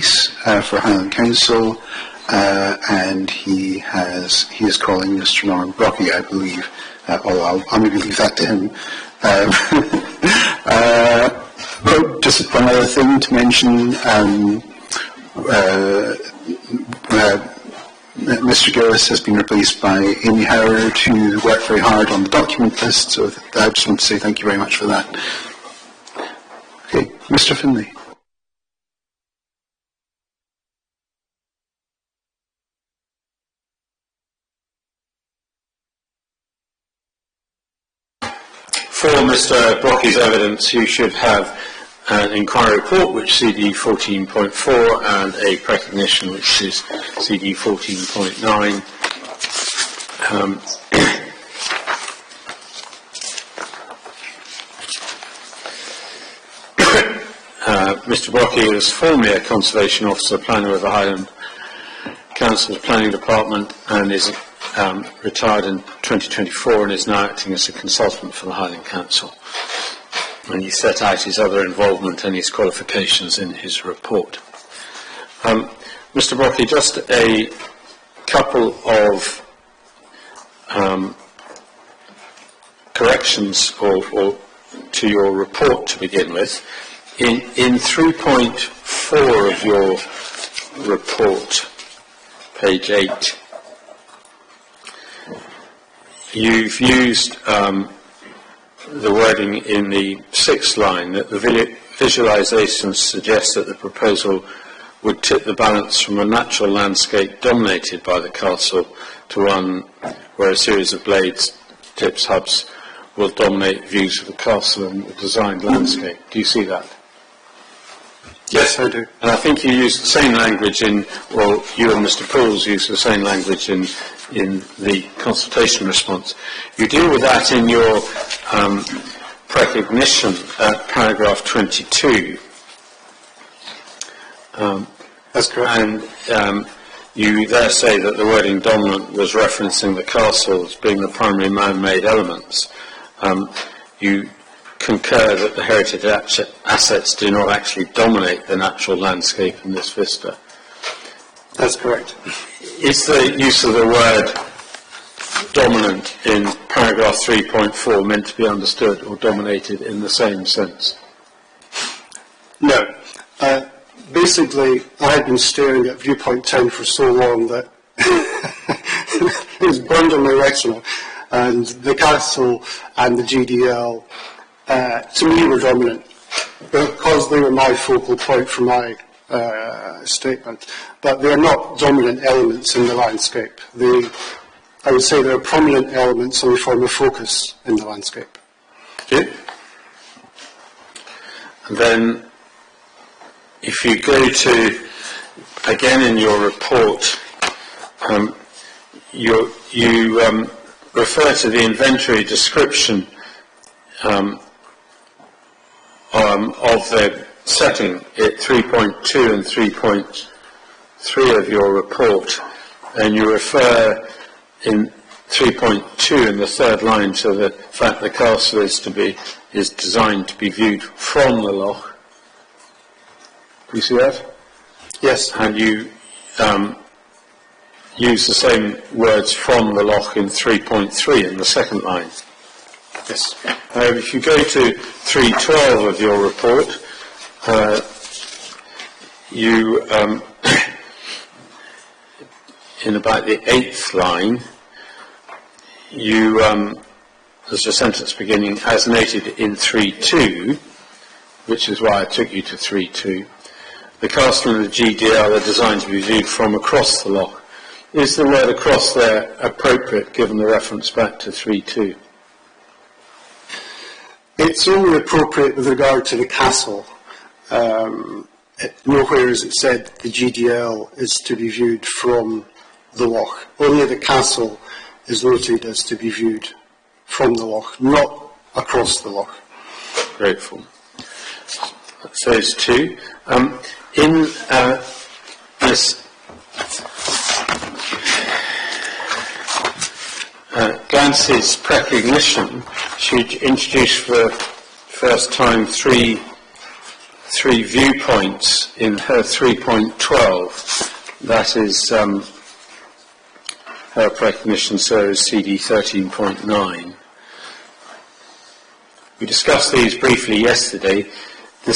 release for Highland Council, and he is calling Mr. Norman Brockie, I believe. Although I'll maybe leave that to him. But just one other thing to mention. Mr. Gillis has been replaced by Amy Howard, who worked very hard on the document list, so I just want to say thank you very much for that. Okay, Mr. Finlay. For Mr. Brockie's evidence, you should have an inquiry report, which is CD 14.4, and a recognition, which is CD 14.9. Mr. Brockie was formerly a Conservation Officer, Planner of the Highland Council's Planning Department, and is retired in 2024 and is now acting as a consultant for the Highland Council. And he set out his other involvement and his qualifications in his report. Mr. Brockie, just a couple of corrections or to your report to begin with. In 3.4 of your report, page 8, you've used the wording in the 6th line that the visualization suggests that the proposal would tip the balance from a natural landscape dominated by the castle to one where a series of blades, tips, hubs will dominate views of the castle and the designed landscape. Do you see that? Yes, I do. And I think you used the same language you and Mr. Pools used the same language in the consultation response. You deal with that in your recognition at paragraph 22. That's correct. And you there say that the wording dominant was referencing the castle as being the primary man-made elements. You concur that the heritage assets do not actually dominate the natural landscape in this vista. That's correct. Is the use of the word dominant in paragraph 3.4 meant to be understood or dominated in the same sense? No. Basically, I had been staring at viewpoint 10 for so long that it was burned on my retina, and the castle and the GDL to me were dominant because they were my focal point for my statement, but they are not dominant elements in the landscape. I would say they are prominent elements and they form a focus in the landscape. Okay. And then, if you go to, again in your report, you refer to the inventory description of the setting at 3.2 and 3.3 of your report, and you refer in 3.2 in the third line to the fact the castle is designed to be viewed from the loch. Do you see that? Yes. And you use the same words from the loch in 3.3 in the second line. Yes. If you go to 3.12 of your report, you, in about the 8th line, there's a sentence beginning, as noted in 3.2, which is why I took you to 3.2. The castle and the GDL are designed to be viewed from across the loch. Is the word across there appropriate given the reference back to 3.2? It's only appropriate with regard to the castle. Nowhere is it said the GDL is to be viewed from the loch. Only the castle is noted as to be viewed from the loch, not across the loch. Grateful. That's those two. In this Glance's recognition, she introduced for the first time three three viewpoints in her 3.12. That is her recognition series CD 13.9. We discussed these briefly yesterday. The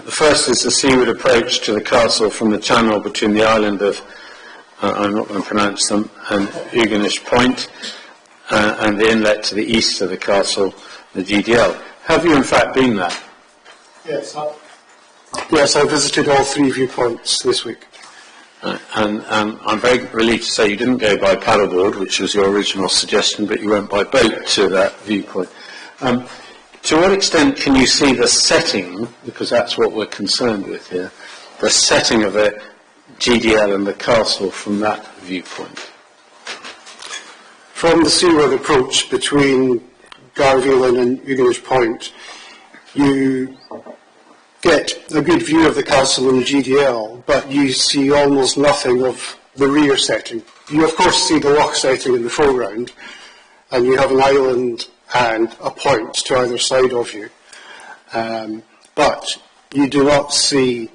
first is the seaward approach to the castle from the channel between the island of, I'm not going to pronounce them, and Huguenish Point, and the inlet to the east of the castle, the GDL. Have you in fact been there? Yes, I visited all three viewpoints this week. And I'm very relieved to say you didn't go by paddleboard, which was your original suggestion, but you went by boat to that viewpoint. To what extent can you see the setting, because that's what we're concerned with here, the setting of the GDL and the castle from that viewpoint? From the seaward approach between Garvelan and Huguenish Point, you get a good view of the castle and the GDL, but you see almost nothing of the rear setting. You of course see the loch setting in the foreground, and you have an island and a point to either side of you. But you do not see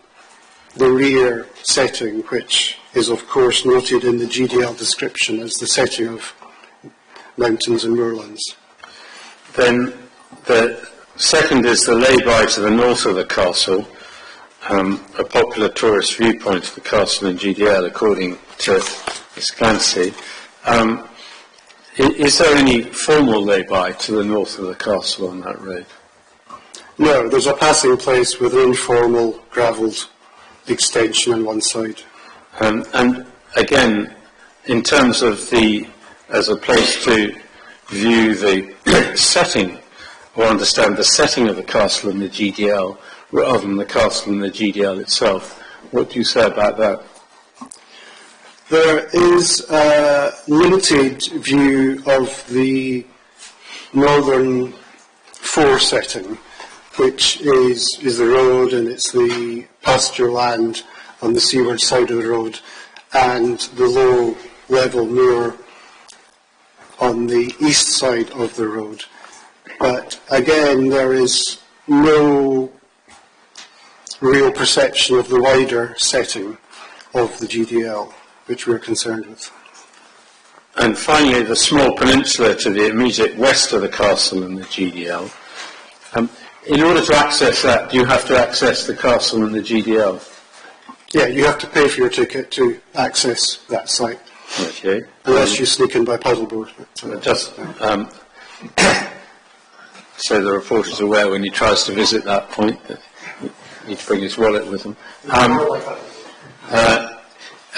the rear setting, which is of course noted in the GDL description as the setting of mountains and moorlands. Then the second is the lay-by to the north of the castle, a popular tourist viewpoint of the castle in GDL, according to Miss Clancy. Is there any formal lay-by to the north of the castle on that road? No, there's a passing place with an informal gravelled extension on one side. And again, in terms of as a place to view the setting, or understand the setting of the castle and the GDL, rather than the castle and the GDL itself, what do you say about that? There is a limited view of the northern fore setting, which is the road, and it's the pasture land on the seaward side of the road, and the low level moor on the east side of the road. But again, there is no real perception of the wider setting of the GDL, which we're concerned with. And finally, the small peninsula to the immediate west of the castle and the GDL. In order to access that, do you have to access the castle and the GDL? Yeah, you have to pay for your ticket to access that site. Okay. Unless you sneak in by paddleboard. Just so the reporter's aware when he tries to visit that point, that he needs to bring his wallet with him.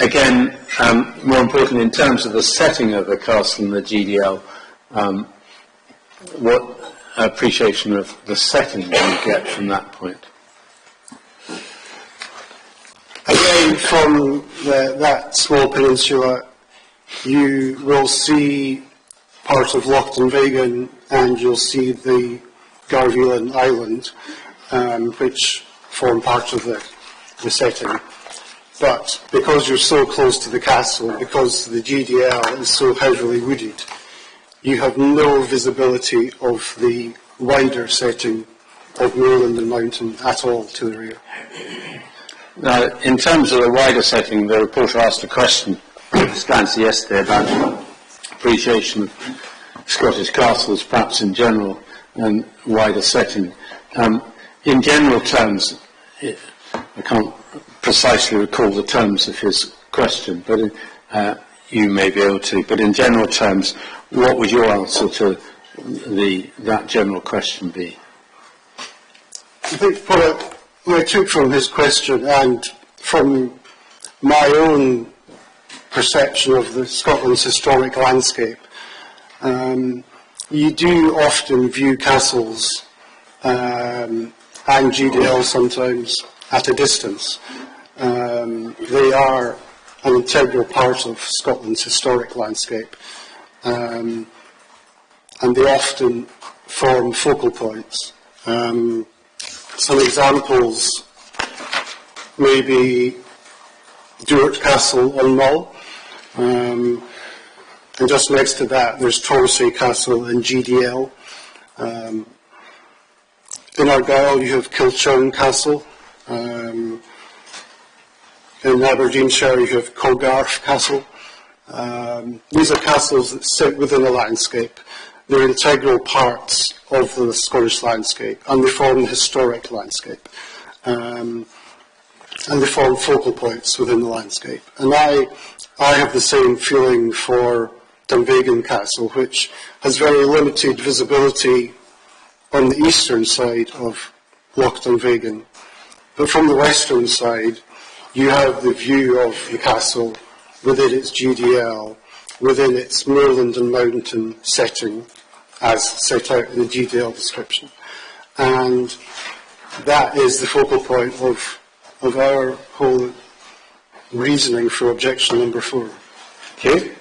Again, more importantly, in terms of the setting of the castle and the GDL, what appreciation of the setting do you get from that point? Again, from that small peninsula, you will see part of Lochtenwagen, and you'll see the Garvelan Island, which form part of the setting. But because you're so close to the castle, because the GDL is so heavily wooded, you have no visibility of the wider setting of moorland and mountain at all to the rear. Now, in terms of the wider setting, the reporter asked a question, Ms. Clancy, yesterday about appreciation of Scottish castles, perhaps in general, and wider setting. In general terms, I can't precisely recall the terms of his question, but you may be able to. But in general terms, what would your answer to that general question be? I think what I took from his question and from my own perception of Scotland's historic landscape, you do often view castles and GDL sometimes at a distance. They are an integral part of Scotland's historic landscape, and they often form focal points. Some examples may be Duart Castle on Mull, and just next to that there's Torsay Castle and GDL. In Argyll you have Kilchurn Castle, In Aberdeenshire, you have Colgarth Castle. These are castles that sit within a landscape. They're integral parts of the Scottish landscape, and they form the historic landscape. And they form focal points within the landscape. And I have the same feeling for Dunvegan Castle, which has very limited visibility on the eastern side of Loch Dunvegan. But from the western side, you have the view of the castle within its GDL, within its moorland and mountain setting, as set out in the GDL description. And that is the focal point of our whole reasoning for objection number 4. Okay.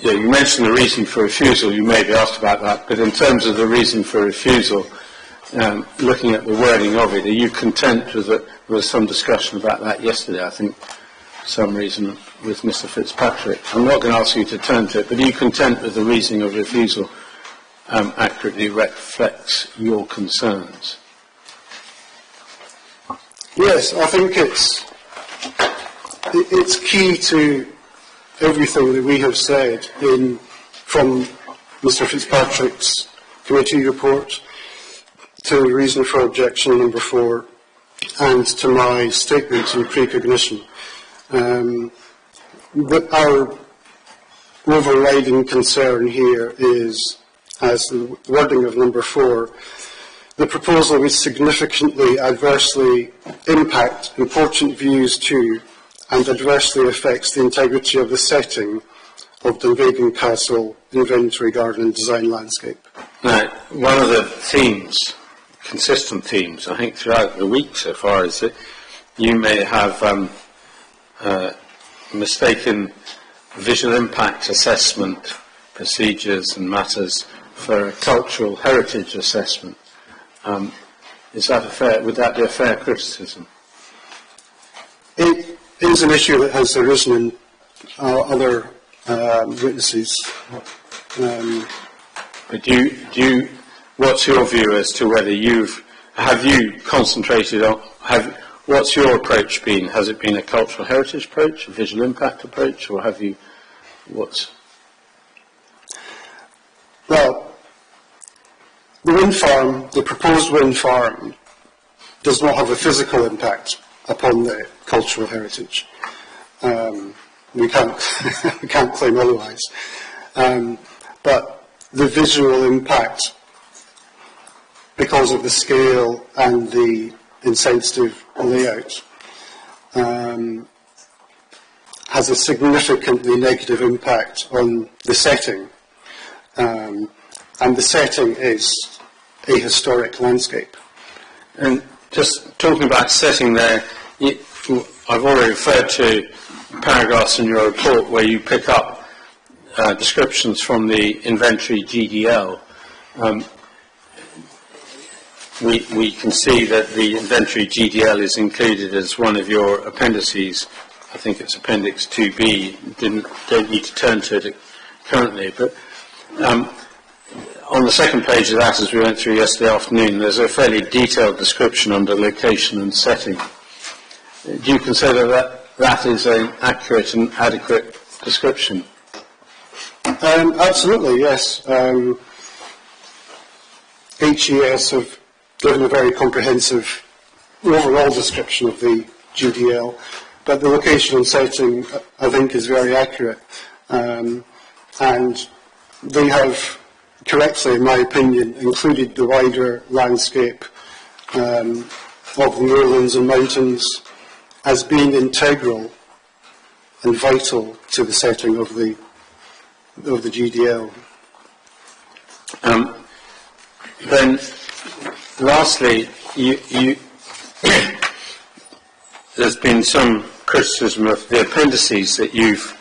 Yeah, you mentioned the reason for refusal. You may be asked about that, but in terms of the reason for refusal, looking at the wording of it, are you content with it? There was some discussion about that yesterday, I think, for some reason, with Mr. Fitzpatrick. I'm not going to ask you to turn to it, but are you content with the reasoning of refusal accurately reflects your concerns? Yes, I think it's key to everything that we have said from Mr. Fitzpatrick's committee report to the reason for objection number 4 and to my statement in precognition. But our overriding concern here is, as the wording of number 4, the proposal would significantly adversely impact important views to and adversely affects the integrity of the setting of Dunvegan Castle inventory garden and design landscape. Now, one of the themes, consistent themes, I think throughout the week so far, is that you may have mistaken visual impact assessment procedures and matters for a cultural heritage assessment. Would that be a fair criticism? It is an issue that has arisen in other witnesses. But what's your view as to whether have you concentrated on, what's your approach been? Has it been a cultural heritage approach, a visual impact approach, or have you, Well, the proposed wind farm does not have a physical impact upon the cultural heritage. We can't claim otherwise. But the visual impact, because of the scale and the insensitive layout, has a significantly negative impact on the setting. And the setting is a historic landscape. And just talking about setting there, I've already referred to paragraphs in your report where you pick up descriptions from the inventory GDL. We can see that the inventory GDL is included as one of your appendices. I think it's Appendix 2B. Don't need to turn to it currently, but on the second page of that, as we went through yesterday afternoon, there's a fairly detailed description under location and setting. Do you consider that is an accurate and adequate description? Absolutely, yes. HES have given a very comprehensive overall description of the GDL, but the location and setting, I think, is very accurate. And they have correctly, in my opinion, included the wider landscape of the moorlands and mountains as being integral and vital to the setting of the GDL. Then, lastly, there's been some criticism of the appendices that you've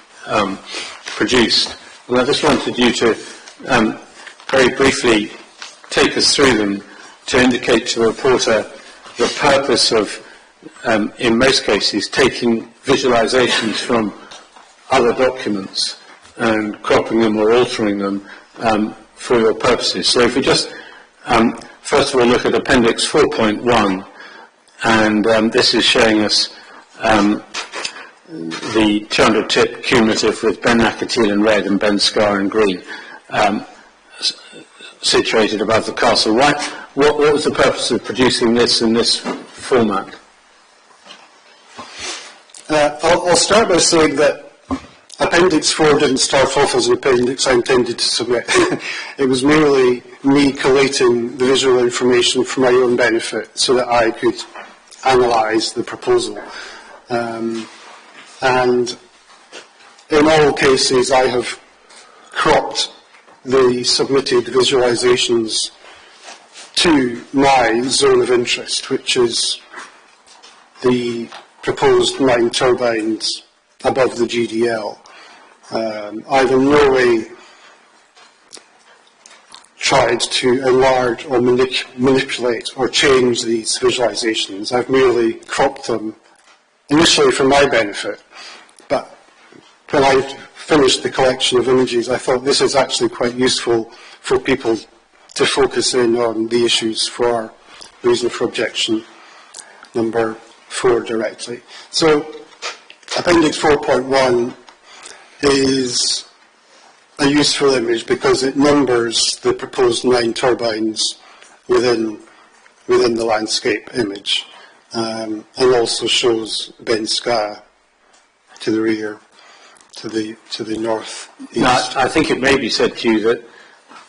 produced, and I just wanted you to very briefly take us through them to indicate to the reporter the purpose of, in most cases, taking visualizations from other documents and cropping them or altering them for your purposes. So if we just First of all, look at Appendix 4.1, and this is showing us the 200 tip cumulative with Ben Aketil in red and Ben Scar in green, situated above the castle. What was the purpose of producing this in this format? I'll start by saying that Appendix 4 didn't start off as an appendix I intended to submit. It was merely me collating the visual information for my own benefit so that I could analyse the proposal. And in all cases I have cropped the submitted visualisations to my zone of interest, which is the proposed 9 turbines above the GDL. I've in no way tried to enlarge or manipulate or change these visualisations. I've merely cropped them initially for my benefit, but when I finished the collection of images, I thought this is actually quite useful for people to focus in on the issues for reason for objection number 4 directly. So Appendix 4.1 is a useful image because it numbers the proposed 9 turbines within the landscape image, and also shows Ben Ska to the rear, to the north east. Now, I think it may be said to you that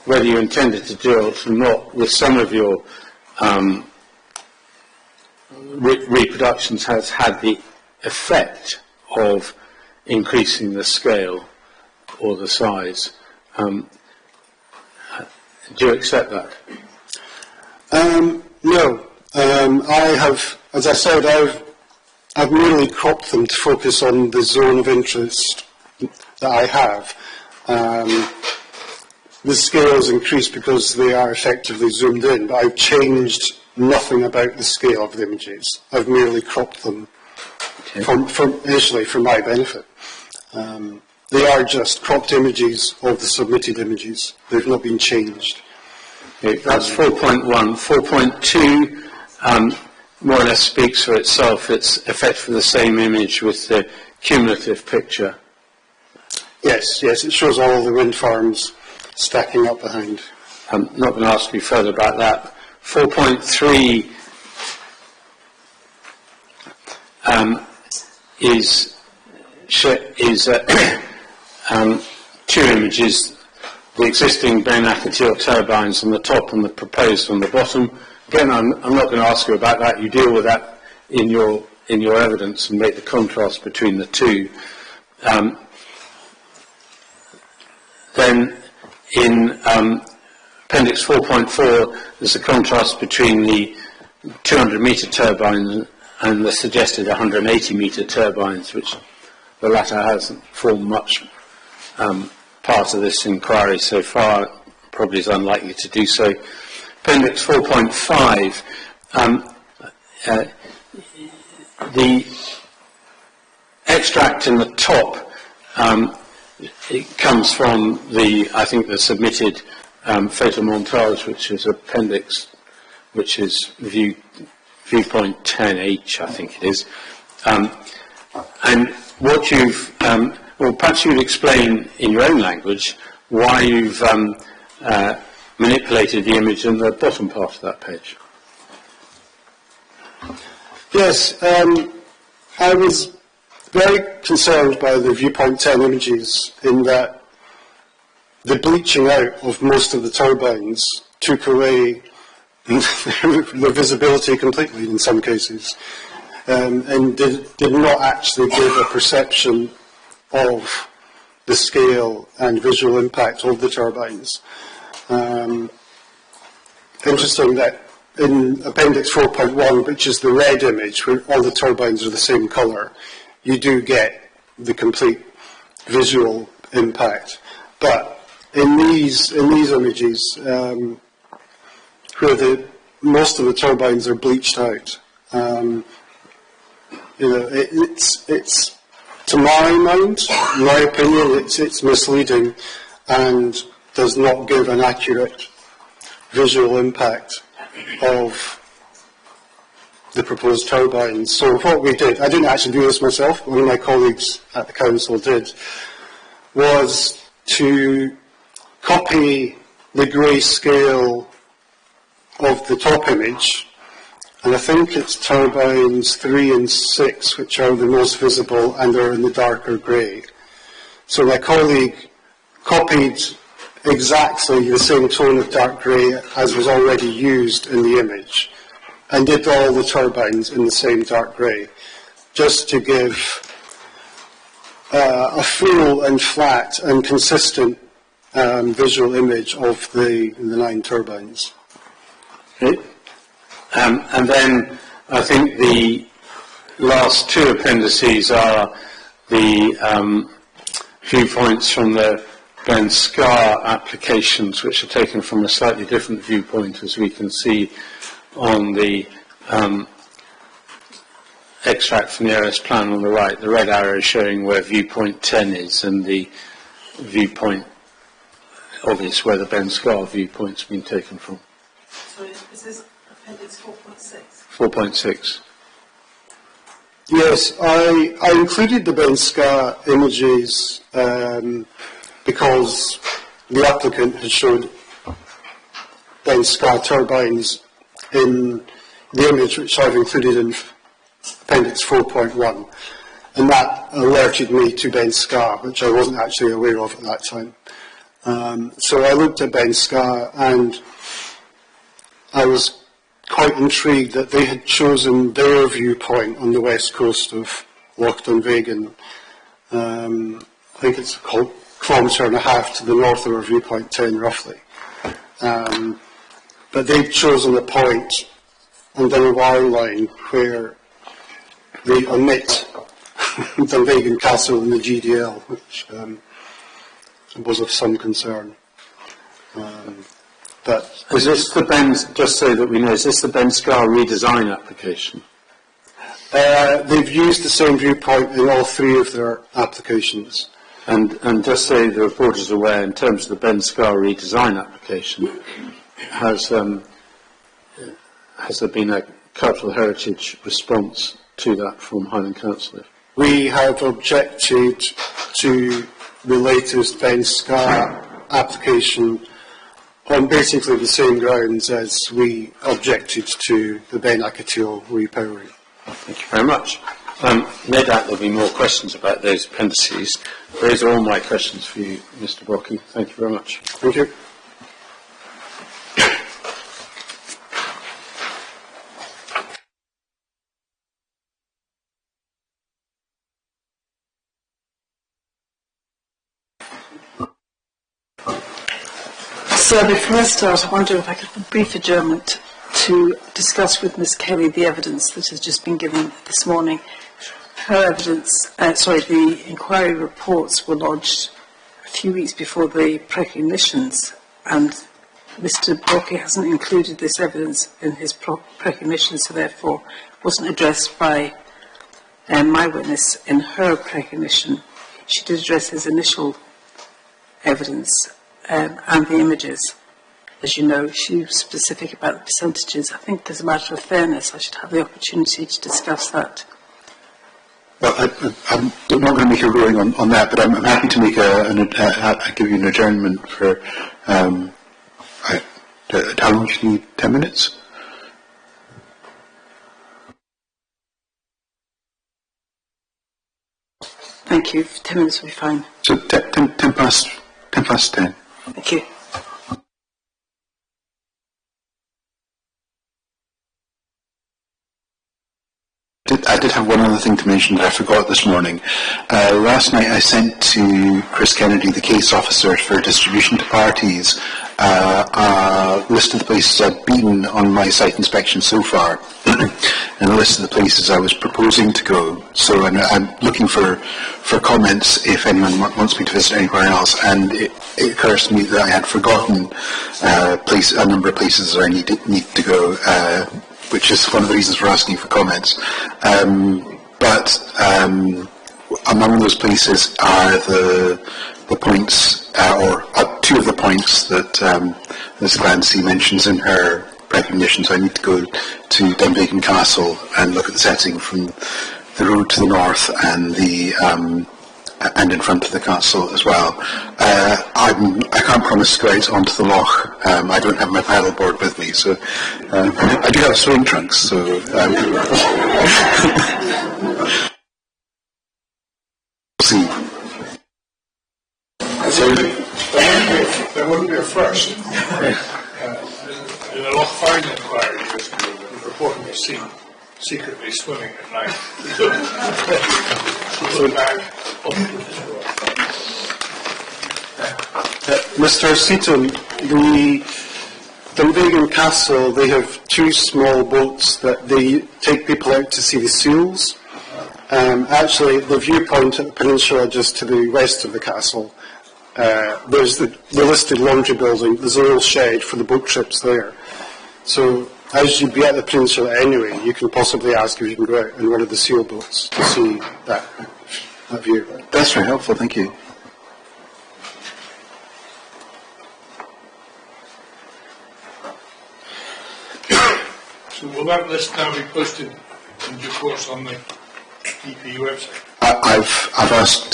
whether you intended to do it or not, with some of your reproductions has had the effect of increasing the scale or the size. Do you accept that? No. I have, as I said, I've merely cropped them to focus on the zone of interest that I have. The scale has increased because they are effectively zoomed in, but I've changed nothing about the scale of the images. I've merely cropped them initially for my benefit. They are just cropped images of the submitted images. They've not been changed. Okay, that's 4.1. 4.2 more or less speaks for itself. It's effectively the same image with the cumulative picture. Yes, it shows all the wind farms stacking up behind. I'm not going to ask you further about that. 4.3 is 2 images, the existing Ben Aketil turbines on the top and the proposed on the bottom. Again, I'm not going to ask you about that. You deal with that in your evidence and make the contrast between the two. Then in Appendix 4.4, there's a contrast between the 200-metre turbines and the suggested 180-metre turbines, which the latter hasn't formed much part of this inquiry so far, probably is unlikely to do so. Appendix 4.5, the extract in the top, it comes from I think the submitted photo montage, which is appendix, which is viewpoint 10H, I think it is. And what you've, well, perhaps you'd explain in your own language why you've manipulated the image in the bottom part of that page. Yes, I was very concerned by the viewpoint 10 images in that the bleaching out of most of the turbines took away the visibility completely in some cases, and did not actually give a perception of the scale and visual impact of the turbines. Interesting that in Appendix 4.1, which is the red image, where all the turbines are the same colour, you do get the complete visual impact. But in these images, where most of the turbines are bleached out, it's to my mind, in my opinion, it's misleading and does not give an accurate visual impact of the proposed turbines. So what we did, I didn't actually do this myself, one of my colleagues at the council did, was to copy the grayscale of the top image, and I think it's turbines 3 and 6 which are the most visible and are in the darker grey. So my colleague copied exactly the same tone of dark grey as was already used in the image, and did all the turbines in the same dark grey, just to give a full and flat and consistent visual image of the 9 turbines. Okay. And then I think the last 2 appendices are the viewpoints from the Ben Scar applications, which are taken from a slightly different viewpoint, as we can see on the extract from the OS plan on the right. The red arrow showing where viewpoint 10 is, and the viewpoint obvious where the Ben Scar viewpoint's been taken from. So is this appendix 4.6? 4.6. Yes, I included the Ben Scar images because the applicant has showed Ben Scar turbines in the image which I've included in appendix 4.1, and that alerted me to Ben Scar, which I wasn't actually aware of at that time. So I looked at Ben Scar, and I was quite intrigued that they had chosen their viewpoint on the west coast of Loch Dunvegan. I think it's called kilometre and a half to the north of our viewpoint 10, roughly. But they've chosen a point on the wire line where they omit Dunvegan Castle and the GDL, which was of some concern. But Is this the Ben, just so that we know, is this the Ben Scar redesign application? they've used the same viewpoint in all 3 of their applications. And just so the report is aware, in terms of the Ben Scar redesign application, has there been a cultural heritage response to that from Highland Council? We have objected to the latest Ben Scar application on basically the same grounds as we objected to the Ben Aketil repowering. Thank you very much. No doubt there'll be more questions about those appendices. Those are all my questions for you, Mr. Brockie. Thank you very much. Thank you. So before I start, I wonder if I could have a brief adjournment to discuss with Ms. Kelly the evidence that has just been given this morning. Her evidence, the inquiry reports were lodged a few weeks before the precognitions, and Mr. Brockie hasn't included this evidence in his precognition, so therefore wasn't addressed by my witness in her precognition. She did address his initial evidence and the images. As you know, she was specific about the percentages. I think there's a matter of fairness. I should have the opportunity to discuss that. Well, I'm not going to make a ruling on that, but I'm happy to make give you an adjournment for, how long do you need? 10 minutes? Thank you. 10 minutes will be fine. So 10 past 10. Thank you. I did have one other thing to mention that I forgot this morning. Last night I sent to Chris Kennedy, the case officer for distribution to parties, a list of the places I've been on my site inspection so far, and a list of the places I was proposing to go. So I'm looking for comments if anyone wants me to visit anywhere else, and it occurs to me that I had forgotten a number of places that I need to go, which is one of the reasons for asking for comments. But among those places are the the points, or two of the points that Ms. Clancy mentions in her recommendations. I need to go to Dunvegan Castle and look at the setting from the road to the north and and in front of the castle as well. I can't promise to go out onto the loch. I don't have my paddleboard with me, so I do have swing trunks. So see. There wouldn't be a first. In the Loch Fyne inquiry, he was reportedly seen secretly swimming at night. Mr. Seaton, the Dunvegan Castle, they have two small boats that they take people out to see the seals. Actually, the viewpoint at the peninsula just to the west of the castle, there's the listed laundry building. There's a little shed for the boat trips there. So as you'd be at the peninsula anyway, you can possibly ask if you can go out in one of the seal boats to see that view. That's very helpful, thank you. So will that list now be posted in due course on the DPU website? I've asked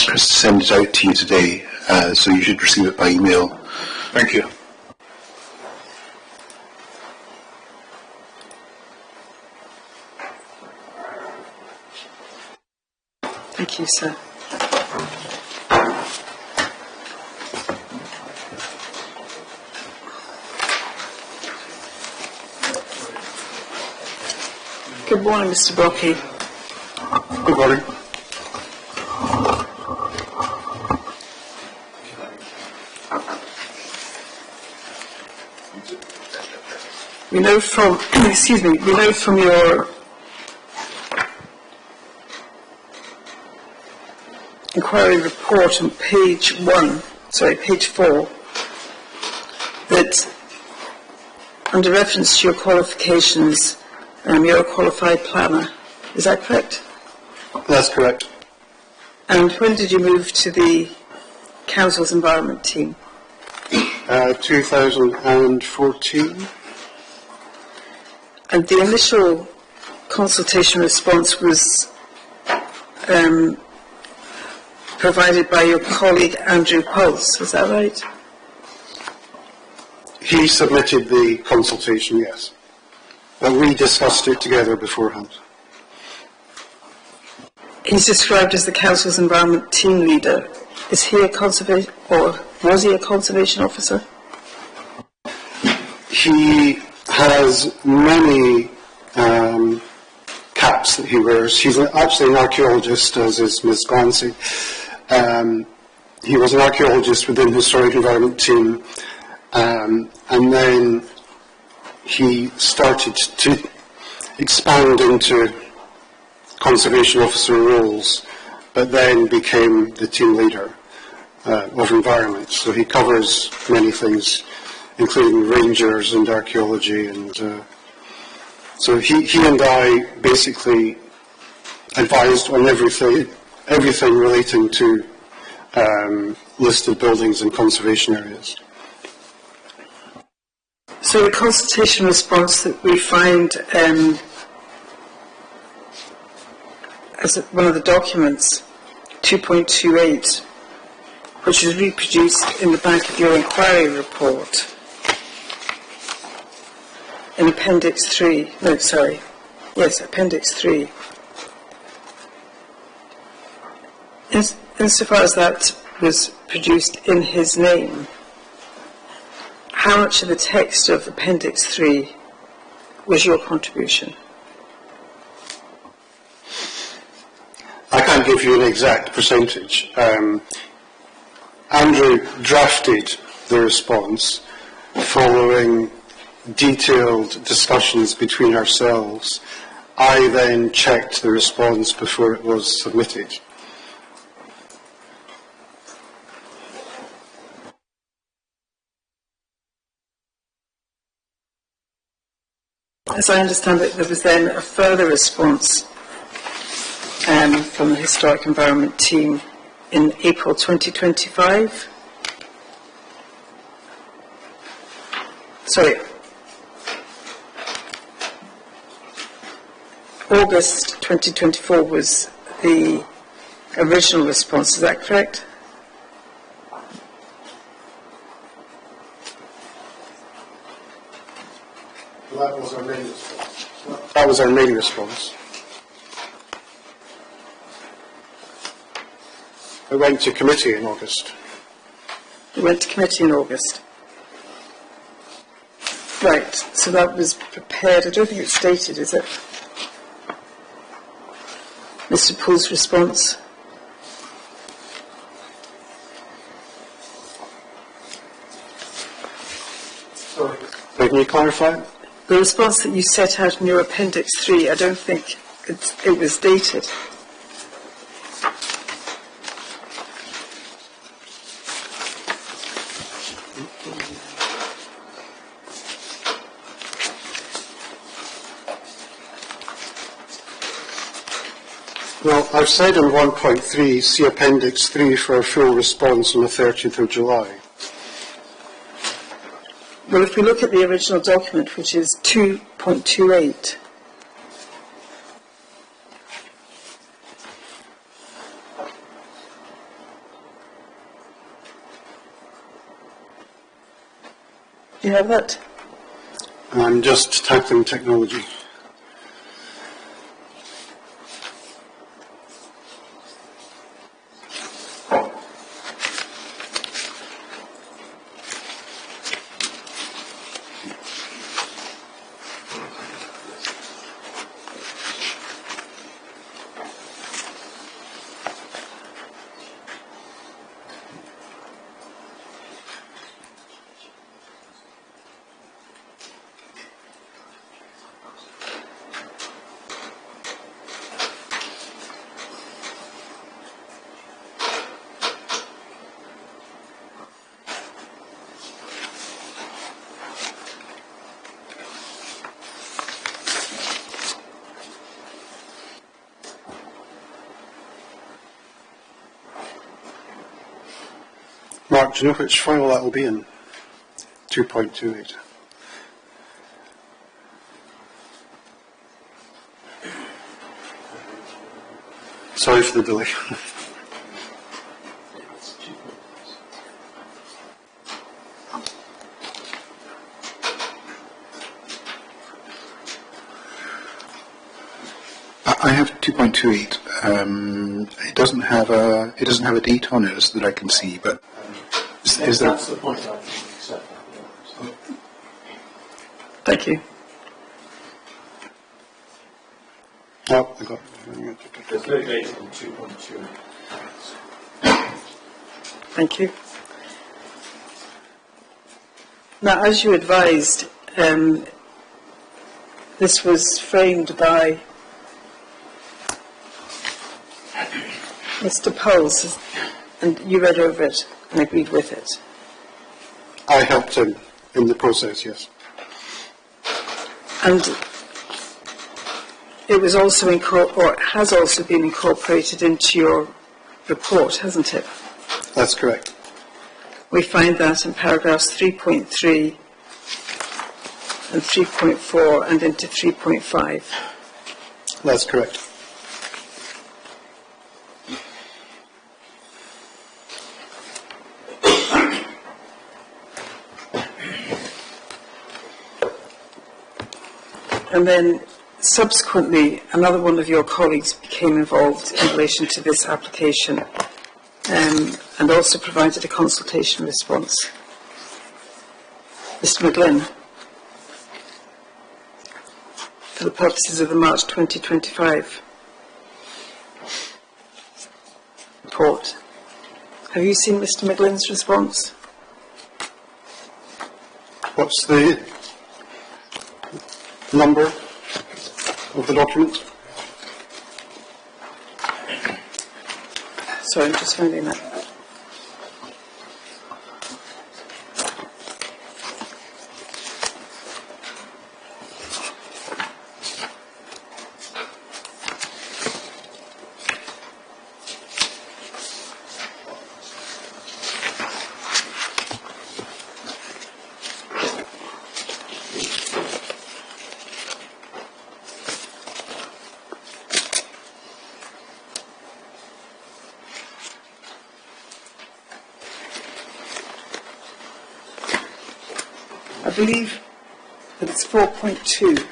Chris to send it out to you today, so you should receive it by email. Thank you. Thank you, sir. Good morning, Mr. Brockie. Good morning. We know from, we know from your inquiry report on page 4, that under reference to your qualifications, you're a qualified planner. Is that correct? That's correct. And when did you move to the council's environment team? 2014. And the initial consultation response was provided by your colleague Andrew Pulse, is that right? He submitted the consultation, yes. But we discussed it together beforehand. He's described as the council's environment team leader. Is he a conservation, or was he a conservation officer? He has many caps that he wears. He's actually an archaeologist, as is Ms. Glancy. He was an archaeologist within the Historic Environment team, and then he started to expand into conservation officer roles, but then became the team leader of environment. So he covers many things, including rangers and archaeology, and so he and I basically advised on everything relating to listed buildings and conservation areas. So the consultation response that we find as one of the documents, 2.28, which is reproduced in the back of your inquiry report, in Appendix 3, Appendix 3. Insofar as that was produced in his name, how much of the text of Appendix 3 was your contribution? I can't give you an exact percentage. Andrew drafted the response following detailed discussions between ourselves. I then checked the response before it was submitted. As I understand it, there was then a further response from the Historic Environment team in April 2025. Sorry, August 2024 was the original response, is that correct? That was our main response. That was our main response. It went to committee in August. It went to committee in August. Right, so that was prepared. I don't think it's dated, is it? Mr. Poole's response. Sorry. Can you clarify? The response that you set out in your Appendix 3, I don't think it was dated. Well, I've said in 1.3, see Appendix 3 for a full response on the 30th of July. Well, if we look at the original document, which is 2.28, do you have that? I'm just tackling technology. Mark, do you know which file that will be in? 2.28. Sorry for the delay. I have 2.28. It doesn't have a date on it that I can see, but is there? That's the point I think accept that. Thank you. Oh, I got There's no data on 2.2. Thank you. Now, as you advised, this was framed by Mr. Powles, and you read over it and agreed with it. I helped him in the process, yes. And it was also or it has also been incorporated into your report, hasn't it? That's correct. We find that in paragraphs 3.3 and 3.4 and into 3.5. That's correct. And then subsequently, another one of your colleagues became involved in relation to this application and also provided a consultation response. Mr. McGlynn, for the purposes of the March 2025 report. Have you seen Mr. McGlynn's response? What's the number of the document? Sorry, I'm just finding that. believe that it's 4.2.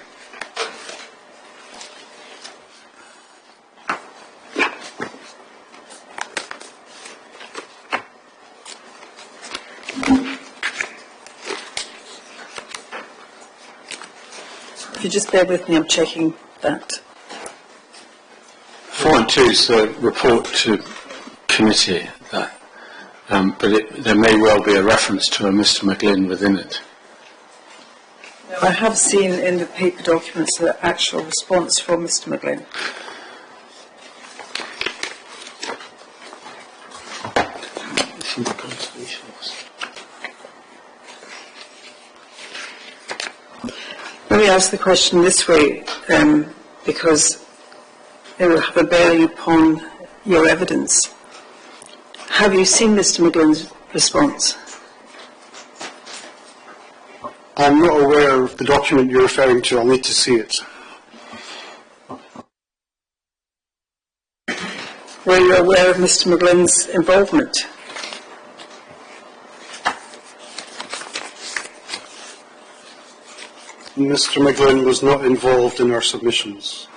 If you just bear with me, I'm checking that. 4.2 is the report to committee, but there may well be a reference to a Mr. McGlynn within it. I have seen in the paper documents the actual response from Mr. McGlynn. Let me ask the question this way, because it will have a bearing upon your evidence. Have you seen Mr. McGlynn's response? I'm not aware of the document you're referring to. I'll need to see it. Were you aware of Mr. McGlynn's involvement? Mr. McGlynn was not involved in our submissions.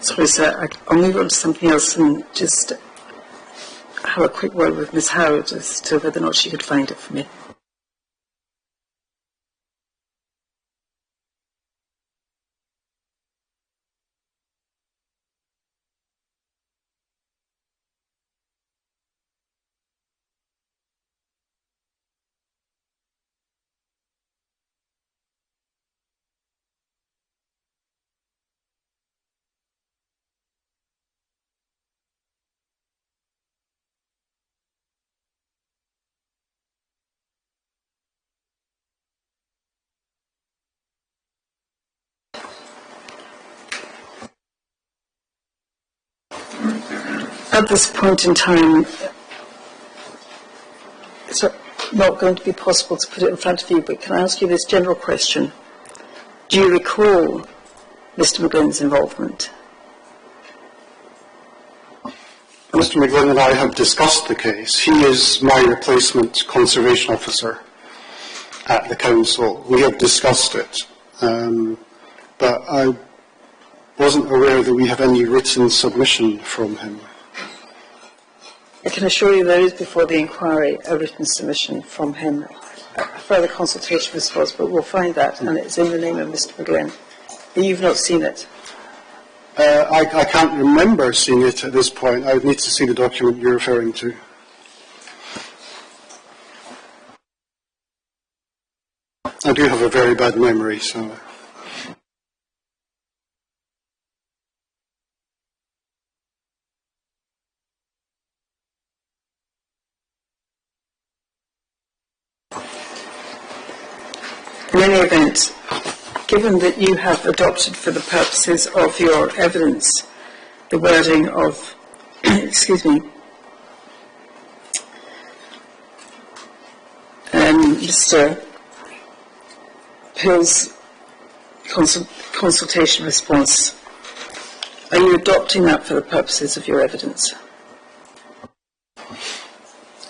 Sorry, sir, I'll move on to something else and just have a quick word with Ms. Howard as to whether or not she could find it for me. At this point in time, it's not going to be possible to put it in front of you, but can I ask you this general question? Do you recall Mr. McGlynn's involvement? Mr. McGlynn and I have discussed the case. He is my replacement conservation officer at the council. We have discussed it, but I wasn't aware that we have any written submission from him. I can assure you there is before the inquiry a written submission from him. A further consultation response, but we'll find that, and it's in the name of Mr. McGlynn. But you've not seen it. I can't remember seeing it at this point. I would need to see the document you're referring to. I do have a very bad memory, so... In any event, given that you have adopted for the purposes of your evidence the wording of, excuse me, Mr. Pill's consultation response, are you adopting that for the purposes of your evidence?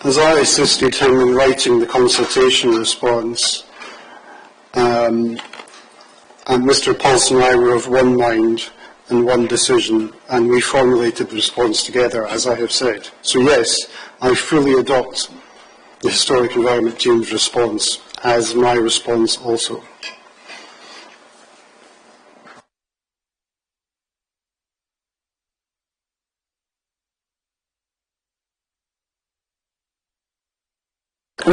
As I assisted him in writing the consultation response, and Mr. Paulson and I were of one mind and one decision, and we formulated the response together, as I have said. So yes, I fully adopt the Historic Environment Team's response as my response also.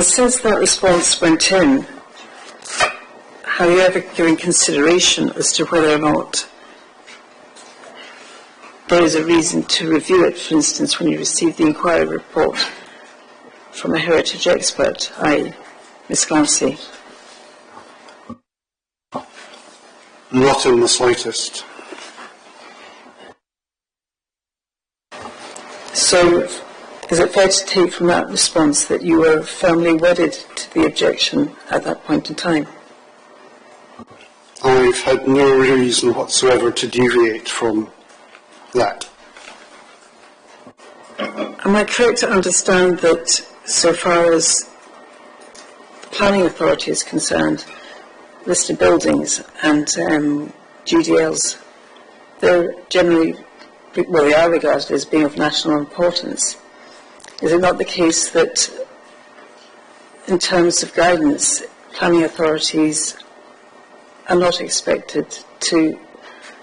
And since that response went in, have you ever given consideration as to whether or not there is a reason to review it? For instance, when you received the inquiry report from a heritage expert, i.e. Miss Clancy? Not in the slightest. So, is it fair to take from that response that you were firmly wedded to the objection at that point in time? I've had no reason whatsoever to deviate from that. Am I correct to understand that so far as the planning authority is concerned, listed buildings and GDLs, they're generally, well, they are regarded as being of national importance. Is it not the case that in terms of guidance, planning authorities are not expected to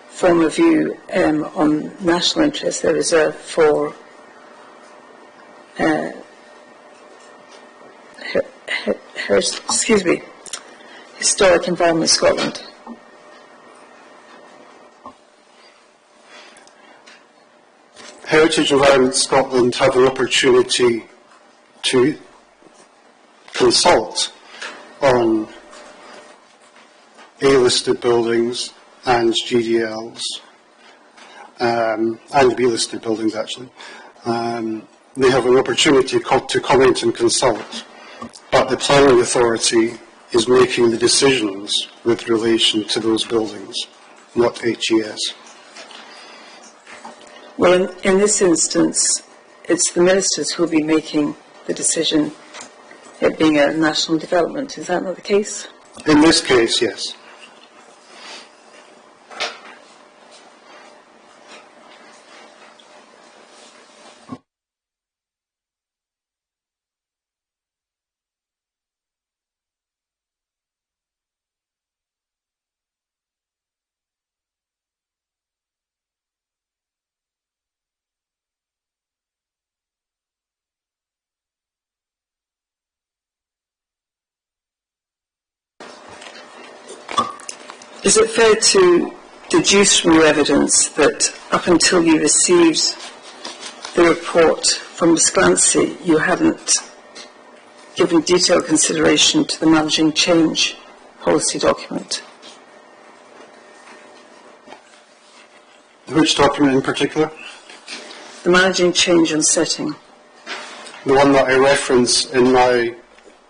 form a view on national interests? They're reserved for Historic Environment Scotland. Heritage Environment Scotland have an opportunity to consult on A-listed buildings and GDLs, and B-listed buildings actually. They have an opportunity to comment and consult, but the planning authority is making the decisions with relation to those buildings, not HES. Well, in this instance, it's the ministers who will be making the decision, it being a national development. Is that not the case? In this case, yes. Is it fair to deduce from your evidence that up until you received the report from Ms Clancy, you hadn't given detailed consideration to the managing change policy document? Which document in particular? The managing change and setting. The one that I reference in my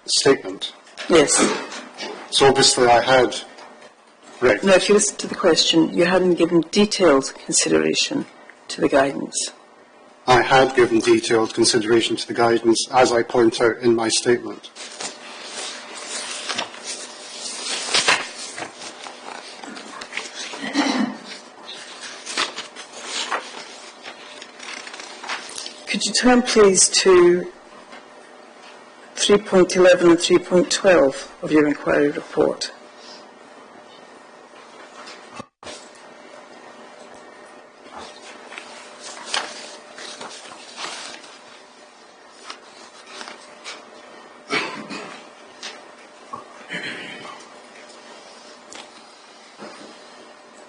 statement. Yes. So obviously I had read. No, if you listen to the question, you hadn't given detailed consideration to the guidance. I had given detailed consideration to the guidance, as I point out in my statement. Could you turn, please, to 3.11 and 3.12 of your inquiry report?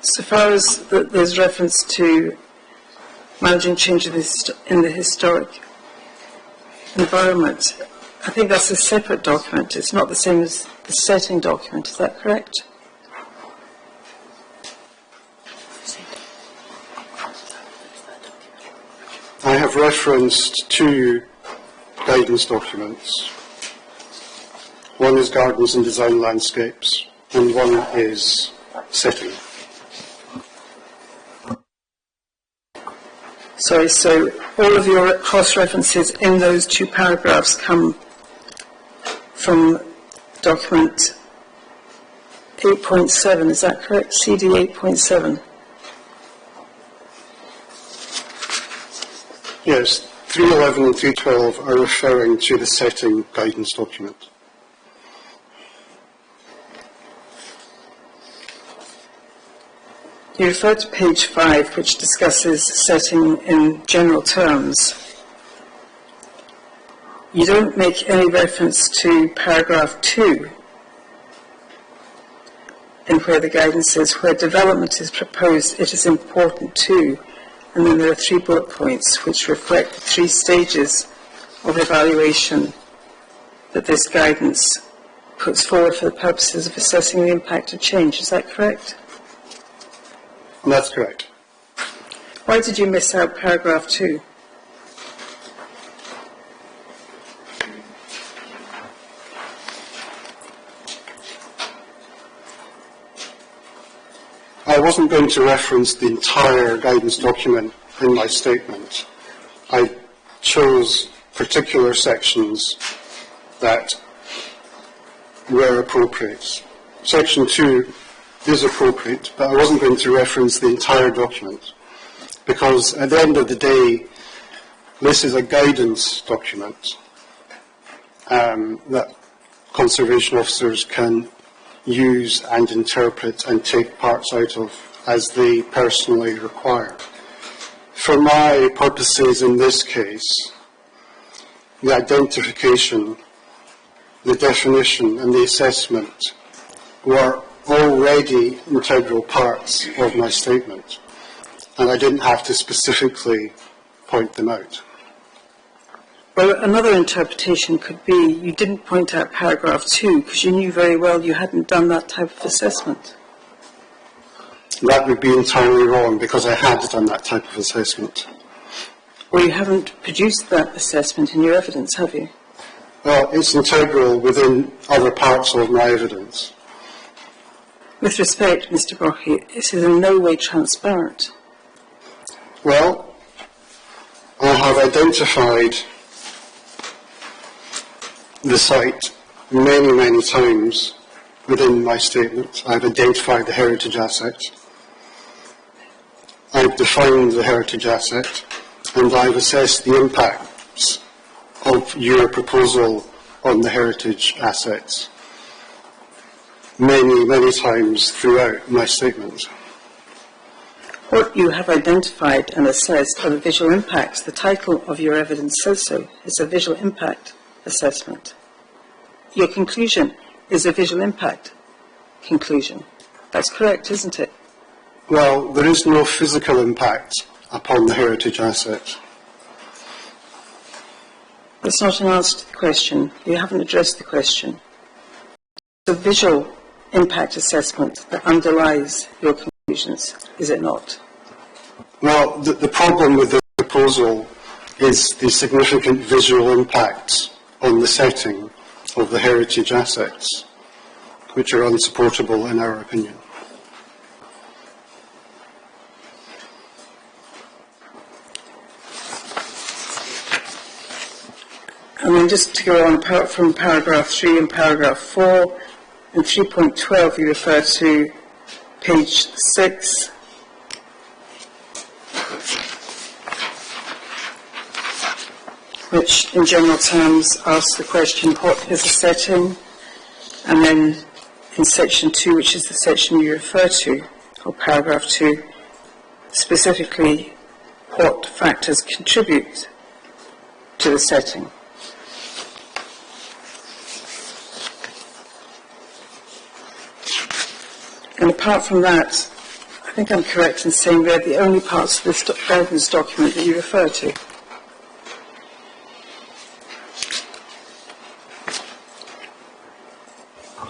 So far as there's reference to managing change in the historic environment, I think that's a separate document. It's not the same as the setting document. Is that correct? I have referenced two guidance documents. One is Gardens and Design Landscapes, and one is Setting. Sorry, so all of your cross-references in those two paragraphs come from document 8.7, is that correct? CD 8.7. Yes, 311 and 312 are referring to the Setting guidance document. You refer to page 5, which discusses setting in general terms. you don't make any reference to paragraph 2, in where the guidance says, where development is proposed, it is important too. And then there are 3 bullet points which reflect the 3 stages of evaluation that this guidance puts forward for the purposes of assessing the impact of change. Is that correct? That's correct. Why did you miss out paragraph 2? I wasn't going to reference the entire guidance document in my statement. I chose particular sections that were appropriate. Section 2 is appropriate, but I wasn't going to reference the entire document because at the end of the day, this is a guidance document that conservation officers can use and interpret and take parts out of as they personally require. For my purposes in this case, the identification, the definition and the assessment were already integral parts of my statement, and I didn't have to specifically point them out. Well, another interpretation could be you didn't point out paragraph 2 because you knew very well you hadn't done that type of assessment. That would be entirely wrong because I had done that type of assessment. Well, you haven't produced that assessment in your evidence, have you? Well, it's integral within other parts of my evidence. With respect, Mr. Brockie, it is in no way transparent. Well, I have identified the site many, many times within my statement. I've identified the heritage asset. I've defined the heritage asset, and I've assessed the impacts of your proposal on the heritage assets many, many times throughout my statement. What you have identified and assessed are the visual impacts. The title of your evidence says so. It's a visual impact assessment. Your conclusion is a visual impact conclusion. That's correct, isn't it? Well, there is no physical impact upon the heritage asset. That's not an answer to the question. You haven't addressed the question. The visual impact assessment that underlies your conclusions, is it not? Well, the problem with the proposal is the significant visual impacts on the setting of the heritage assets, which are unsupportable in our opinion. And then just to go on from paragraph 3 and paragraph 4, in 3.12 you refer to page 6, which in general terms asks the question, what is the setting? And then in section 2, which is the section you refer to, or paragraph 2, specifically what factors contribute to the setting. And apart from that, I think I'm correct in saying they're the only parts of this guidance document that you refer to.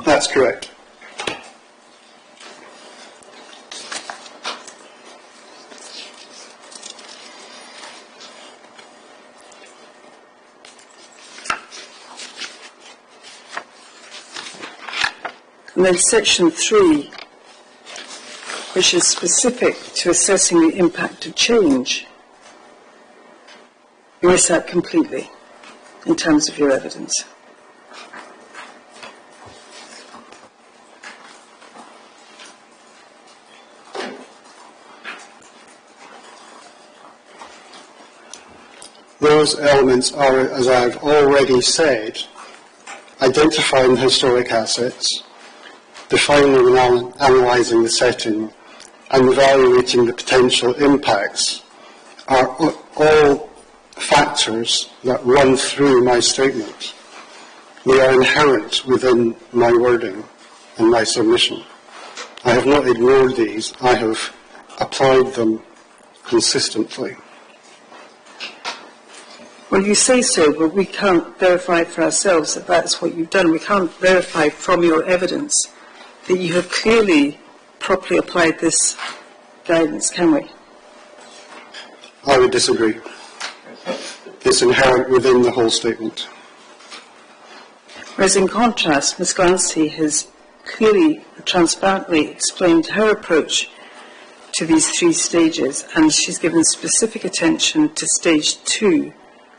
That's correct. And then section 3, which is specific to assessing the impact of change, you miss that completely in terms of your evidence. Those elements are, as I've already said, identifying historic assets, defining and analysing the setting, and evaluating the potential impacts are all factors that run through my statement. They are inherent within my wording and my submission. I have not ignored these, I have applied them consistently. Well, you say so, but we can't verify for ourselves that that's what you've done. We can't verify from your evidence that you have clearly properly applied this guidance, can we? I would disagree. It's inherent within the whole statement. Whereas in contrast, Ms. Glancy has clearly, transparently explained her approach to these 3 stages, and she's given specific attention to stage 2,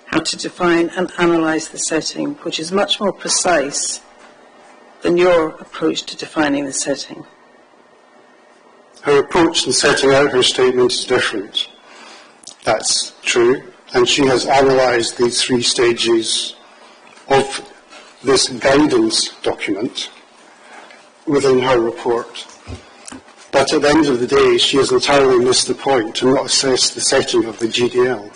how to define and analyse the setting, which is much more precise than your approach to defining the setting. Her approach in setting out her statement is different. That's true. And she has analysed these 3 stages of this guidance document within her report. But at the end of the day, she has entirely missed the point and not assessed the setting of the GDL.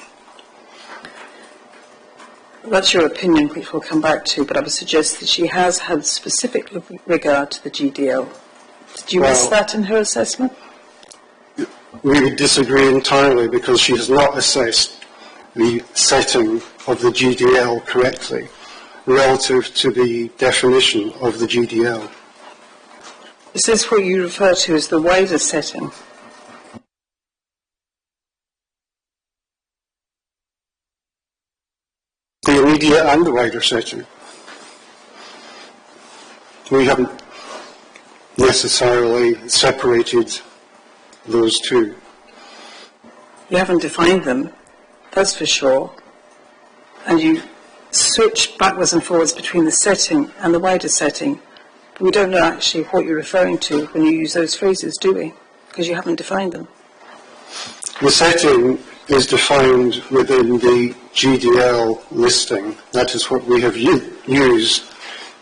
That's your opinion, which we'll come back to, but I would suggest that she has had specific regard to the GDL. Did you miss that in her assessment? We would disagree entirely because she has not assessed the setting of the GDL correctly relative to the definition of the GDL. Is this what you refer to as the wider setting? The immediate and the wider setting. We haven't necessarily separated those 2. You haven't defined them, that's for sure, and you switch backwards and forwards between the setting and the wider setting, but we don't know actually what you're referring to when you use those phrases, do we? Because you haven't defined them. The setting is defined within the GDL listing. That is what we have used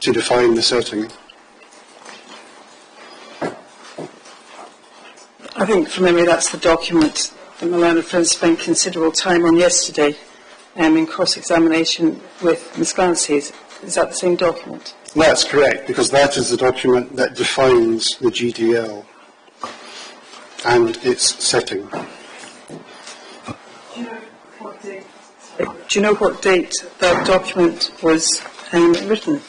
to define the setting. I think from memory that's the document that my learned friend spent considerable time on yesterday in cross-examination with Ms. Glancy. Is that the same document? That's correct, because that is the document that defines the GDL and its setting. Do you know what date that document was written?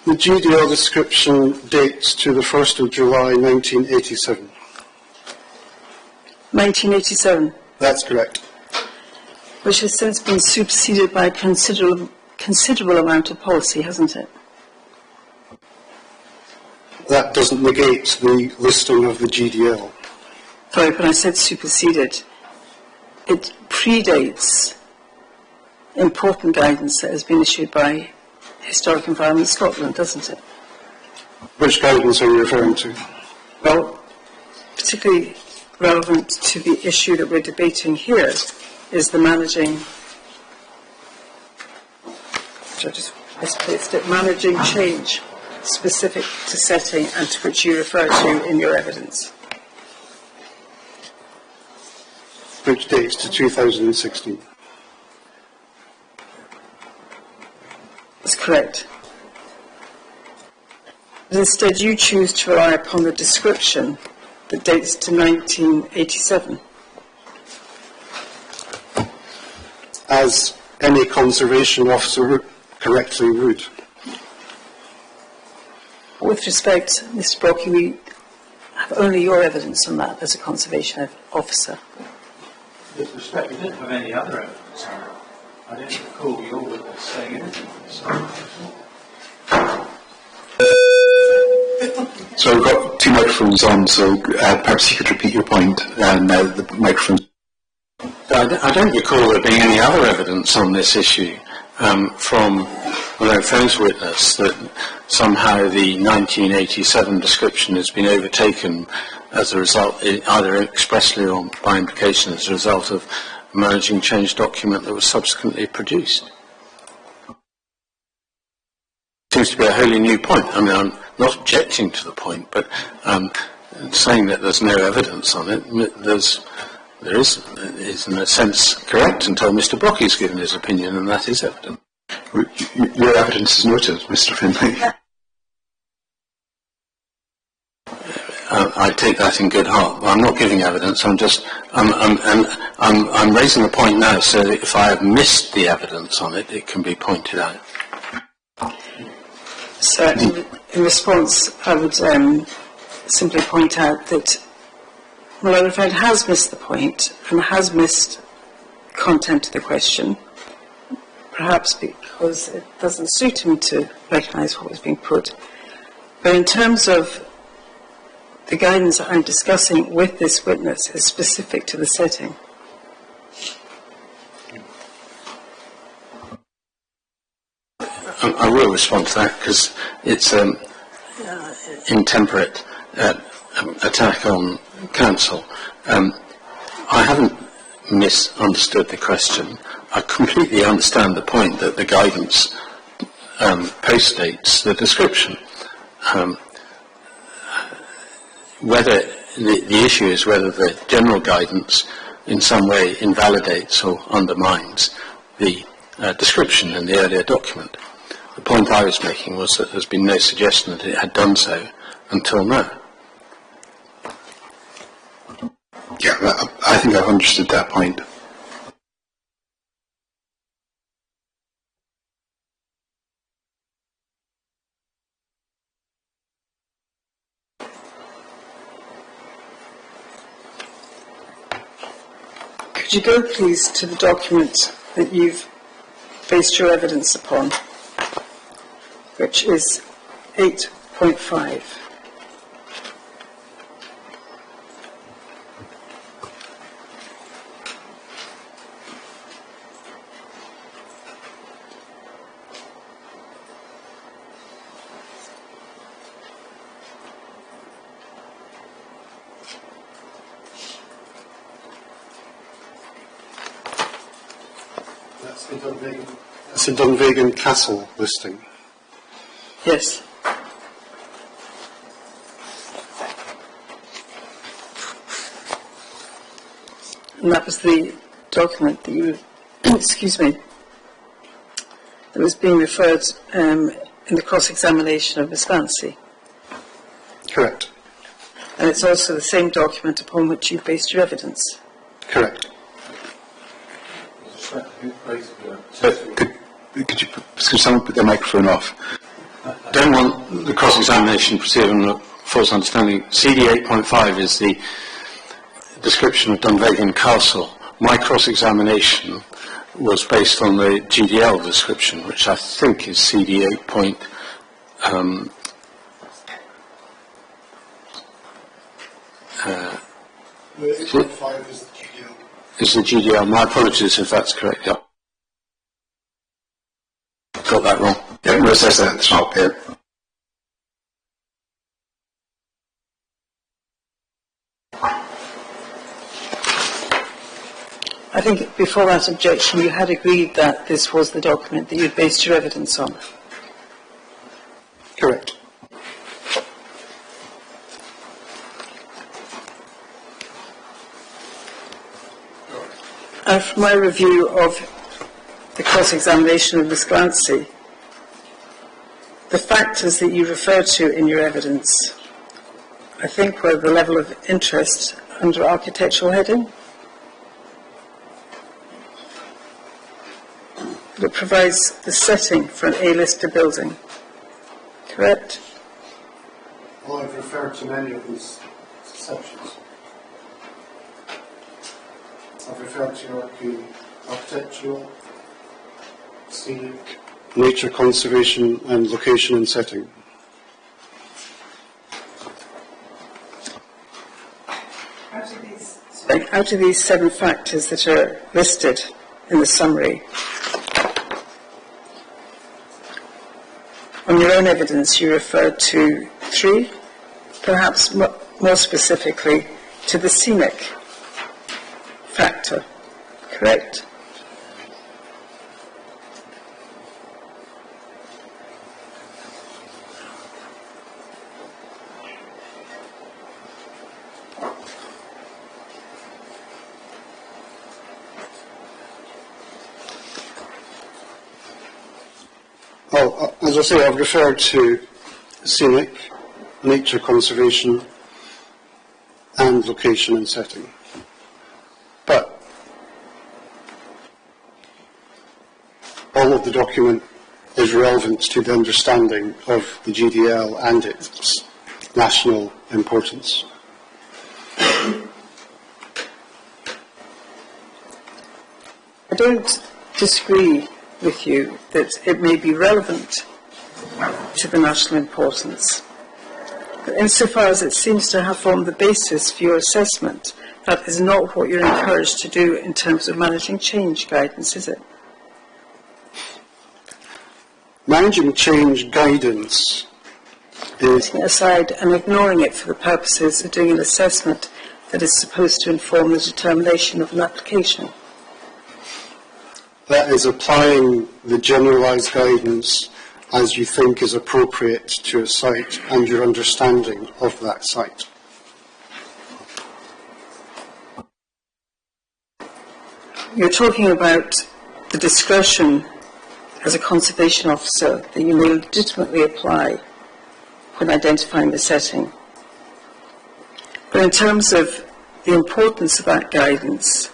The GDL description dates to the 1st of July 1987. 1987? That's correct. Which has since been superseded by a considerable amount of policy, hasn't it? That doesn't negate the listing of the GDL. Sorry, when I said superseded, it predates important guidance that has been issued by Historic Environment Scotland, doesn't it? Which guidance are you referring to? Well, particularly relevant to the issue that we're debating here is the managing change specific to setting and to which you refer to in your evidence. Which dates to 2016. That's correct. But instead you choose to rely upon the description that dates to 1987. As any conservation officer correctly would. With respect, Mr. Brockey, we have only your evidence on that as a conservation officer. With respect, we didn't have any other evidence on it. I don't recall your witness saying anything. So we've got 2 microphones on, so perhaps you could repeat your point. Now the microphone. I don't recall there being any other evidence on this issue from my own friend's witness that somehow the 1987 description has been overtaken as a result, either expressly or by implication, as a result of a managing change document that was subsequently produced. seems to be a wholly new point. I mean, I'm not objecting to the point, but saying that there's no evidence on it, there is in a sense correct until Mr. Brockie's given his opinion, and that is evident. Your evidence is noted, Mr. Finlay. I take that in good heart. I'm not giving evidence. I'm raising the point now so that if I have missed the evidence on it, it can be pointed out. So, in response, I would simply point out that Malone Friend has missed the point and has missed content of the question, perhaps because it doesn't suit him to recognise what was being put. But in terms of the guidance that I'm discussing with this witness is specific to the setting. I will respond to that because it's an intemperate attack on counsel. I haven't misunderstood the question. I completely understand the point that the guidance postdates the description. Whether the issue is whether the general guidance in some way invalidates or undermines the description in the earlier document. The point I was making was that there's been no suggestion that it had done so until now. Yeah, I think I've understood that point. Could you go, please, to the document that you've based your evidence upon, which is 8.5. That's the Dunvegan Castle listing. Yes. And that was the document that you, excuse me, that was being referred in the cross-examination of Miss Clancy. Correct. And it's also the same document upon which you based your evidence. Correct. Could someone put their microphone off? I don't want the cross-examination proceed on a false understanding. CD 8.5 is the description of Dunvegan Castle. My cross-examination was based on the GDL description, which I think is CD 8. 8.5 is the GDL. Is the GDL. My apologies if that's correct. Yeah. Got that wrong. Yeah, no, it says that at the top here. I think before that objection you had agreed that this was the document that you'd based your evidence on. Correct. And from my review of the cross-examination of Miss Clancy, the factors that you referred to in your evidence, I think, were the level of interest under architectural heading. That provides the setting for an A-lister building, correct? Well, I've referred to many of these sections. I've referred to architectural, scenic, nature conservation, and location and setting. Out of these 7 factors that are listed in the summary, on your own evidence you referred to 3, perhaps more specifically to the scenic factor, correct? Well, as I say, I've referred to scenic, nature conservation, and location and setting. But all of the document is relevant to the understanding of the GDL and its national importance. I don't disagree with you that it may be relevant to the national importance. But insofar as it seems to have formed the basis for your assessment, that is not what you're encouraged to do in terms of managing change guidance, is it? Managing change guidance is... Putting it aside and ignoring it for the purposes of doing an assessment that is supposed to inform the determination of an application. That is applying the generalised guidance as you think is appropriate to a site and your understanding of that site. You're talking about the discretion as a conservation officer that you may legitimately apply when identifying the setting. But in terms of the importance of that guidance,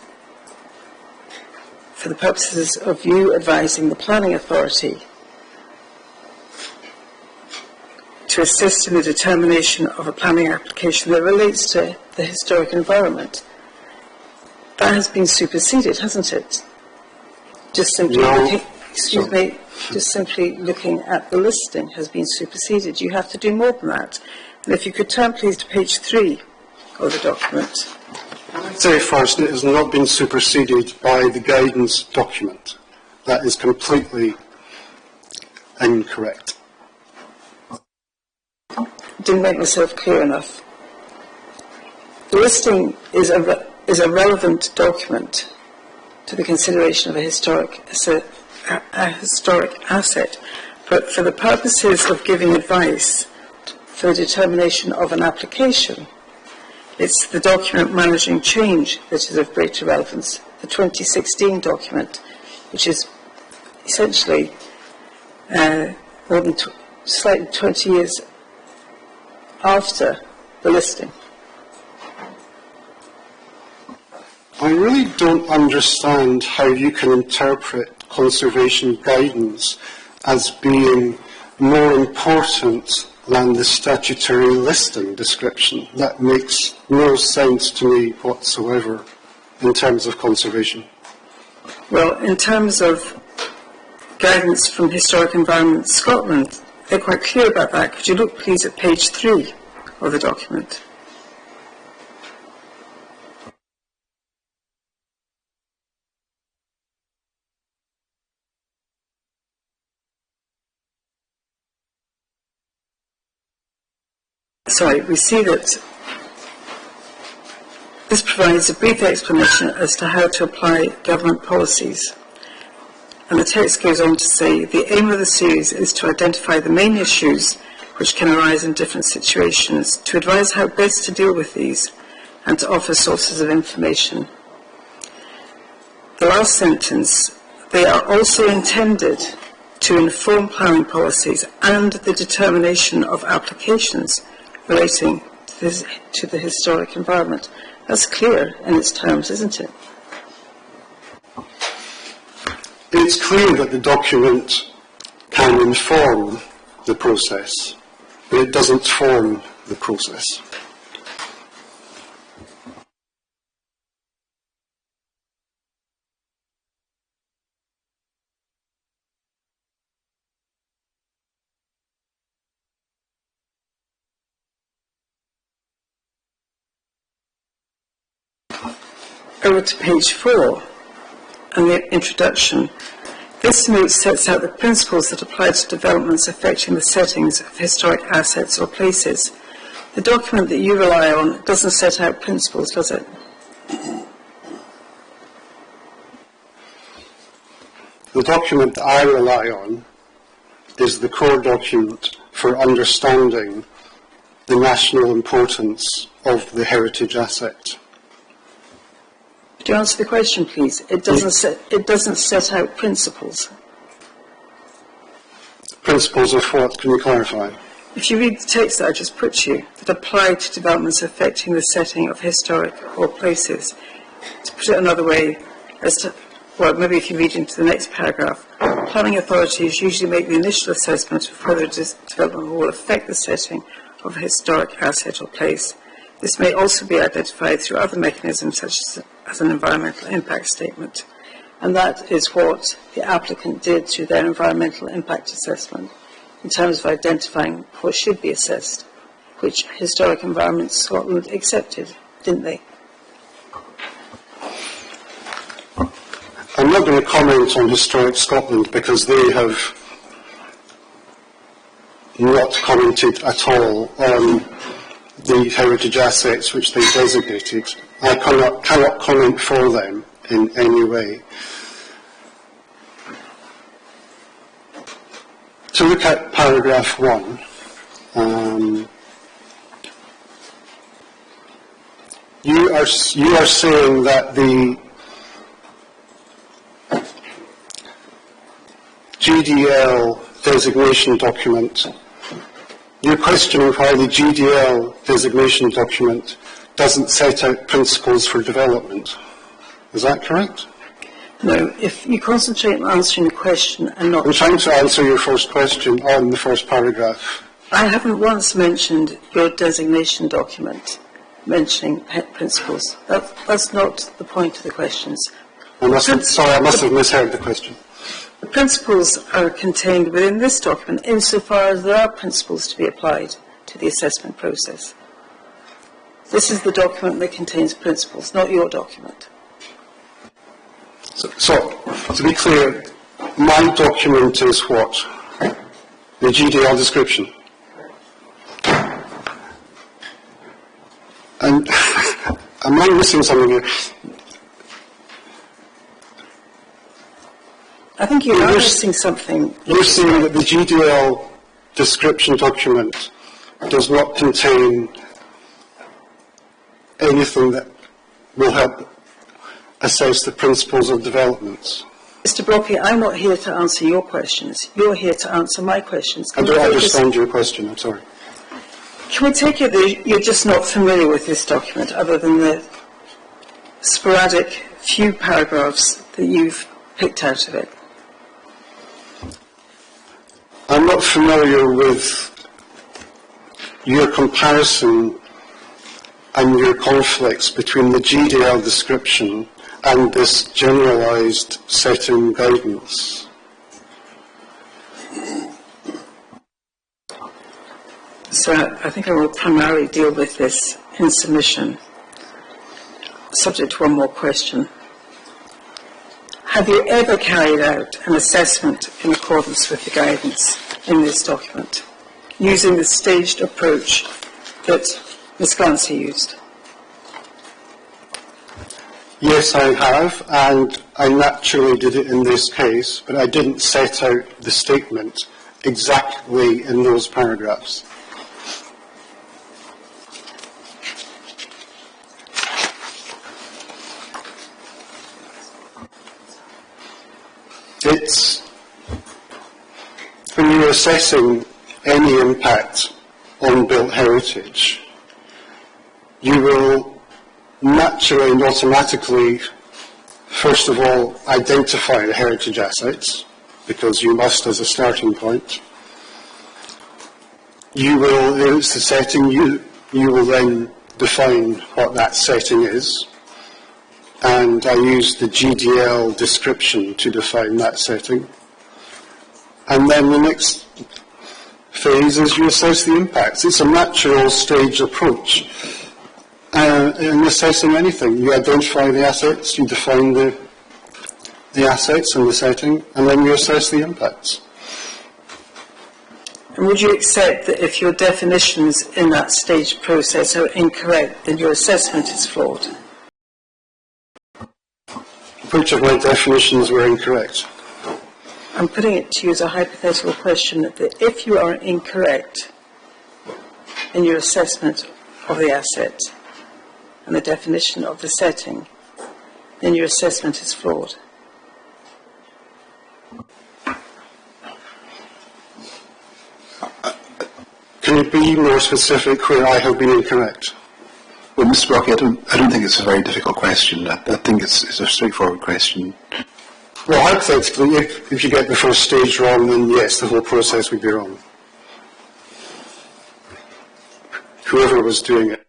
for the purposes of you advising the planning authority to assist in the determination of a planning application that relates to the historic environment, that has been superseded, hasn't it? Just simply looking, just simply looking at the listing has been superseded. You have to do more than that. And if you could turn please to page 3 of the document. I'd say first, it has not been superseded by the guidance document. That is completely incorrect. Didn't make myself clear enough. The listing is a relevant document to the consideration of a historic asset, but for the purposes of giving advice for the determination of an application, it's the document managing change that is of greater relevance, the 2016 document, which is essentially more than slightly 20 years after the listing. I really don't understand how you can interpret conservation guidance as being more important than the statutory listing description. That makes no sense to me whatsoever in terms of conservation. Well, in terms of guidance from Historic Environment Scotland, they're quite clear about that. Could you look please at page 3 of the document? Sorry, we see that this provides a brief explanation as to how to apply government policies. And the text goes on to say, the aim of the series is to identify the main issues which can arise in different situations, to advise how best to deal with these, and to offer sources of information. The last sentence, they are also intended to inform planning policies and the determination of applications relating to the historic environment. That's clear in its terms, isn't it? It's clear that the document can inform the process, but it doesn't form the process. Over to page 4 and the introduction. This note sets out the principles that apply to developments affecting the settings of historic assets or places. The document that you rely on doesn't set out principles, does it? The document that I rely on is the core document for understanding the national importance of the heritage asset. Could you answer the question, please? It doesn't set out principles. Principles of what? Can you clarify? If you read the text that I just put to you, that apply to developments affecting the setting of historic or places, to put it another way, well, maybe if you read into the next paragraph, planning authorities usually make the initial assessment of whether development will affect the setting of a historic asset or place. This may also be identified through other mechanisms such as an environmental impact statement. And that is what the applicant did through their environmental impact assessment in terms of identifying what should be assessed, which Historic Environment Scotland accepted, didn't they? I'm not going to comment on Historic Scotland because they have not commented at all on the heritage assets which they designated. I cannot comment for them in any way. To look at paragraph 1, you are saying that the GDL designation document, you're questioning why the GDL designation document doesn't set out principles for development. Is that correct? No, if you concentrate on answering the question and not... I'm trying to answer your first question on the first paragraph. I haven't once mentioned your designation document mentioning principles. That's not the point of the questions. I must have misheard the question. The principles are contained within this document insofar as there are principles to be applied to the assessment process. This is the document that contains principles, not your document. So, to be clear, my document is what? The GDL description. And am I missing something here? I think you're missing something. You're saying that the GDL description document does not contain anything that will help assess the principles of developments. Mr. Brockie, I'm not here to answer your questions. You're here to answer my questions. I don't understand your question, I'm sorry. Can we take it that you're just not familiar with this document, other than the sporadic few paragraphs that you've picked out of it? I'm not familiar with your comparison and your conflicts between the GDL description and this generalised setting guidance. So I think I will primarily deal with this in submission, subject to one more question. Have you ever carried out an assessment in accordance with the guidance in this document, using the staged approach that Ms. Glancy used? Yes, I have, and I naturally did it in this case, but I didn't set out the statement exactly in those paragraphs. It's when you're assessing any impact on built heritage, you will naturally and automatically, first of all, identify the heritage assets, because you must as a starting point. You will, it's the setting, you will then define what that setting is, and I use the GDL description to define that setting. And then the next phase is you assess the impacts. It's a natural stage approach in assessing anything. You identify the assets, you define the assets and the setting, and then you assess the impacts. And would you accept that if your definitions in that stage process are incorrect, then your assessment is flawed? Which of my definitions were incorrect? I'm putting it to you as a hypothetical question that if you are incorrect in your assessment of the asset and the definition of the setting, then your assessment is flawed. you be more specific where I have been incorrect? Well, Mr. Brockie, I don't think it's a very difficult question. I think it's a straightforward question. Well, hypothetically, if you get the first stage wrong, then yes, the whole process would be wrong. Whoever was doing it.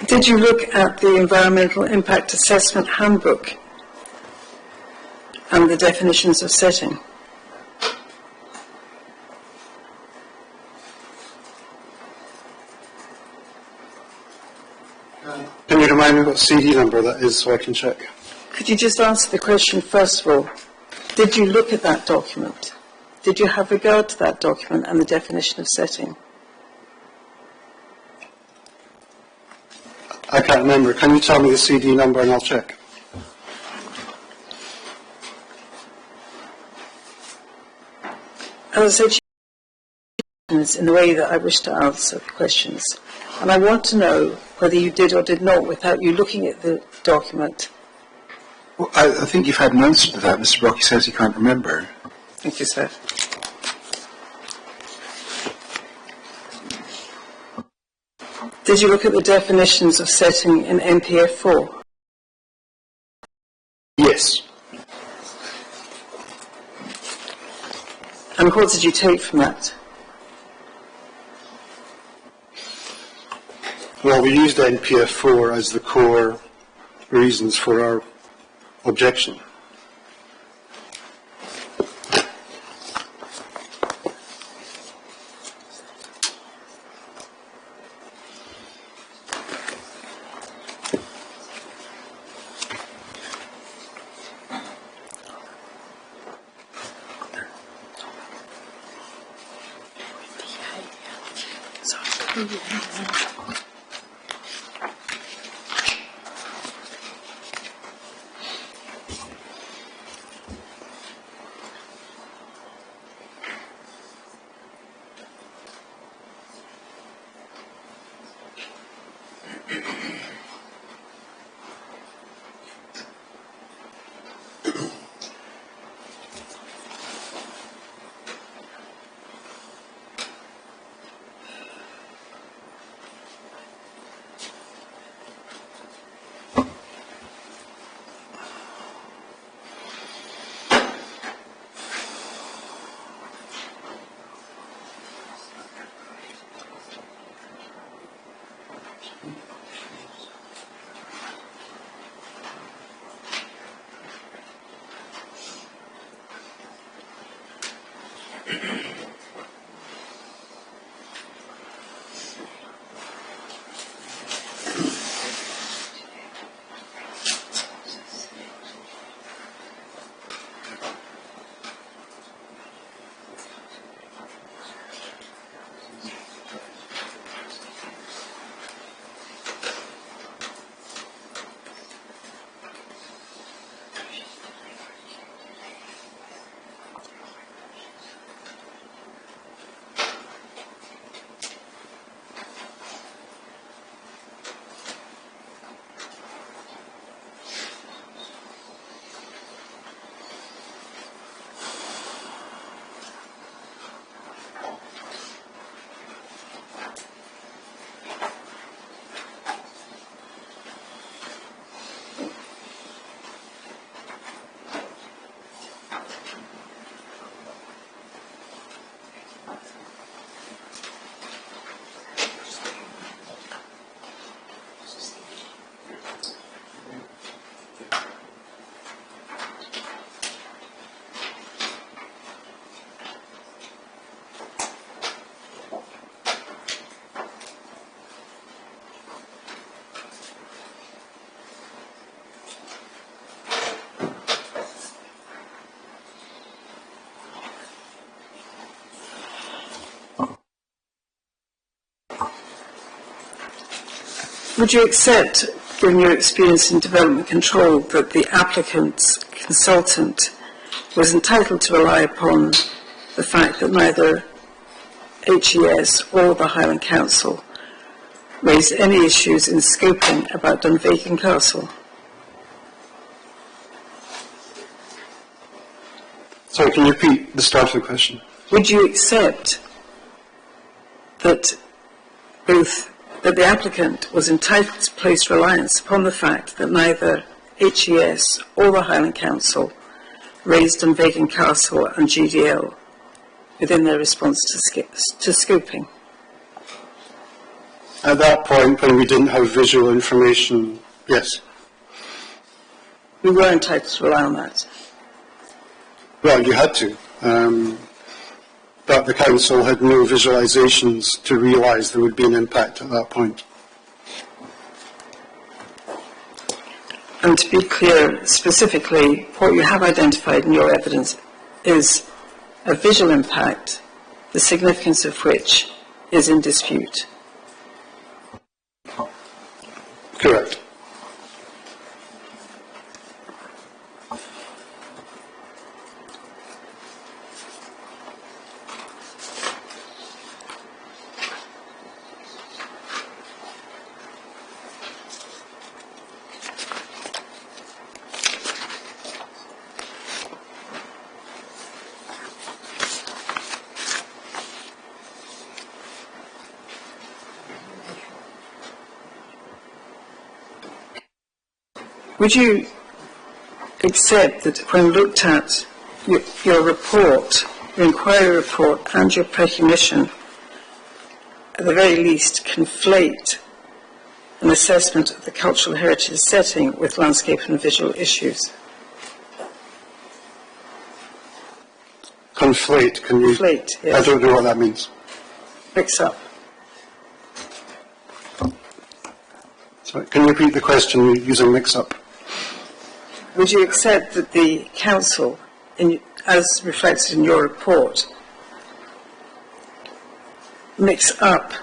Did you look at the Environmental Impact Assessment Handbook and the definitions of setting? Can you remind me what CD number that is so I can check? Could you just answer the question first of all? Did you look at that document? Did you have regard to that document and the definition of setting? I can't remember. Can you tell me the CD number and I'll check? As I said, in the way that I wish to answer the questions. And I want to know whether you did or did not, without you looking at the document. Well, I think you've had an answer to that. Mr. Brockie says he can't remember. Thank you, sir. Did you look at the definitions of setting in NPF 4? Yes. And what did you take from that? Well, we used NPF 4 as the core reasons for our objection. Would you accept, given your experience in development control, that the applicant's consultant was entitled to rely upon the fact that neither HES or the Highland Council raised any issues in scoping about Dunvegan Castle? Sorry, can you repeat the start of the question? Would you accept that the applicant was entitled to place reliance upon the fact that neither HES or the Highland Council raised Dunvegan Castle and GDL within their response to scoping? At that point, when we didn't have visual information, yes. We were entitled to rely on that. Well, you had to. But the council had no visualisations to realise there would be an impact at that point. And to be clear, specifically, what you have identified in your evidence is a visual impact, the significance of which is in dispute. Correct. Would you accept that when looked at your report, your inquiry report and your recognition, at the very least conflate an assessment of the cultural heritage setting with landscape and visual issues? Conflate, can you? Conflate, yes. I don't know what that means. Mix up. Sorry, can you repeat the question using mix-up? Would you accept that the council, as reflected in your report, mix up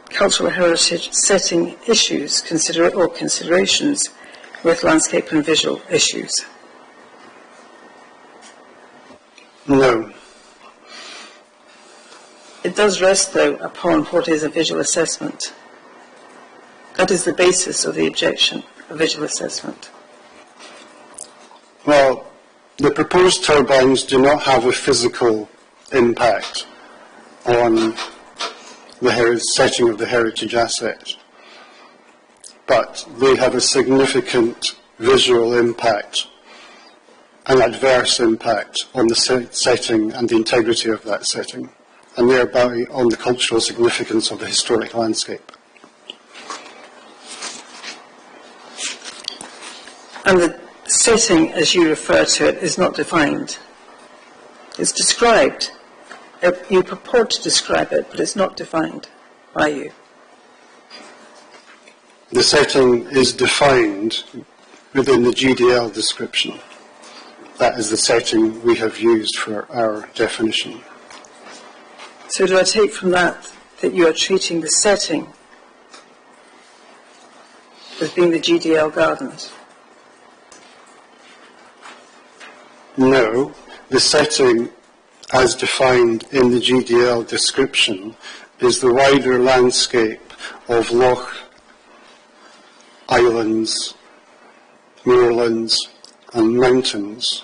cultural heritage setting issues or considerations with landscape and visual issues? No. It does rest, though, upon what is a visual assessment. That is the basis of the objection, a visual assessment. Well, the proposed turbines do not have a physical impact on the setting of the heritage asset, but they have a significant visual impact, an adverse impact on the setting and the integrity of that setting, and thereby on the cultural significance of the historic landscape. And the setting, as you refer to it, is not defined. It's described. You purport to describe it, but it's not defined by you. The setting is defined within the GDL description. That is the setting we have used for our definition. So do I take from that that you are treating the setting as being the GDL gardens? No, the setting as defined in the GDL description is the wider landscape of loch, islands, moorlands and mountains.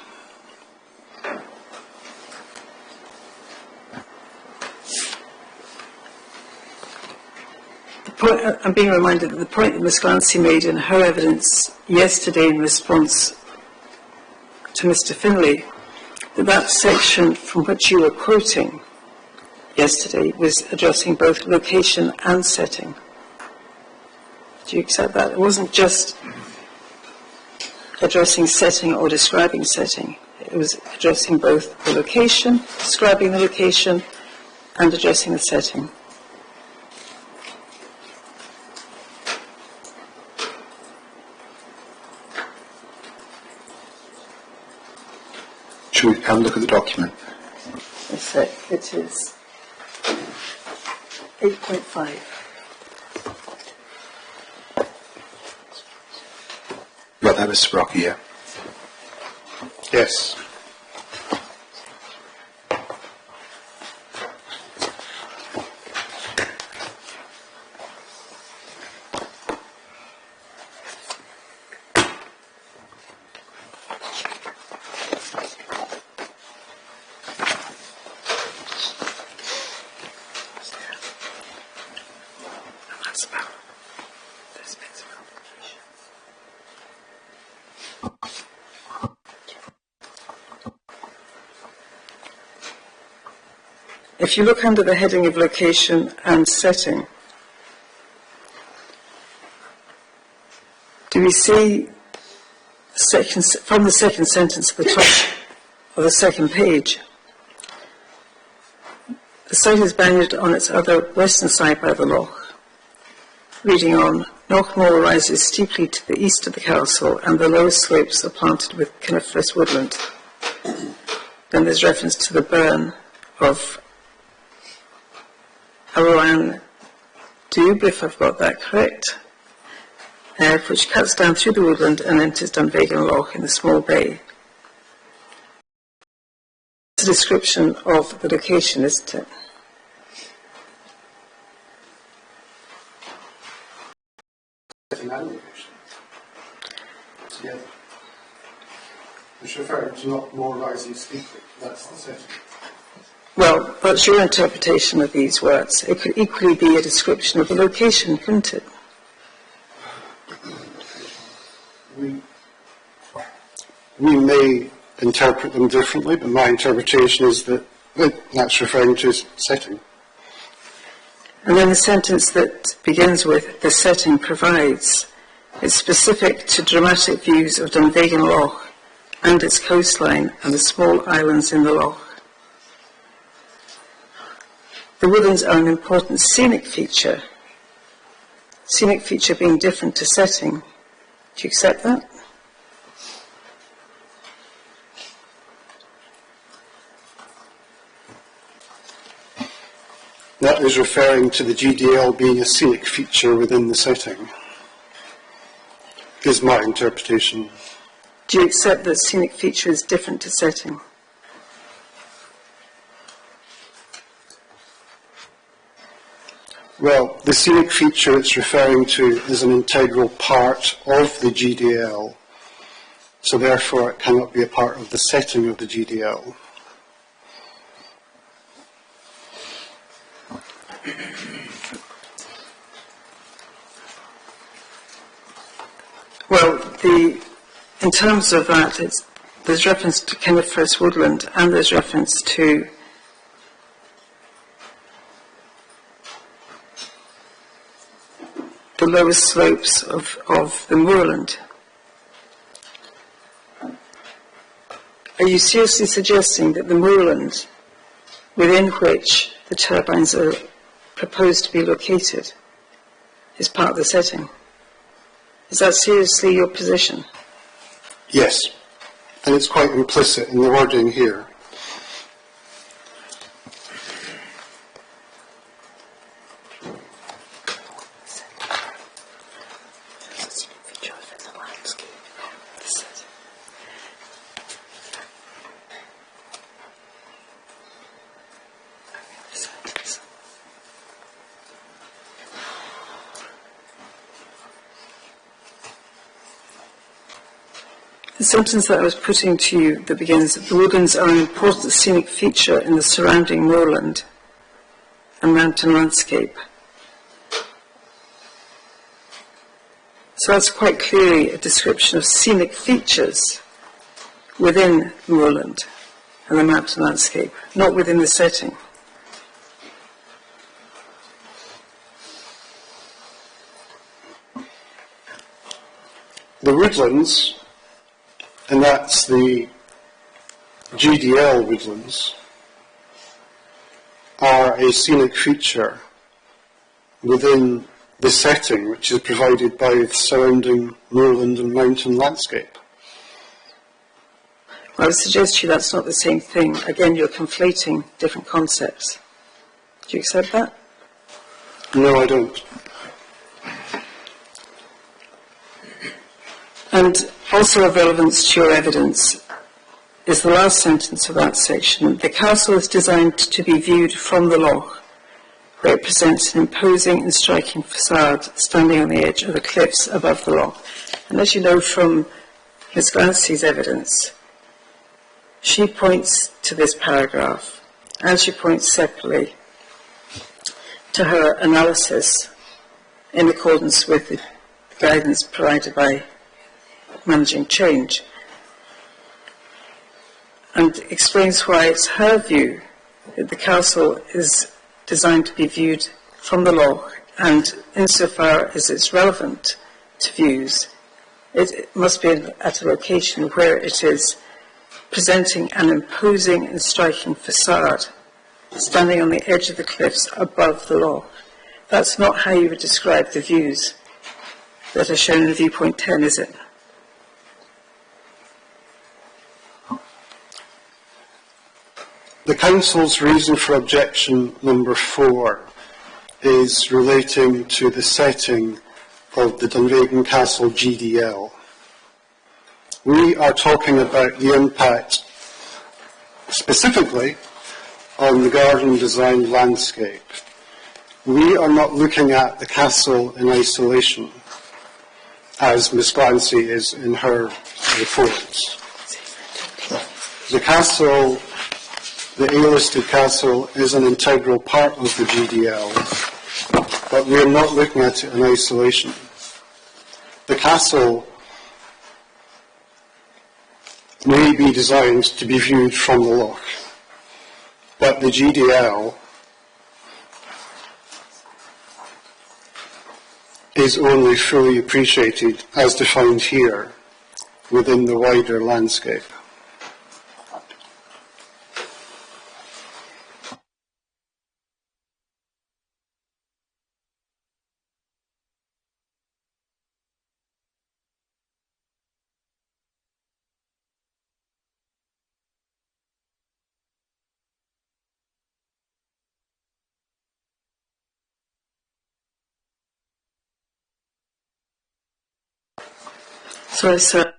I'm being reminded that the point that Ms. Glancy made in her evidence yesterday in response to Mr. Finlay, that section from which you were quoting yesterday was addressing both location and setting. Do you accept that? It wasn't just addressing setting or describing setting. It was addressing both the location, describing the location, and addressing the setting. Should we have a look at the document? Yes, it is 8.5. got that, Mr. Brockie, yeah? Yes. If you look under the heading of location and setting, do we see from the second sentence at the top of the second page? The site is bounded on its other western side by the loch. Reading on, Knockmore rises steeply to the east of the castle and the lower slopes are planted with coniferous woodland. Then there's reference to the burn of Aroan Dube, if I've got that correct, which cuts down through the woodland and enters Dunvegan Loch in the small bay. It's a description of the location, isn't it? Together. It's referring to not more rising steeply. That's the setting. Well, that's your interpretation of these words. It could equally be a description of the location, couldn't it? We may interpret them differently, but my interpretation is that that's referring to setting. And then the sentence that begins with, the setting provides, is specific to dramatic views of Dunvegan Loch and its coastline and the small islands in the loch. The woodlands are an important scenic feature being different to setting. Do you accept that? That is referring to the GDL being a scenic feature within the setting, is my interpretation. Do you accept that scenic feature is different to setting? Well, the scenic feature it's referring to is an integral part of the GDL, so therefore it cannot be a part of the setting of the GDL. Well, in terms of that, there's reference to coniferous woodland and there's reference to the lowest slopes of the moorland. Are you seriously suggesting that the moorland within which the turbines are proposed to be located is part of the setting? Is that seriously your position? Yes, and it's quite implicit in the wording here. The sentence that I was putting to you that begins, the woodlands are an important scenic feature in the surrounding moorland and mountain landscape. So that's quite clearly a description of scenic features within moorland and the mountain landscape, not within the setting. The woodlands, and that's the GDL woodlands, are a scenic feature within the setting which is provided by the surrounding moorland and mountain landscape. I would suggest to you that's not the same thing. Again, you're conflating different concepts. Do you accept that? No, I don't. And also of relevance to your evidence is the last sentence of that section. The castle is designed to be viewed from the loch, where it presents an imposing and striking facade standing on the edge of the cliffs above the loch. And as you know from Ms. Glancy's evidence, she points to this paragraph, and she points separately to her analysis in accordance with the guidance provided by Managing Change, and explains why it's her view that the castle is designed to be viewed from the loch, and insofar as it's relevant to views, it must be at a location where it is presenting an imposing and striking facade standing on the edge of the cliffs above the loch. That's not how you would describe the views that are shown in viewpoint 10, is it? The Council's reason for objection number 4 is relating to the setting of the Dunvegan Castle GDL. We are talking about the impact specifically on the garden design landscape. We are not looking at the castle in isolation, as Ms. Glancy is in her reports. The castle, the A-listed castle, is an integral part of the GDL, but we are not looking at it in isolation. The castle may be designed to be viewed from the loch, but the GDL is only fully appreciated as defined here within the wider landscape. Sorry, sir.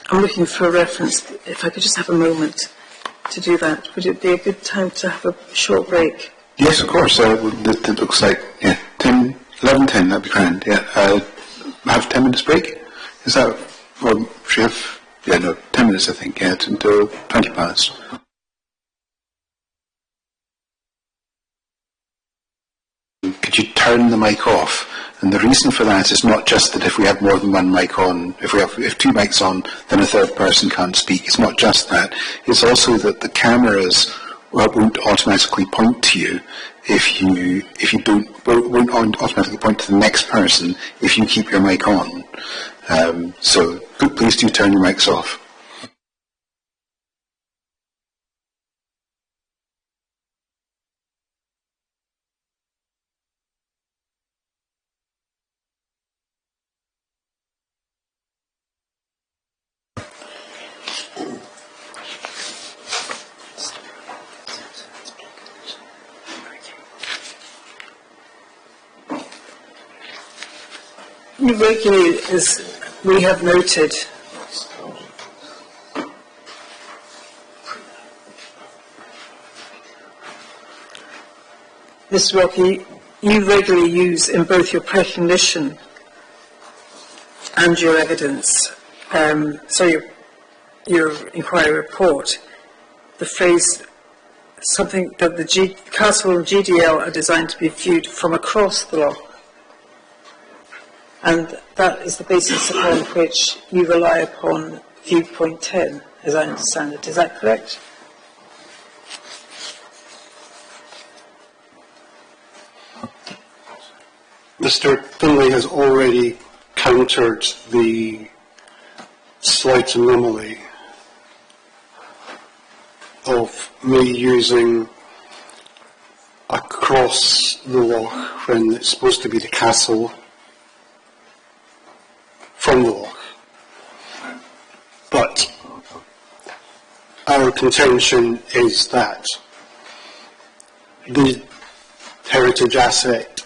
I'm looking for a reference. If I could just have a moment to do that, would it be a good time to have a short break? Yes, of course. It looks like, 11:10, that'd be grand. Have 10 minutes break? Is that, or should we have, 10 minutes I think, it's until 20 past. Could you turn the mic off? And the reason for that is not just that if we have more than one mic on, if 2 mics on, then a third person can't speak. It's not just that. It's also that the cameras won't automatically point to you if you won't automatically point to the next person if you keep your mic on. So please do turn your mics off. Regularly, as we have noted, Mr. Rocky, you regularly use in both your precognition and your evidence, your inquiry report, the phrase something that the castle and GDL are designed to be viewed from across the loch. And that is the basis upon which you rely upon viewpoint 10, as I understand it. Is that correct? Mr. Finlay has already countered the slight anomaly of me using across the loch when it's supposed to be the castle from the loch. But our contention is that the heritage asset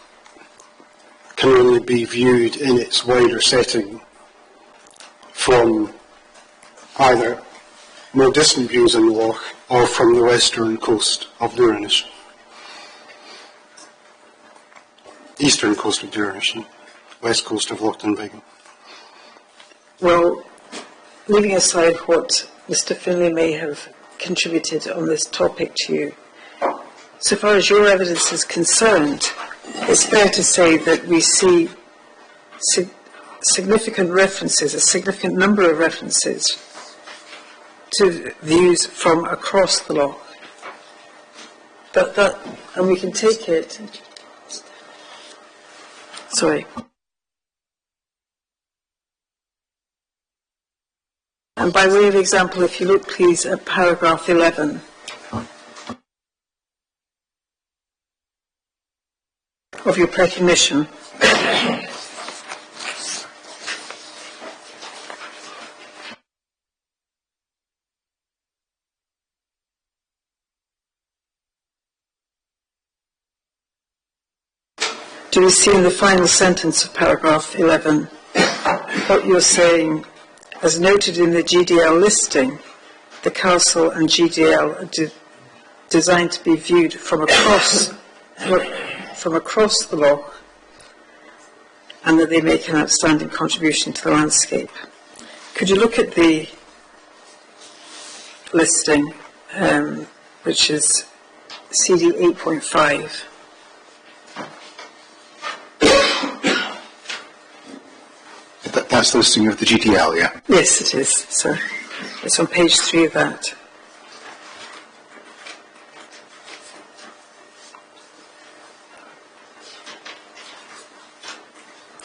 can only be viewed in its wider setting from either more distant views in the loch or from the western coast of Dúrnais. Eastern coast of Dúrnais, west coast of Loch Dunvegan. Well, leaving aside what Mr. Finlay may have contributed on this topic to you, so far as your evidence is concerned, it's fair to say that we see significant references, a significant number of references to views from across the loch. And we can take it. Sorry. And by way of example, if you look please at paragraph 11 of your recognition. Do we see in the final sentence of paragraph 11 what you're saying, as noted in the GDL listing, the castle and GDL are designed to be viewed from across the loch, and that they make an outstanding contribution to the landscape. Could you look at the listing, which is CD 8.5? That's the listing of the GDL, yeah? Yes, it is, sir. It's on page 3 of that.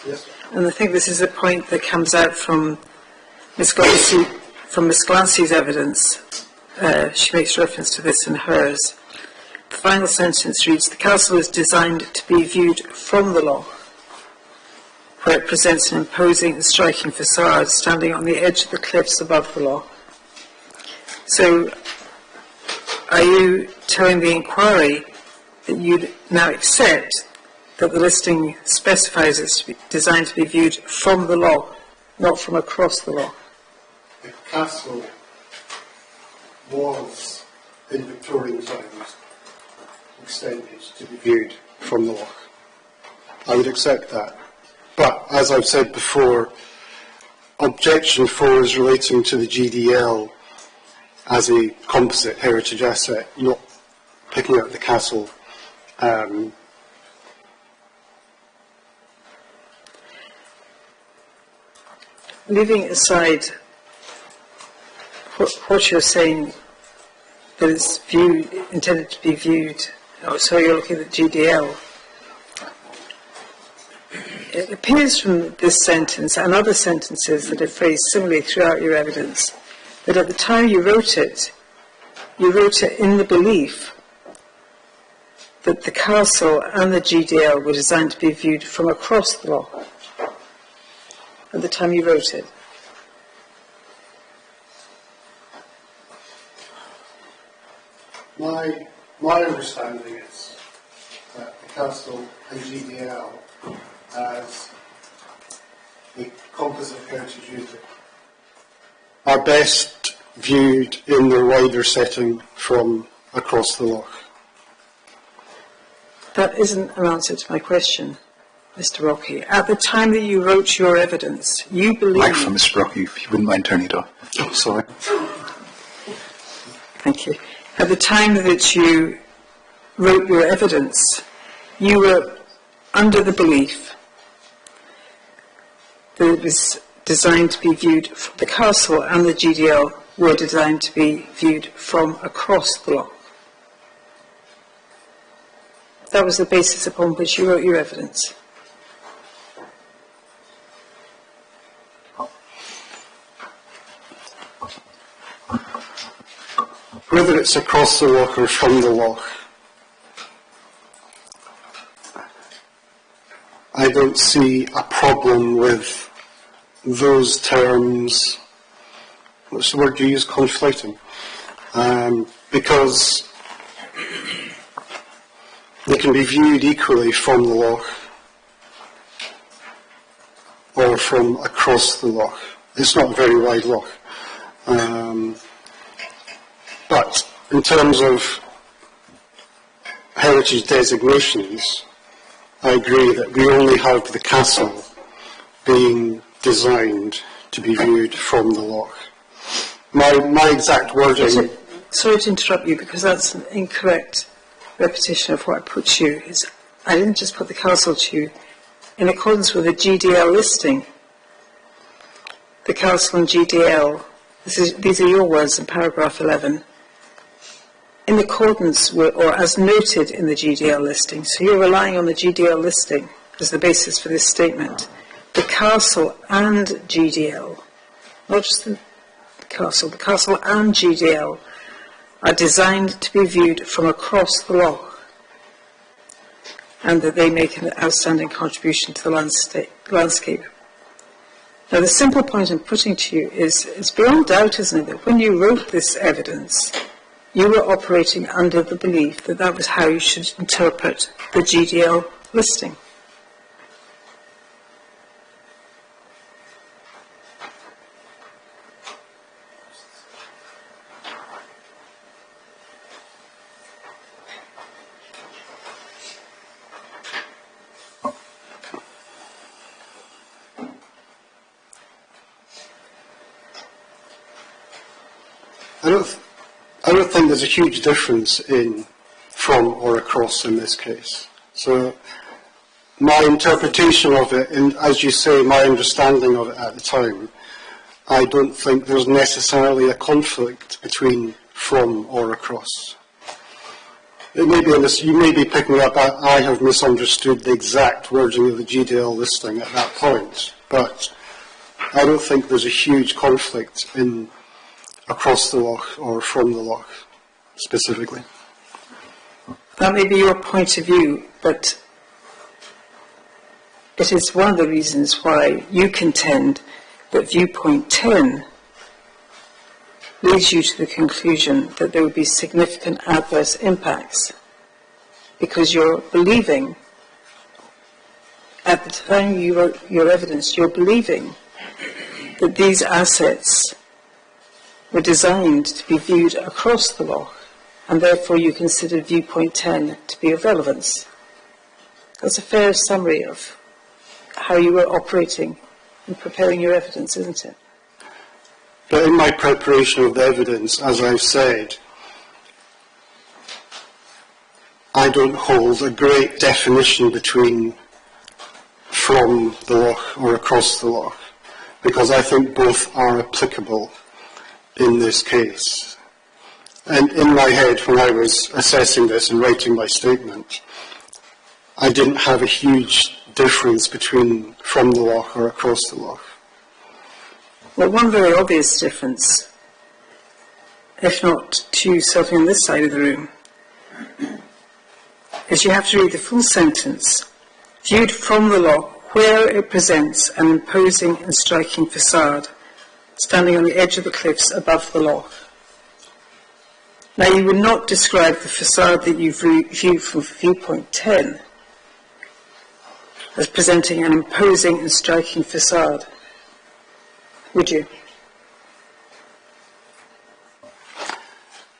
Yes. And I think this is a point that comes out from Miss Glancy's evidence. She makes reference to this in hers. The final sentence reads, the castle is designed to be viewed from the loch, where it presents an imposing and striking facade standing on the edge of the cliffs above the loch. So, are you telling the inquiry that you now accept that the listing specifies it's designed to be viewed from the loch, not from across the loch? The castle was, in Victorian times, extended to be viewed from the loch. I would accept that. But, as I've said before, objection 4 is relating to the GDL as a composite heritage asset, not picking out the castle. Leaving aside what you're saying, that it's intended to be viewed, so you're looking at GDL. It appears from this sentence and other sentences that are phrased similarly throughout your evidence that at the time you wrote it in the belief that the castle and the GDL were designed to be viewed from across the loch at the time you wrote it. My understanding is that the castle and GDL as the composite heritage unit are best viewed in their wider setting from across the loch. That isn't an answer to my question, Mr. Rocky. At the time that you wrote your evidence, you believed... Mic from Mr. Rocky, if you wouldn't mind turning it off. Oh, sorry. Thank you. At the time that you wrote your evidence, you were under the belief that it was designed to be viewed, the castle and the GDL were designed to be viewed from across the loch. That was the basis upon which you wrote your evidence. Whether it's across the loch or from the loch, I don't see a problem with those terms, what's the word you use, conflating, because they can be viewed equally from the loch from across the loch. It's not a very wide loch. But in terms of heritage designations, I agree that we only have the castle being designed to be viewed from the loch. My exact wording... Sorry to interrupt you, because that's an incorrect repetition of what I put to you. I didn't just put the castle to you. In accordance with the GDL listing, the castle and GDL, these are your words in paragraph 11, in accordance with, or as noted in the GDL listing, so you're relying on the GDL listing as the basis for this statement, the castle and GDL, not just the castle and GDL are designed to be viewed from across the loch, and that they make an outstanding contribution to the landscape. Now, the simple point I'm putting to you is, it's beyond doubt, isn't it, that when you wrote this evidence, you were operating under the belief that that was how you should interpret the GDL listing. I don't think there's a huge difference in from or across in this case. So my interpretation of it, and as you say, my understanding of it at the time, I don't think there's necessarily a conflict between from or across. It may be you may be picking up that I have misunderstood the exact wording of the GDL listing at that point, but I don't think there's a huge conflict in across the loch or from the loch specifically. That may be your point of view, but it is one of the reasons why you contend that viewpoint 10 leads you to the conclusion that there would be significant adverse impacts, because you're believing, at the time you wrote your evidence, you're believing that these assets were designed to be viewed across the loch, and therefore you consider viewpoint 10 to be of relevance. That's a fair summary of how you were operating in preparing your evidence, isn't it? But in my preparation of the evidence, as I've said, I don't hold a great definition between from the loch or across the loch, because I think both are applicable in this case. And in my head, when I was assessing this and writing my statement, I didn't have a huge difference between from the loch or across the loch. Well, one very obvious difference, if not to you sitting on this side of the room, is you have to read the full sentence. Viewed from the loch, where it presents an imposing and striking facade, standing on the edge of the cliffs above the loch. Now, you would not describe the facade that you view from viewpoint 10 as presenting an imposing and striking facade, would you?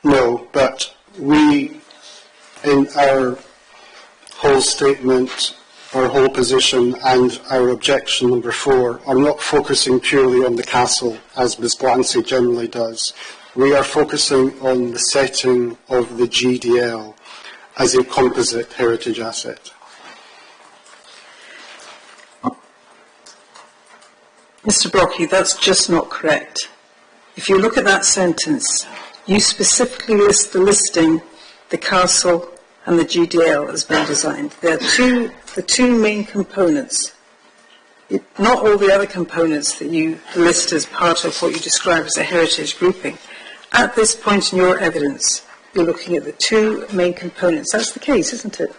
No, but we, in our whole statement, our whole position and our objection number 4 are not focusing purely on the castle as Ms. Glancy generally does. We are focusing on the setting of the GDL as a composite heritage asset. Mr. Brockie, that's just not correct. If you look at that sentence, you specifically list the listing, the castle and the GDL as being designed. There are the two main components, not all the other components that you list as part of what you describe as a heritage grouping. At this point in your evidence, you're looking at the two main components. That's the case, isn't it?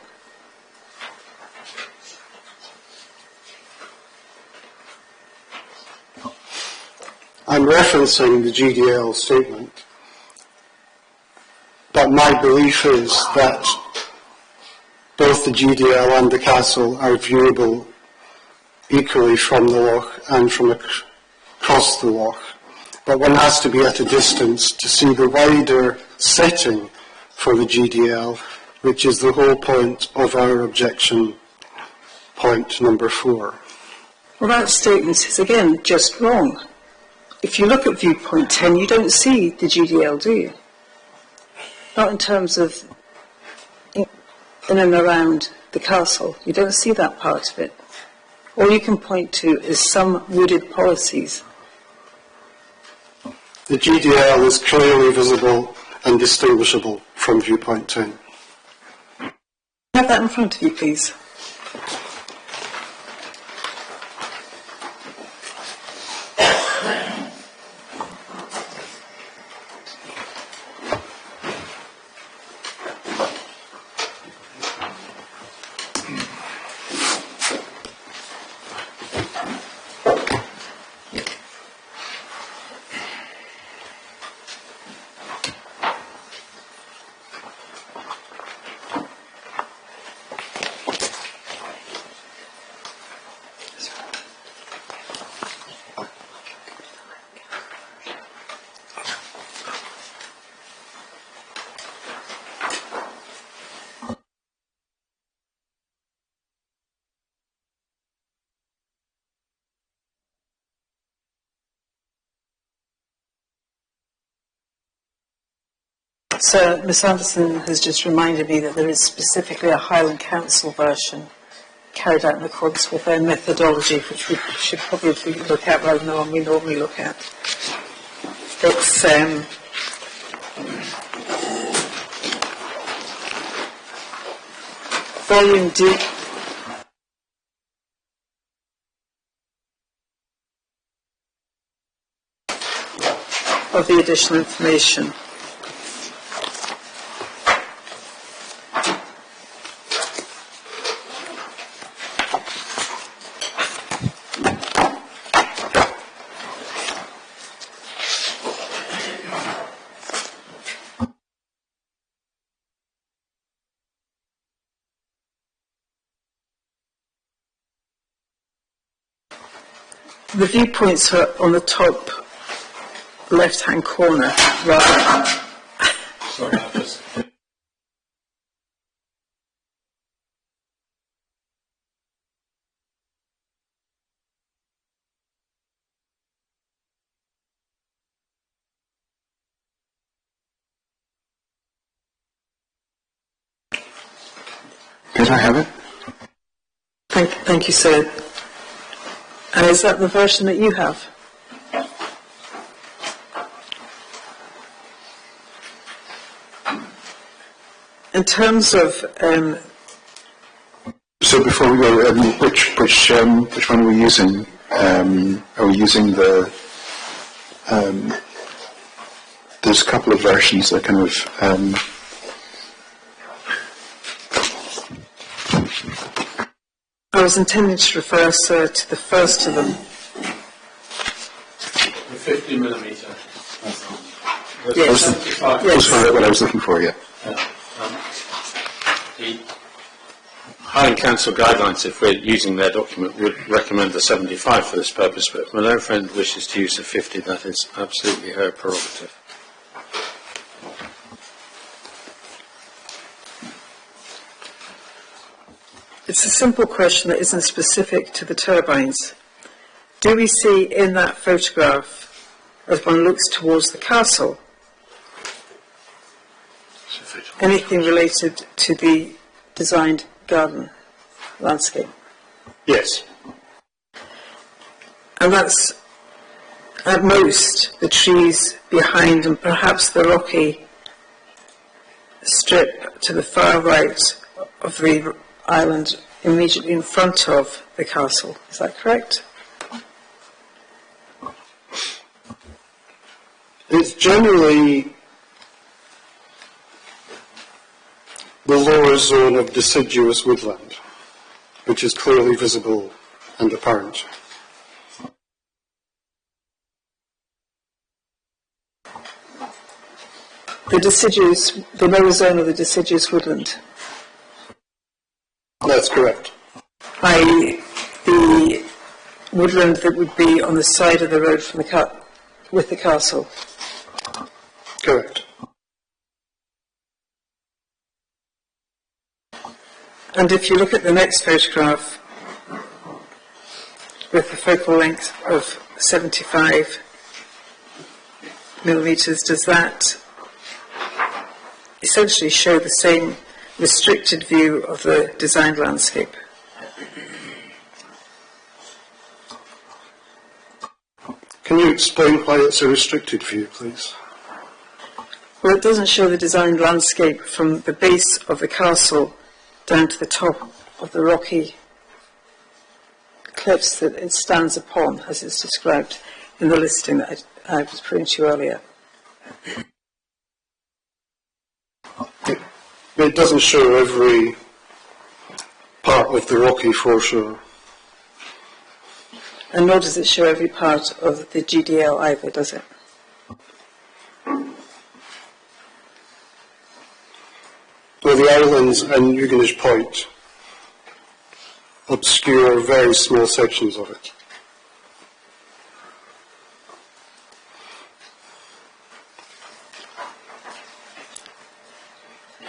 I'm referencing the GDL statement, but my belief is that both the GDL and the castle are viewable equally from the loch and from across the loch. But one has to be at a distance to see the wider setting for the GDL, which is the whole point of our objection, point number 4. Well, that statement is, again, just wrong. If you look at viewpoint 10, you don't see the GDL, do you? Not in terms of in and around the castle. You don't see that part of it. All you can point to is some wooded policies. The GDL is clearly visible and distinguishable from viewpoint 10. Have that in front of you, please. So Ms Anderson has just reminded me that there is specifically a Highland Council version carried out in accordance with their methodology, which we should probably look at rather than the one we normally look at. It's volume D. Of the additional information. The viewpoints are on the top left-hand corner, rather. Sorry, I just... Did I have it? Thank you, sir. And is that the version that you have? In terms of... So before we go, which one are we using? Are we using the... there's a couple of versions that kind of... I was intending to refer, sir, to the first of them. The 50 millimetre. Yes. That's what I was looking for, yeah. The Highland Council guidelines, if we're using their document, would recommend the 75 for this purpose, but if my own friend wishes to use the 50, that is absolutely her prerogative. It's a simple question that isn't specific to the turbines. Do we see in that photograph, as one looks towards the castle, anything related to the designed garden landscape? Yes. And that's, at most, the trees behind and perhaps the rocky strip to the far right of the island immediately in front of the castle. Is that correct? It's generally the lower zone of deciduous woodland, which is clearly visible and apparent. The lower zone of the deciduous woodland. That's correct. i.e. the woodland that would be on the side of the road from with the castle. Correct. And if you look at the next photograph with the focal length of 75 millimetres, does that essentially show the same restricted view of the designed landscape? Can you explain why it's a restricted view, please? Well, it doesn't show the designed landscape from the base of the castle down to the top of the rocky cliffs that it stands upon, as it's described in the listing that I was putting to you earlier. It doesn't show every part of the rocky foreshore. And nor does it show every part of the GDL either, does it? Well, the islands and Huguenot Point obscure very small sections of it.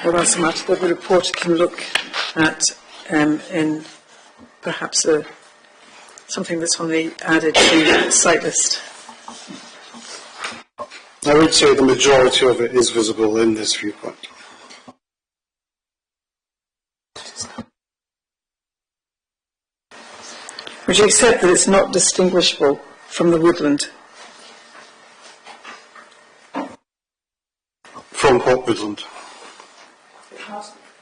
Well, that's a matter that the reporter can look at in perhaps something that's on the added to site list. I would say the majority of it is visible in this viewpoint. Would you accept that it's not distinguishable from the woodland? From what woodland?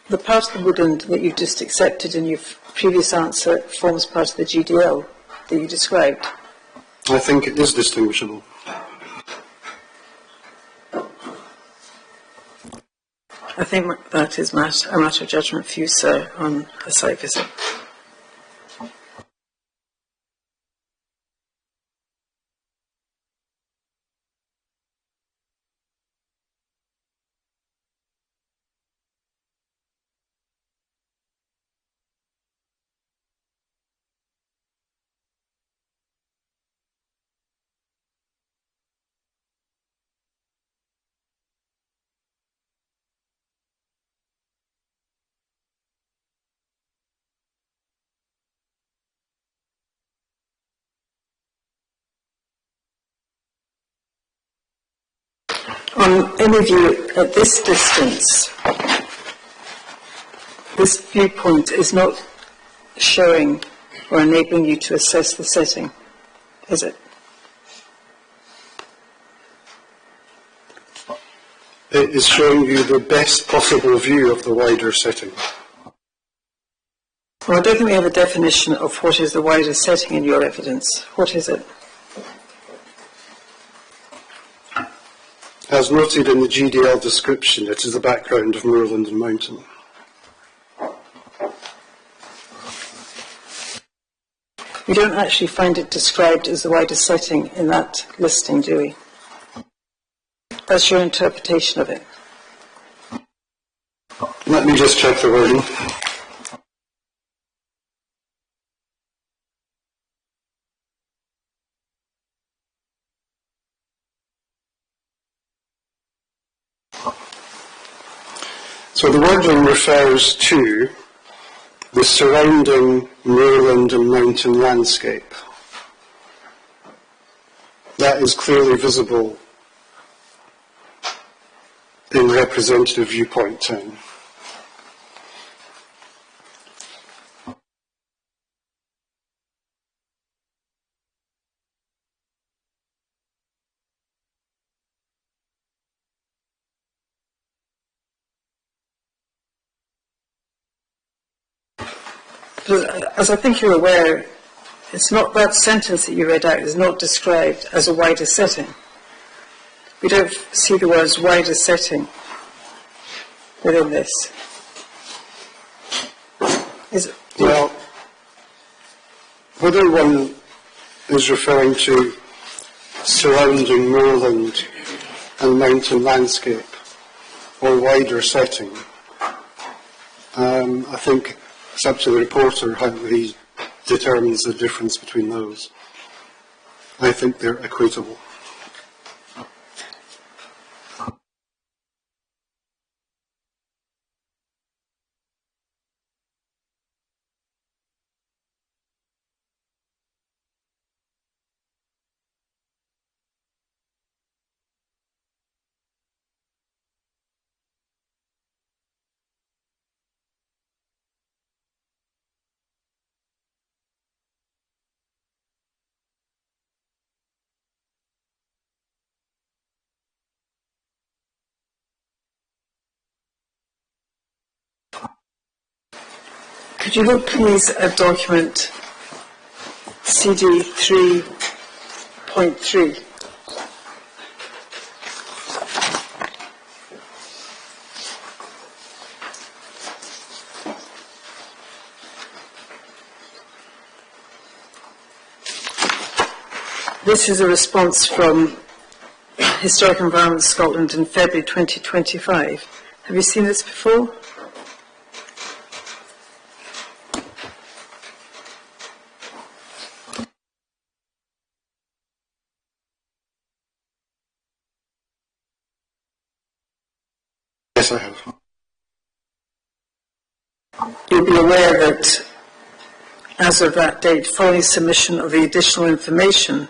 The part of the woodland that you've just accepted in your previous answer forms part of the GDL that you described. I think it is distinguishable. I think that is a matter of judgment for you, sir, on a site visit. On any view at this distance, this viewpoint is not showing or enabling you to assess the setting, is it? It is showing you the best possible view of the wider setting. Well, I don't think we have a definition of what is the wider setting in your evidence. What is it? As noted in the GDL description, it is the background of moorland and mountain. We don't actually find it described as the wider setting in that listing, do we? That's your interpretation of it. Let me just check the wording. So the wording refers to the surrounding moorland and mountain landscape. That is clearly visible in representative viewpoint 10. As I think you're aware, it's not that sentence that you read out is not described as a wider setting. We don't see the words wider setting within this. Is it? Well, whether one is referring to surrounding moorland and mountain landscape or wider setting, I think it's up to the reporter how he determines the difference between those. I think they're equatable. Could you look please at document CD 3.3? This is a response from Historic Environment Scotland in February 2025. Have you seen this before? Yes, I have. You'll be aware that as of that date, following submission of the additional information,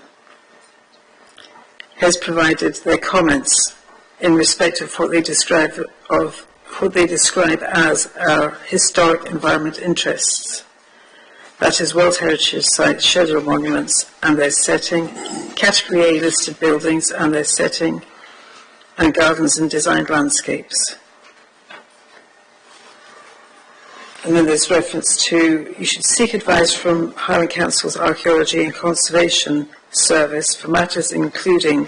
has provided their comments in respect of what they describe as our historic environment interests. That is World Heritage Sites, scheduled monuments and their setting, Category A listed buildings and their setting, and gardens and designed landscapes. And then there's reference to, you should seek advice from Highland Council's Archaeology and Conservation Service for matters including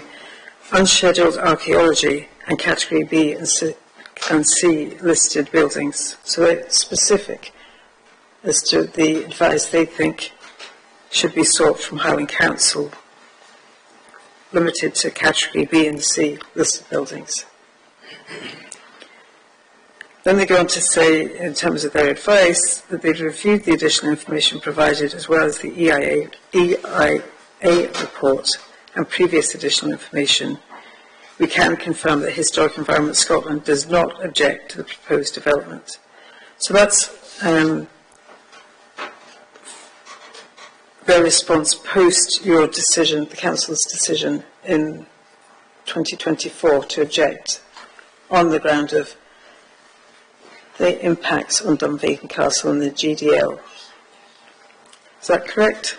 unscheduled archaeology and Category B and C listed buildings. So they're specific as to the advice they think should be sought from Highland Council, limited to Category B and C listed buildings. Then they go on to say, in terms of their advice, that they've reviewed the additional information provided as well as the EIA report and previous additional information. We can confirm that Historic Environment Scotland does not object to the proposed development. So that's their response post your decision, the Council's decision in 2024 to object on the ground of the impacts on Dunvegan Castle and the GDL. Is that correct?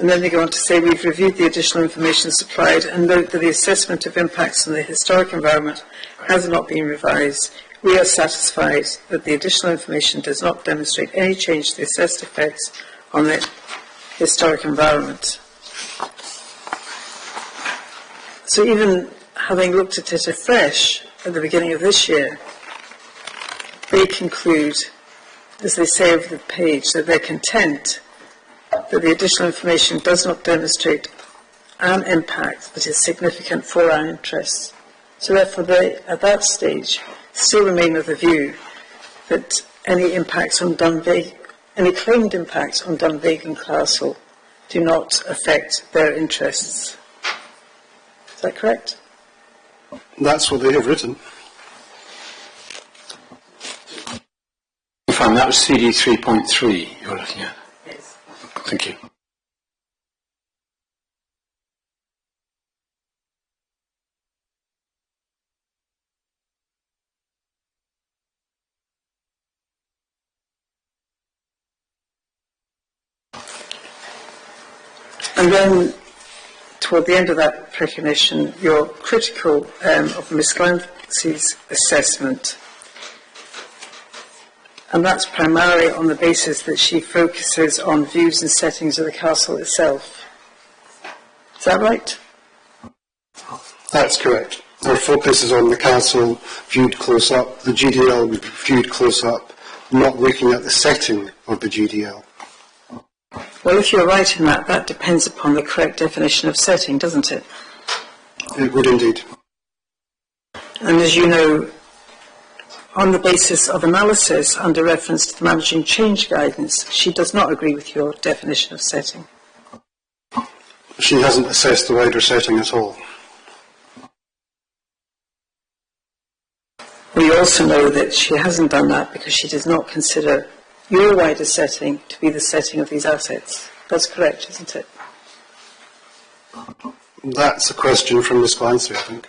And then they go on to say, we've reviewed the additional information supplied and note that the assessment of impacts on the historic environment has not been revised. We are satisfied that the additional information does not demonstrate any change to the assessed effects on the historic environment. So even having looked at it afresh at the beginning of this year, they conclude, as they say over the page, that they're content that the additional information does not demonstrate an impact that is significant for our interests. So therefore they, at that stage, still remain of the view that any impacts on any claimed impacts on Dunvegan Castle do not affect their interests. Is that correct? That's what they have written. Fine, that was CD 3.3 you're looking at. Yes. Thank you. And then, toward the end of that recognition, you're critical of Miss Clancy's assessment. And that's primarily on the basis that she focuses on views and settings of the castle itself. Is that right? That's correct. Our focus is on the castle viewed close up, the GDL viewed close up, not looking at the setting of the GDL. Well, if you're right in that, that depends upon the correct definition of setting, doesn't it? It would indeed. And as you know, on the basis of analysis under reference to the managing change guidance, she does not agree with your definition of setting. She hasn't assessed the wider setting at all. We also know that she hasn't done that because she does not consider your wider setting to be the setting of these assets. That's correct, isn't it? That's a question from Ms. Glancy, I think.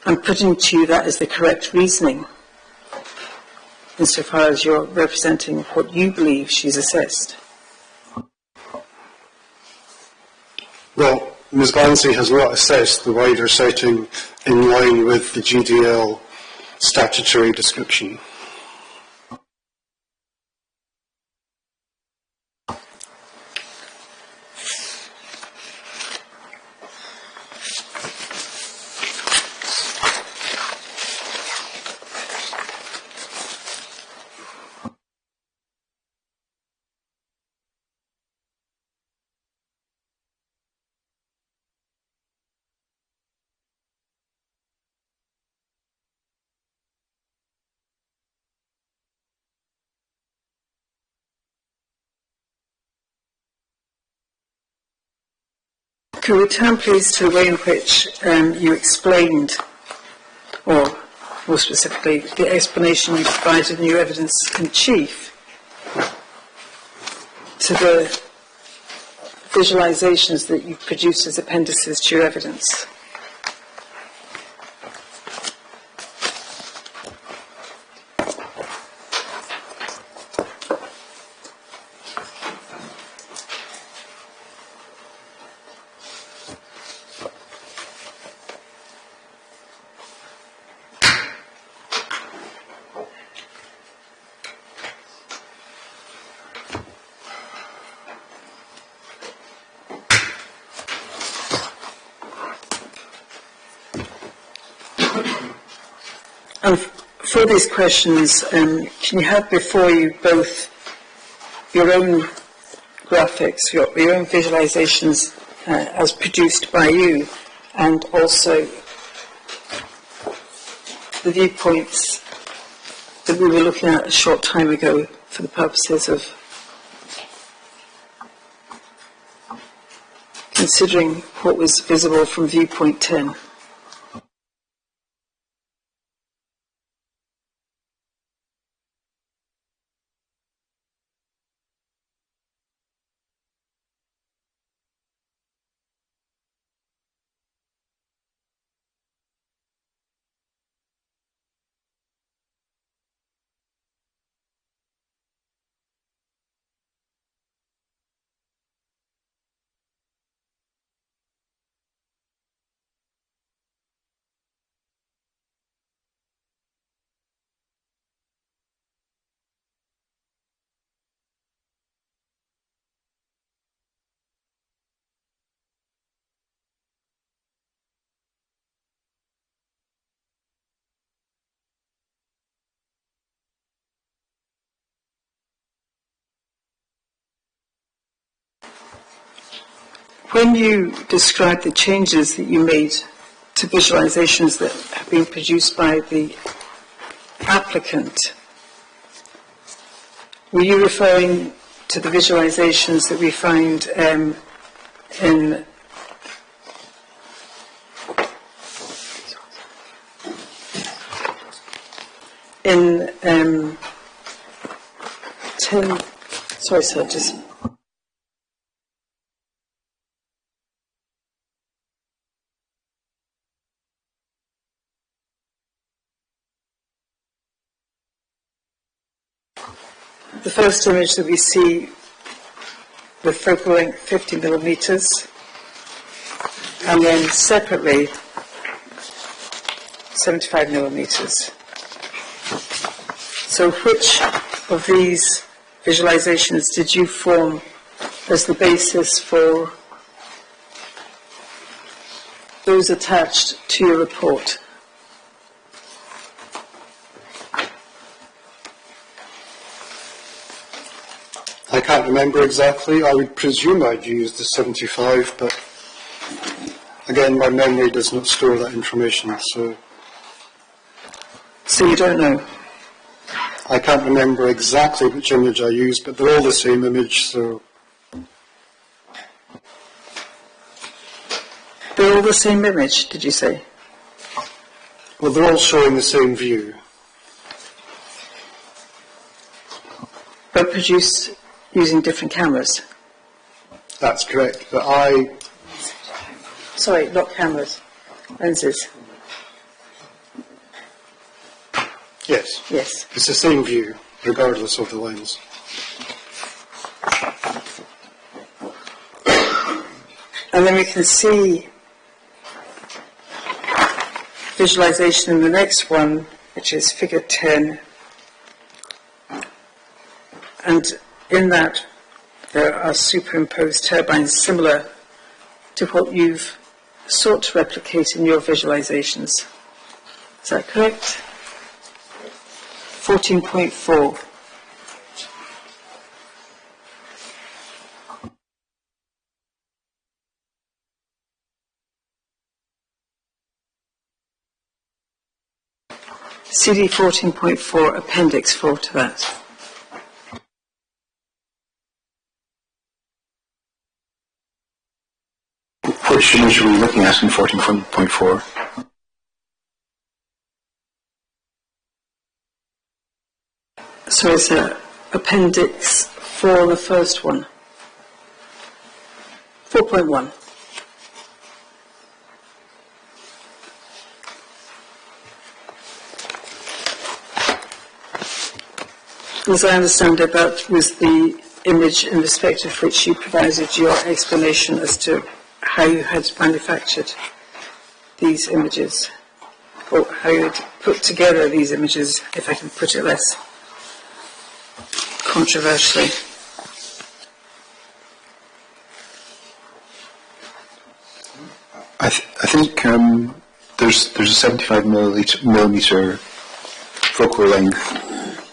I'm putting to you that as the correct reasoning, insofar as you're representing what you believe she's assessed. Well, Ms. Glancy has not assessed the wider setting in line with the GDL statutory description. Could we turn please to the way in which you explained, or more specifically, the explanation you provided in your evidence in chief to the visualizations that you produced as appendices to your evidence? And for these questions, can you have before you both your own graphics, your own visualizations as produced by you, and also the viewpoints that we were looking at a short time ago for the purposes of considering what was visible from viewpoint 10? When you describe the changes that you made to visualizations that have been produced by the applicant, were you referring to the visualizations that we find in 10, sorry sir, just the first image that we see with focal length 50 millimeters, and then separately 75 millimeters. So which of these visualizations did you form as the basis for those attached to your report? I can't remember exactly. I would presume I'd used the 75, but Again, my memory does not store that information, so So you don't know? I can't remember exactly which image I used, but they're all the same image, so They're all the same image, did you say? well, they're all showing the same view. But produced using different cameras? That's correct. But Sorry, not cameras, lenses. yes, Yes. it's the same view, regardless of the lens. And then we can see visualization in the next one, which is figure 10. And in that, there are superimposed turbines similar to what you've sought to replicate in your visualizations. Is that correct? 14.4. CD 14.4, Appendix 4 to that. Which image are we looking at in 14.4? So it's Appendix 4, the first one. 4.1. As I understand it, that was the image in respect of which you provided your explanation as to how you had manufactured these images, or how you had put together these images, if I can put it less controversially. I think there's a 75 millimeter focal length.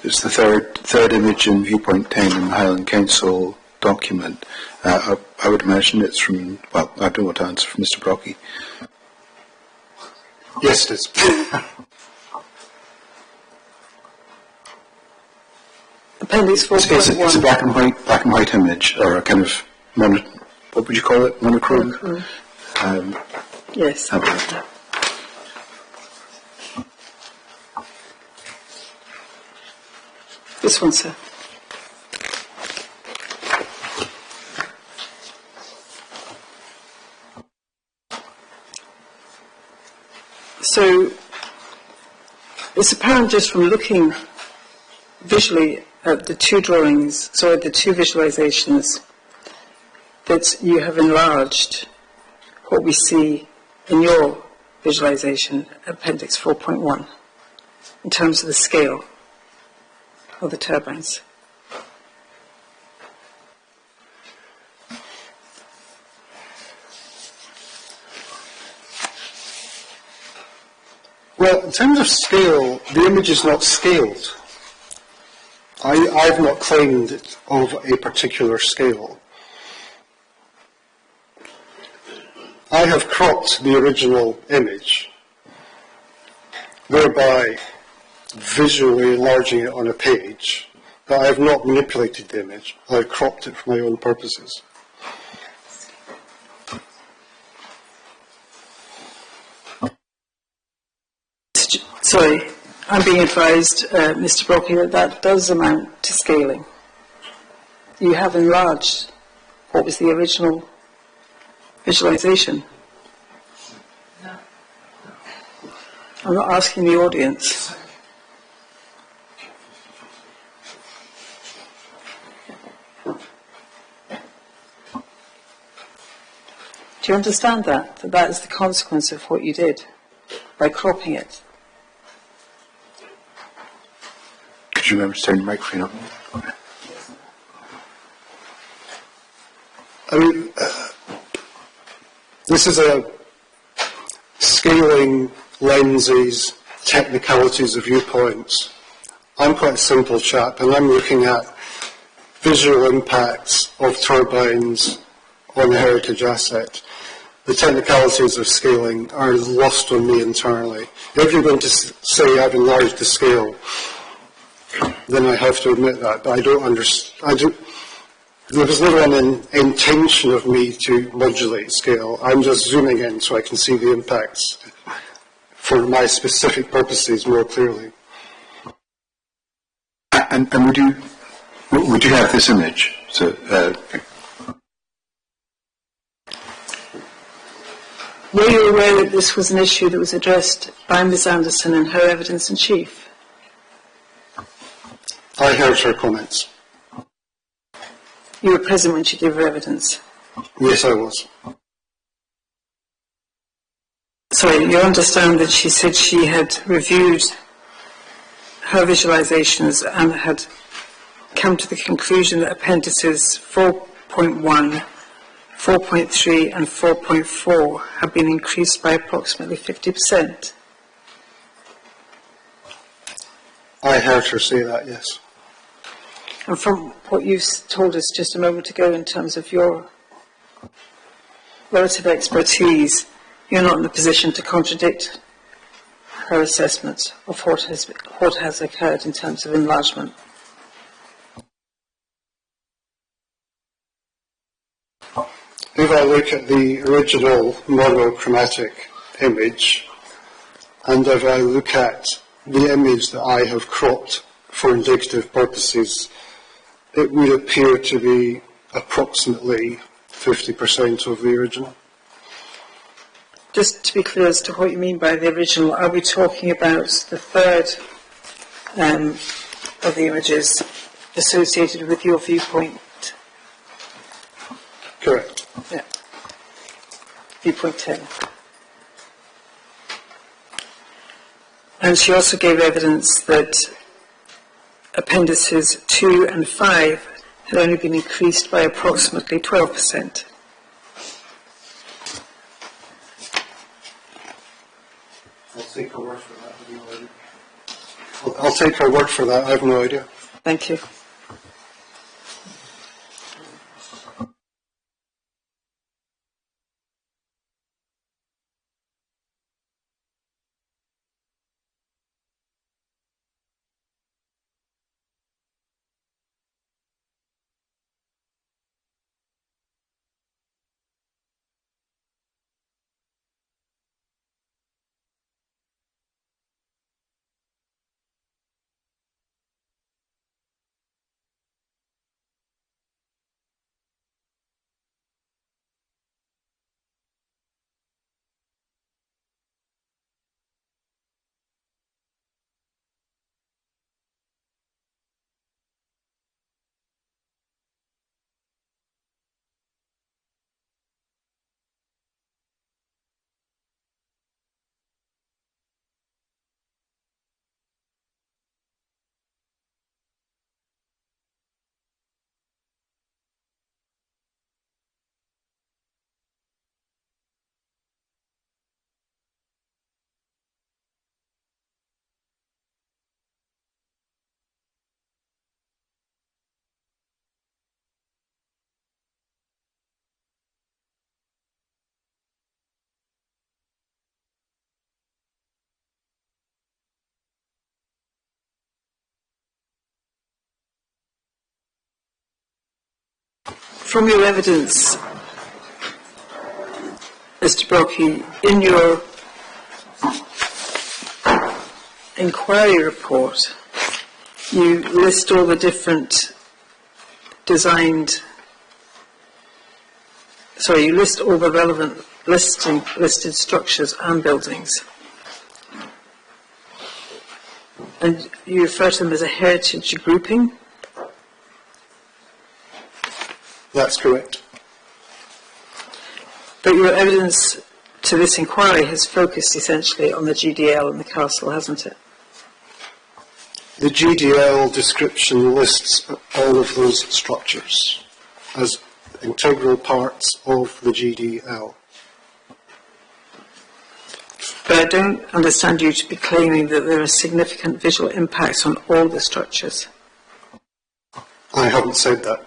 It's the third image in viewpoint 10 in the Highland Council document. I would imagine it's from, well, I don't want to answer from Mr. Brocky. Yes, it is. Appendix It's a 4.1. black and white image, or a kind of what would you call it? Monochrome. Yes. This one, sir. So it's apparent just from looking visually at the two drawings, the two visualizations, that you have enlarged what we see in your visualization, Appendix 4.1, in terms of the scale of the turbines. Well, in terms of scale, the image is not scaled. I've not claimed it of a particular scale. I have cropped the original image, thereby visually enlarging it on a page, but I have not manipulated the image. I've cropped it for my own purposes. Sorry, I'm being advised, Mr. Brocky, that does amount to scaling. You have enlarged what was the original visualization. I'm not asking the audience. Do you understand that? That is the consequence of what you did by cropping it. Could you remember to turn your microphone up? I mean, this is a scaling lenses, technicalities of viewpoints. I'm quite a simple chap, and I'm looking at visual impacts of turbines on a heritage asset. the technicalities of scaling are lost on me entirely. If you're going to say I've enlarged the scale, then I have to admit that, but I don't understand. There was never an intention of me to modulate scale. I'm just zooming in so I can see the impacts for my specific purposes more clearly. And would you have this image? So, were you aware that this was an issue that was addressed by Ms Anderson in her evidence in chief? I heard her comments. You were present when she gave her evidence? Yes, I was. Sorry, you understand that she said she had reviewed her visualizations and had come to the conclusion that appendices 4.1, 4.3 and 4.4 have been increased by approximately 50%. I heard her say that, yes. And from what you told us just a moment ago in terms of your relative expertise, you're not in a position to contradict her assessment of what has occurred in terms of enlargement. If I look at the original monochromatic image, and if I look at the image that I have cropped for indicative purposes, it would appear to be approximately 50% of the original. Just to be clear as to what you mean by the original, are we talking about the third of the images associated with your viewpoint? Correct. Yeah. Viewpoint 10. And she also gave evidence that appendices 2 and 5 had only been increased by approximately 12%. I'll take her word for that. I have no idea. I'll take her word for that. I have no idea. Thank you. From your evidence, Mr. Brockie, in your inquiry report, you list all the different you list all the relevant listed structures and buildings. And you refer to them as a heritage grouping? That's correct. But your evidence to this inquiry has focused essentially on the GDL and the castle, hasn't it? The GDL description lists all of those structures as integral parts of the GDL. But I don't understand you to be claiming that there are significant visual impacts on all the structures. I haven't said that.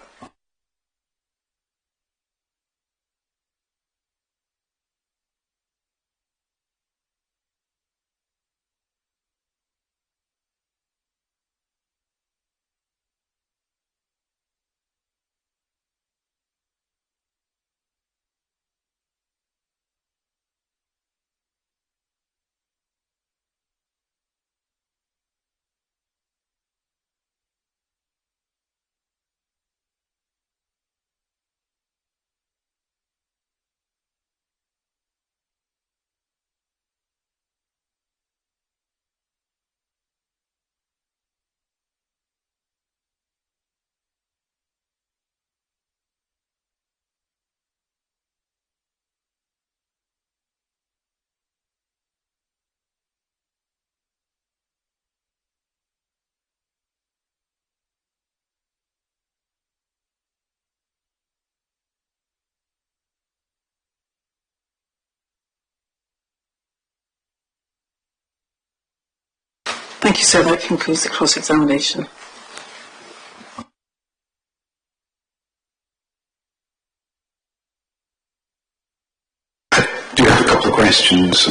Thank you, sir. That concludes the cross-examination. I do have a couple of questions.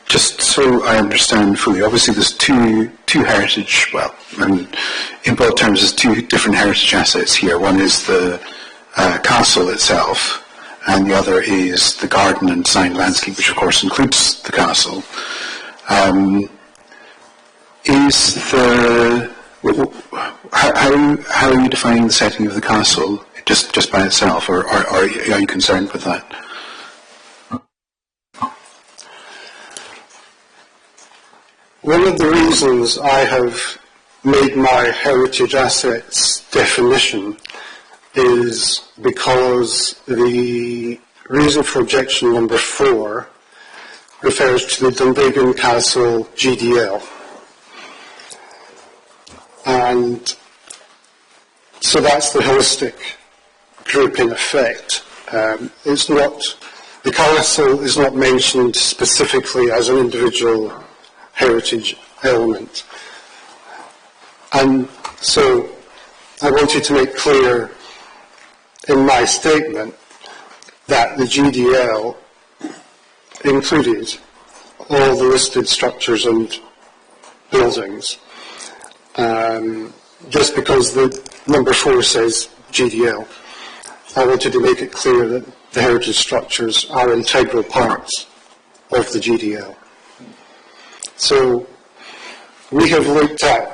Just so I understand fully, obviously there's two heritage, well, in broad terms there's two different heritage assets here. One is the castle itself, and the other is the garden and design landscape, which of course includes the castle. How are you defining the setting of the castle, just by itself, or are you concerned with that? One of the reasons I have made my heritage assets definition is because the reason for objection number 4 refers to the Dunvegan Castle GDL. And so that's the holistic group in effect. The castle is not mentioned specifically as an individual heritage element. And so I wanted to make clear in my statement that the GDL included all the listed structures and buildings. Just because the number 4 says GDL, I wanted to make it clear that the heritage structures are integral parts of the GDL. So we have looked at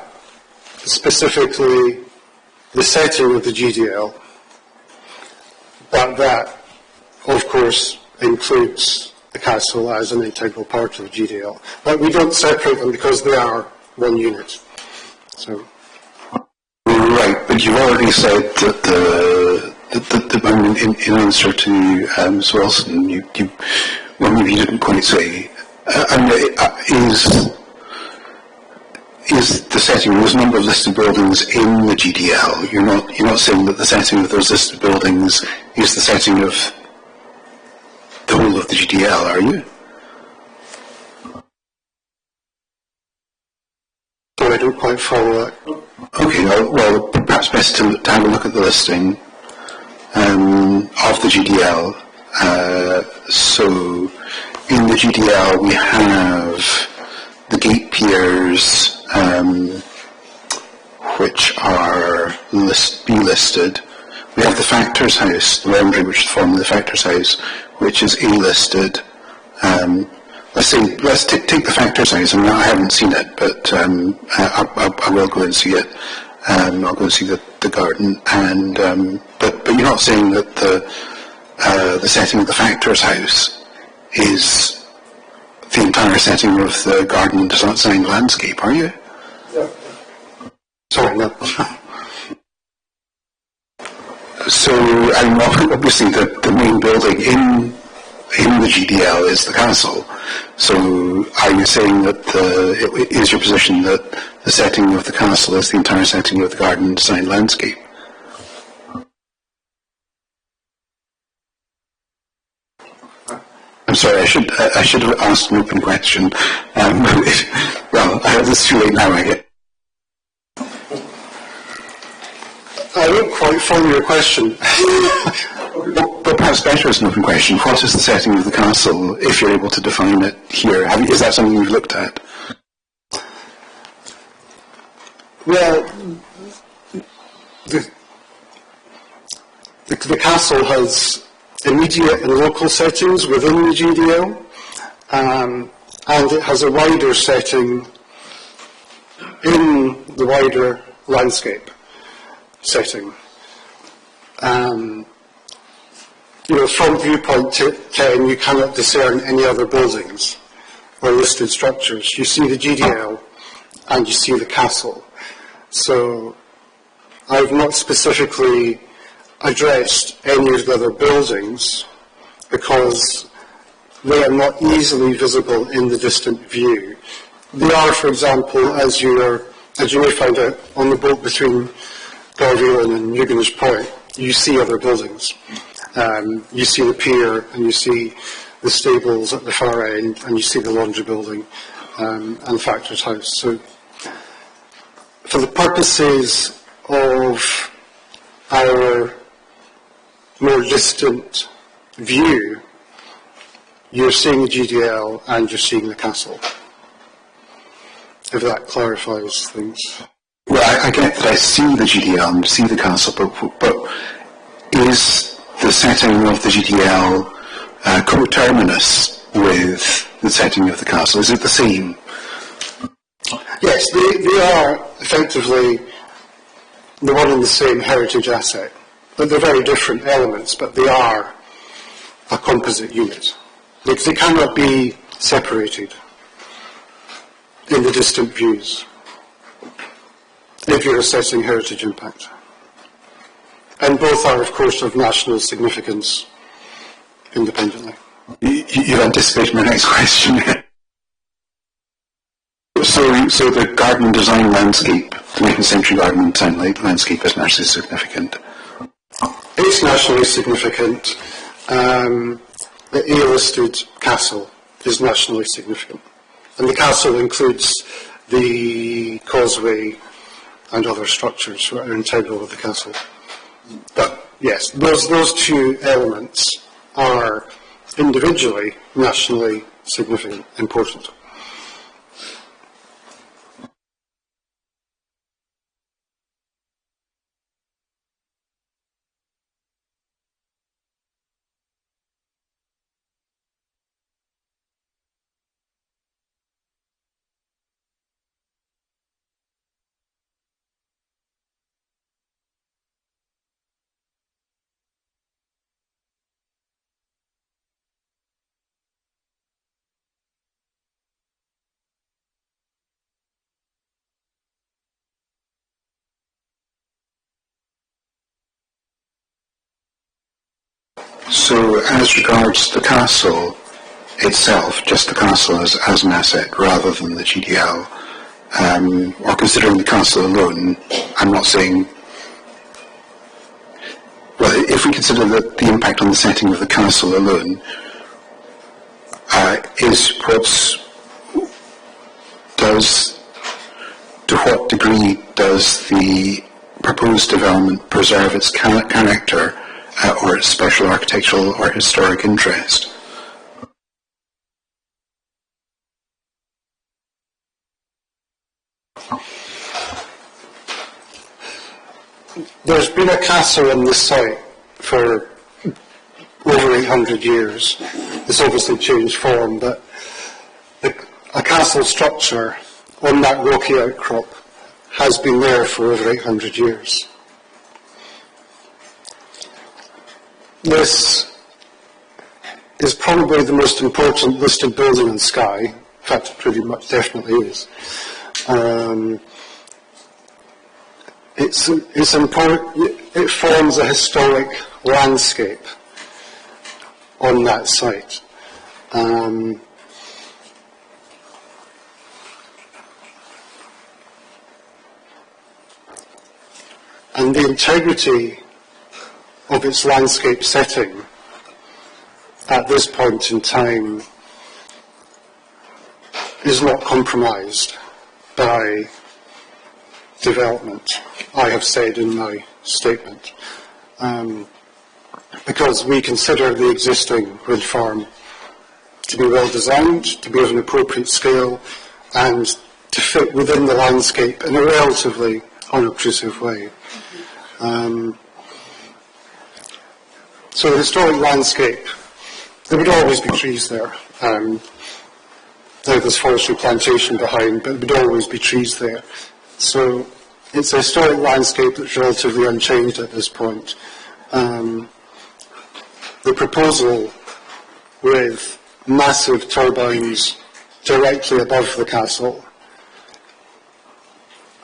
specifically the setting of the GDL, but that, of course, includes the castle as an integral part of the GDL. But we don't separate them because they are one unit. So. Right, but you've already said that in answer to Ms. Wilson, well, maybe you didn't quite say. Is the setting of those number of listed buildings in the GDL? You're not saying that the setting of those listed buildings is the setting of the whole of the GDL, are you? I don't quite follow that. Okay, well, perhaps best to have a look at the listing of the GDL. So, in the GDL we have the gate piers, which are B-listed. We have the Factor's House, the laundry, which is formerly the Factor's House, which is A-listed. Let's take the Factor's House. I haven't seen it, but I will go and see it. I'll go and see the garden. But you're not saying that the setting of the Factor's House is the entire setting of the garden and design landscape, are you? Yeah. Sorry, no. So, obviously the main building in the GDL is the castle. So, are you saying that is your position that the setting of the castle is the entire setting of the garden and design landscape? I'm sorry, I should have asked an open question. Well, it's too late now, I guess. I don't quite follow your question. But perhaps better as an open question. What is the setting of the castle, if you're able to define it here? Is that something you've looked at? Well, the castle has immediate and local settings within the GDL, and it has a wider setting in the wider landscape setting. From viewpoint 10, you cannot discern any other buildings or listed structures. You see the GDL and you see the castle. So I've not specifically addressed any of the other buildings because they are not easily visible in the distant view. They are, for example, as you may find out on the boat between Garveyland and Newganish Point, you see other buildings. You see the pier and you see the stables at the far end, and you see the laundry building and Factor's house. So for the purposes of our more distant view, you're seeing the GDL and you're seeing the castle. If that clarifies things. Well, I get that I see the GDL and see the castle, but is the setting of the GDL coterminous with the setting of the castle? Is it the same? Yes, they are effectively the one and the same heritage asset. But they're very different elements, but they are a composite unit. They cannot be separated in the distant views if you're assessing heritage impact. And both are, of course, of national significance independently. You've anticipated my next question. So the garden design landscape, the 19th century garden design landscape is nationally significant? It's nationally significant. The A-listed castle is nationally significant. And the castle includes the causeway and other structures that are integral with the castle. But yes, those two elements are individually nationally significant, important. So as regards the castle itself, just the castle as an asset rather than the GDL, or considering the castle alone, I'm not saying, well, if we consider the impact on the setting of the castle alone, to what degree does the proposed development preserve its character or its special architectural or historic interest? There's been a castle on this site for over 800 years. It's obviously changed form, but a castle structure on that rocky outcrop has been there for over 800 years. This is probably the most important listed building in Skye. In fact, it pretty much definitely is. It's important. It forms a historic landscape on that site. And the integrity of its landscape setting at this point in time is not compromised by development, I have said in my statement, because we consider the existing wind farm to be well designed, to be of an appropriate scale, and to fit within the landscape in a relatively unobtrusive way. So the historic landscape, there would always be trees there. There's forestry plantation behind, but there would always be trees there. So it's a historic landscape that's relatively unchanged at this point. The proposal with massive turbines directly above the castle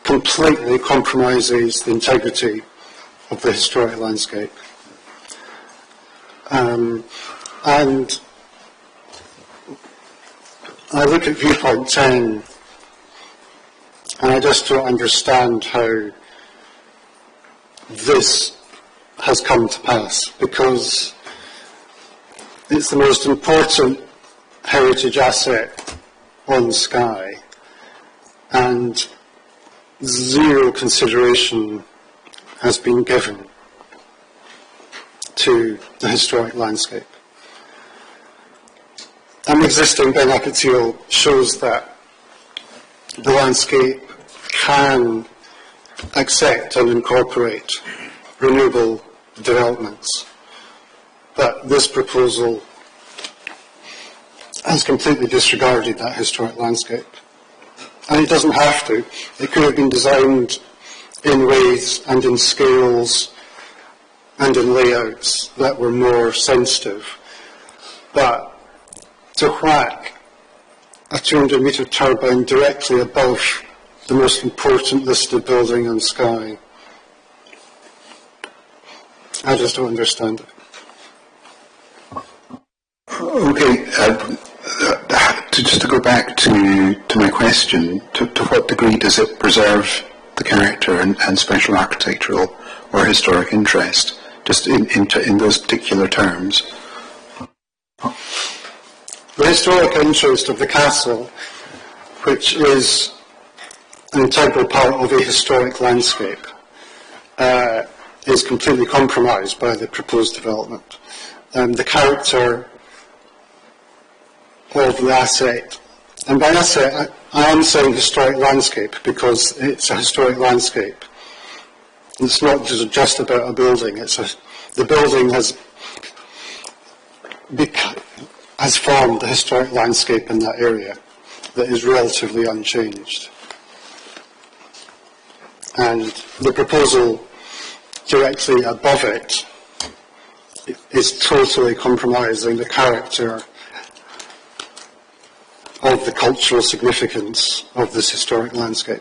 completely compromises the integrity of the historic landscape. And I look at viewpoint 10 and I just don't understand how this has come to pass, because it's the most important heritage asset on Skye, and zero consideration has been given to the historic landscape. An existing Ben Aketil shows that the landscape can accept and incorporate renewable developments, but this proposal has completely disregarded that historic landscape. And it doesn't have to. It could have been designed in ways and in scales and in layouts that were more sensitive. But to whack a 200-metre turbine directly above the most important listed building in Skye, I just don't understand it. Okay, just to go back to my question, to what degree does it preserve the character and special architectural or historic interest, just in those particular terms? The historic interest of the castle, which is an integral part of a historic landscape, is completely compromised by the proposed development. The character of the asset, and by asset I am saying historic landscape because it's a historic landscape. It's not just about a building. The building has formed a historic landscape in that area that is relatively unchanged. And the proposal directly above it is totally compromising the character of the cultural significance of this historic landscape.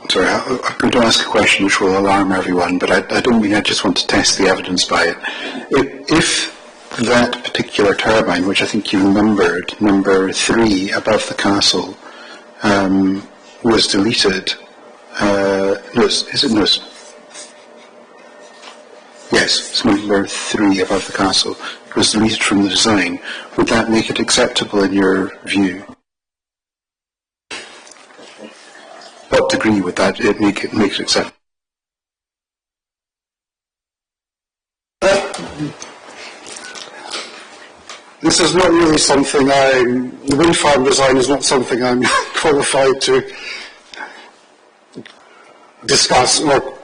Sorry, I'm going to ask a question which will alarm everyone, but I don't mean I just want to test the evidence by it. If that particular turbine, which I think you numbered, number 3 above the castle, was deleted, yes, it's number 3 above the castle, was deleted from the design, would that make it acceptable in your view? What degree would that make it acceptable? This is not really something the wind farm design is not something I'm qualified to discuss or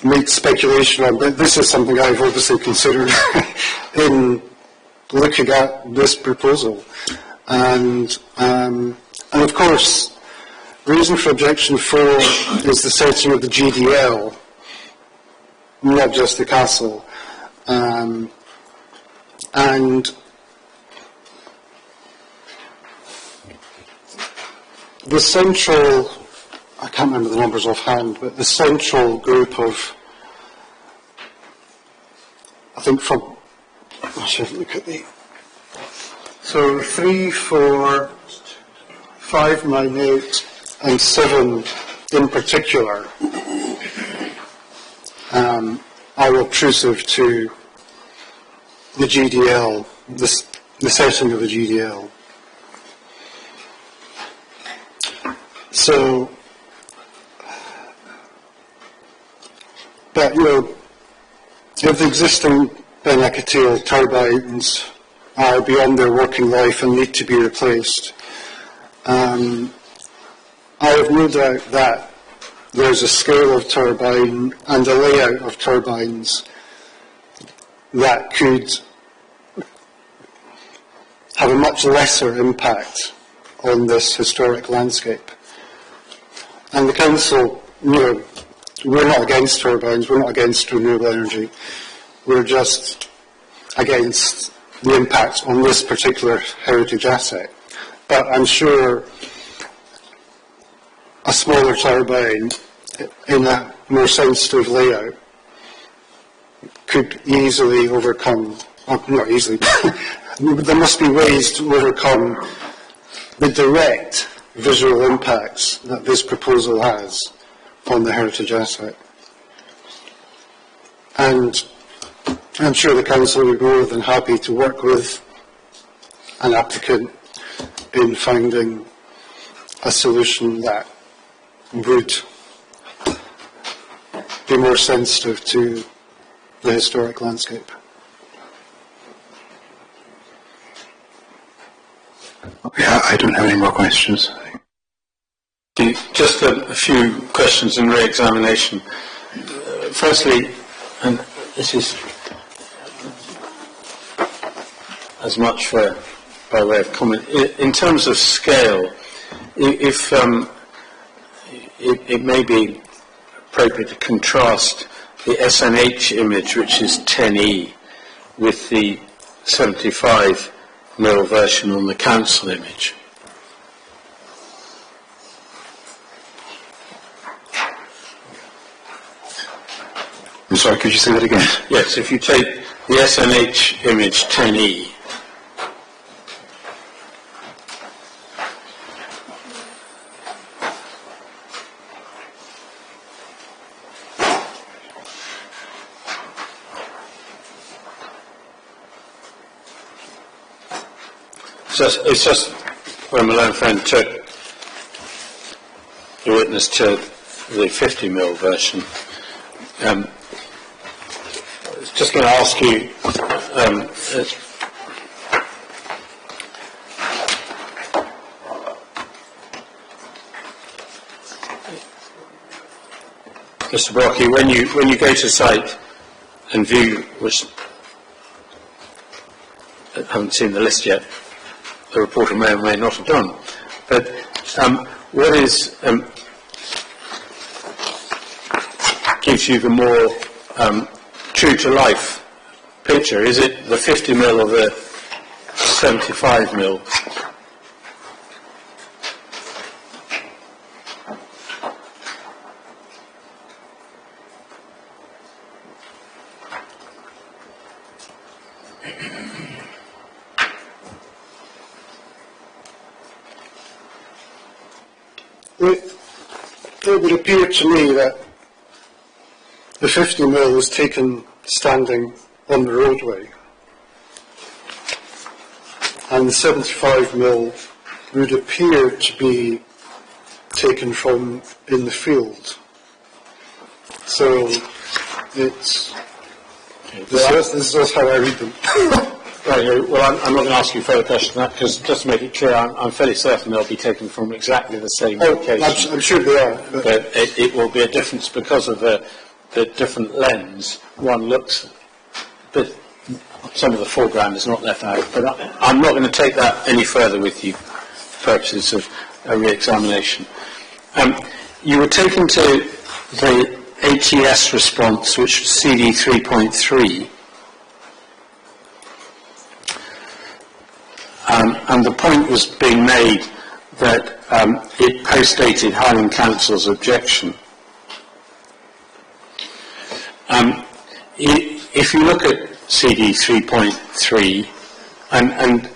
make speculation on, but this is something I've obviously considered in looking at this proposal. And of course, the reason for objection 4 is the setting of the GDL, not just the castle. And the central, I can't remember the numbers offhand, but the central group of, I think from, I should look at the, so 3, 4, 5, 9, 8, and 7 in particular are obtrusive to the GDL, the setting of the GDL. So, but if the existing Ben Aketil turbines are beyond their working life and need to be replaced, I have no doubt that there's a scale of turbine and a layout of turbines that could have a much lesser impact on this historic landscape. And the council, we're not against turbines, we're not against renewable energy, we're just against the impact on this particular heritage asset. But I'm sure a smaller turbine in a more sensitive layout could easily overcome, not easily, there must be ways to overcome the direct visual impacts that this proposal has on the heritage asset. And I'm sure the Council would be more than happy to work with an applicant in finding a solution that would be more sensitive to the historic landscape. Yeah, I don't have any more questions. Just a few questions in re-examination. Firstly, and this is as much by way of comment, in terms of scale, if it may be appropriate to contrast the SNH image, which is 10E, with the 75mm version on the council image. I'm sorry, could you say that again? Yes, if you take the SNH image 10E, it's just when my own friend took the witness to the 50mm version. I was just going to ask you, Mr. Brocky, when you go to site and view, which I haven't seen the list yet, the reporter may or may not have done, but what is gives you the more true-to-life picture? Is it the 50mm or the 75mm? It would appear to me that the 50mm was taken standing on the roadway, and the 75mm would appear to be taken from in the field. So it's this is how I read them. Right, well, I'm not going to ask you further questions on that, because just to make it clear, I'm fairly certain they'll be taken from exactly the same location. I'm sure they are. But it will be a difference because of the different lens. One looks, but some of the foreground is not left out. But I'm not going to take that any further with you for purposes of a re-examination. You were taken to the HES response, which was CD 3.3. And the point was being made that it postdated Highland Council's objection. If you look at CD 3.3, and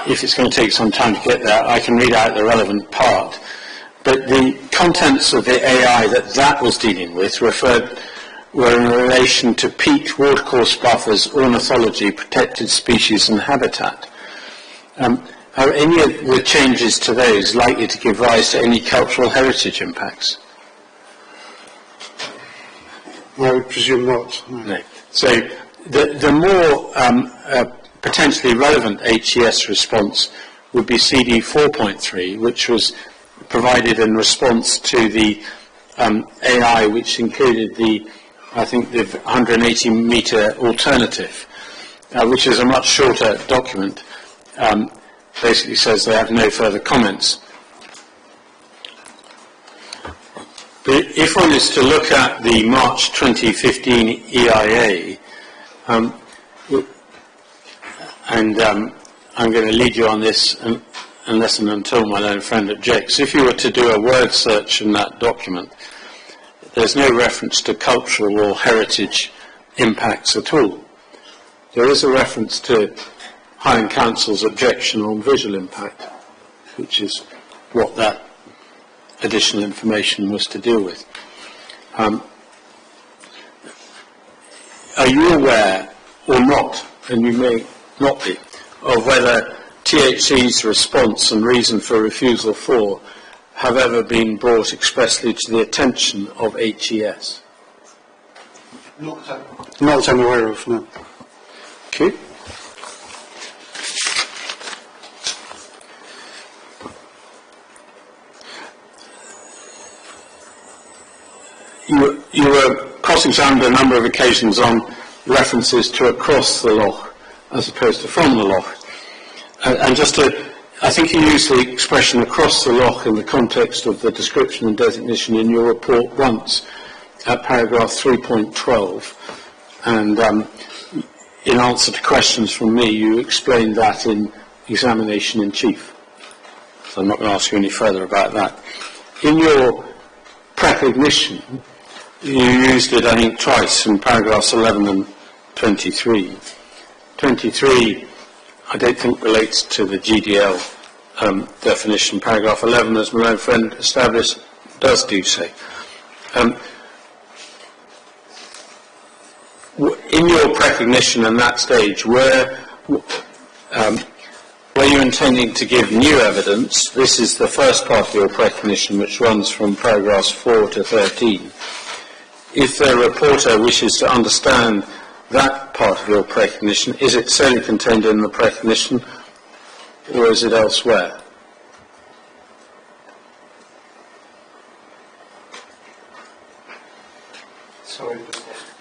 if it's going to take some time to get there, I can read out the relevant part. But the contents of the AI that was dealing with were in relation to peat, watercourse buffers, ornithology, protected species and habitat. Are any of the changes to those likely to give rise to any cultural heritage impacts? I would presume not. No. So the more potentially relevant HES response would be CD 4.3, which was provided in response to the AI, which included the 180-metre alternative, which is a much shorter document. Basically says they have no further comments. But if one is to look at the March 2015 EIA, and I'm going to lead you on this unless and until my own friend objects. If you were to do a word search in that document, there's no reference to cultural or heritage impacts at all. There is a reference to Highland Council's objection on visual impact, which is what that additional information was to deal with. Are you aware, or not, and you may not be, of whether THC's response and reason for refusal 4 have ever been brought expressly to the attention of HES? Not that I'm aware of, no. Okay. You were cross-examined on a number of occasions on references to across the loch as opposed to from the loch. And just to, I think you used the expression across the loch in the context of the description and designation in your report once at paragraph 3.12. And in answer to questions from me, you explained that in examination in chief. So I'm not going to ask you any further about that. In your precognition, you used it, I think, twice in paragraphs 11 and 23. 23, I don't think relates to the GDL definition. Paragraph 11, as my own friend established, does do so. In your precognition and that stage, were you intending to give new evidence? This is the first part of your precognition, which runs from paragraphs 4 to 13. If the reporter wishes to understand that part of your precognition, is it solely contained in the precognition, or is it elsewhere? Sorry.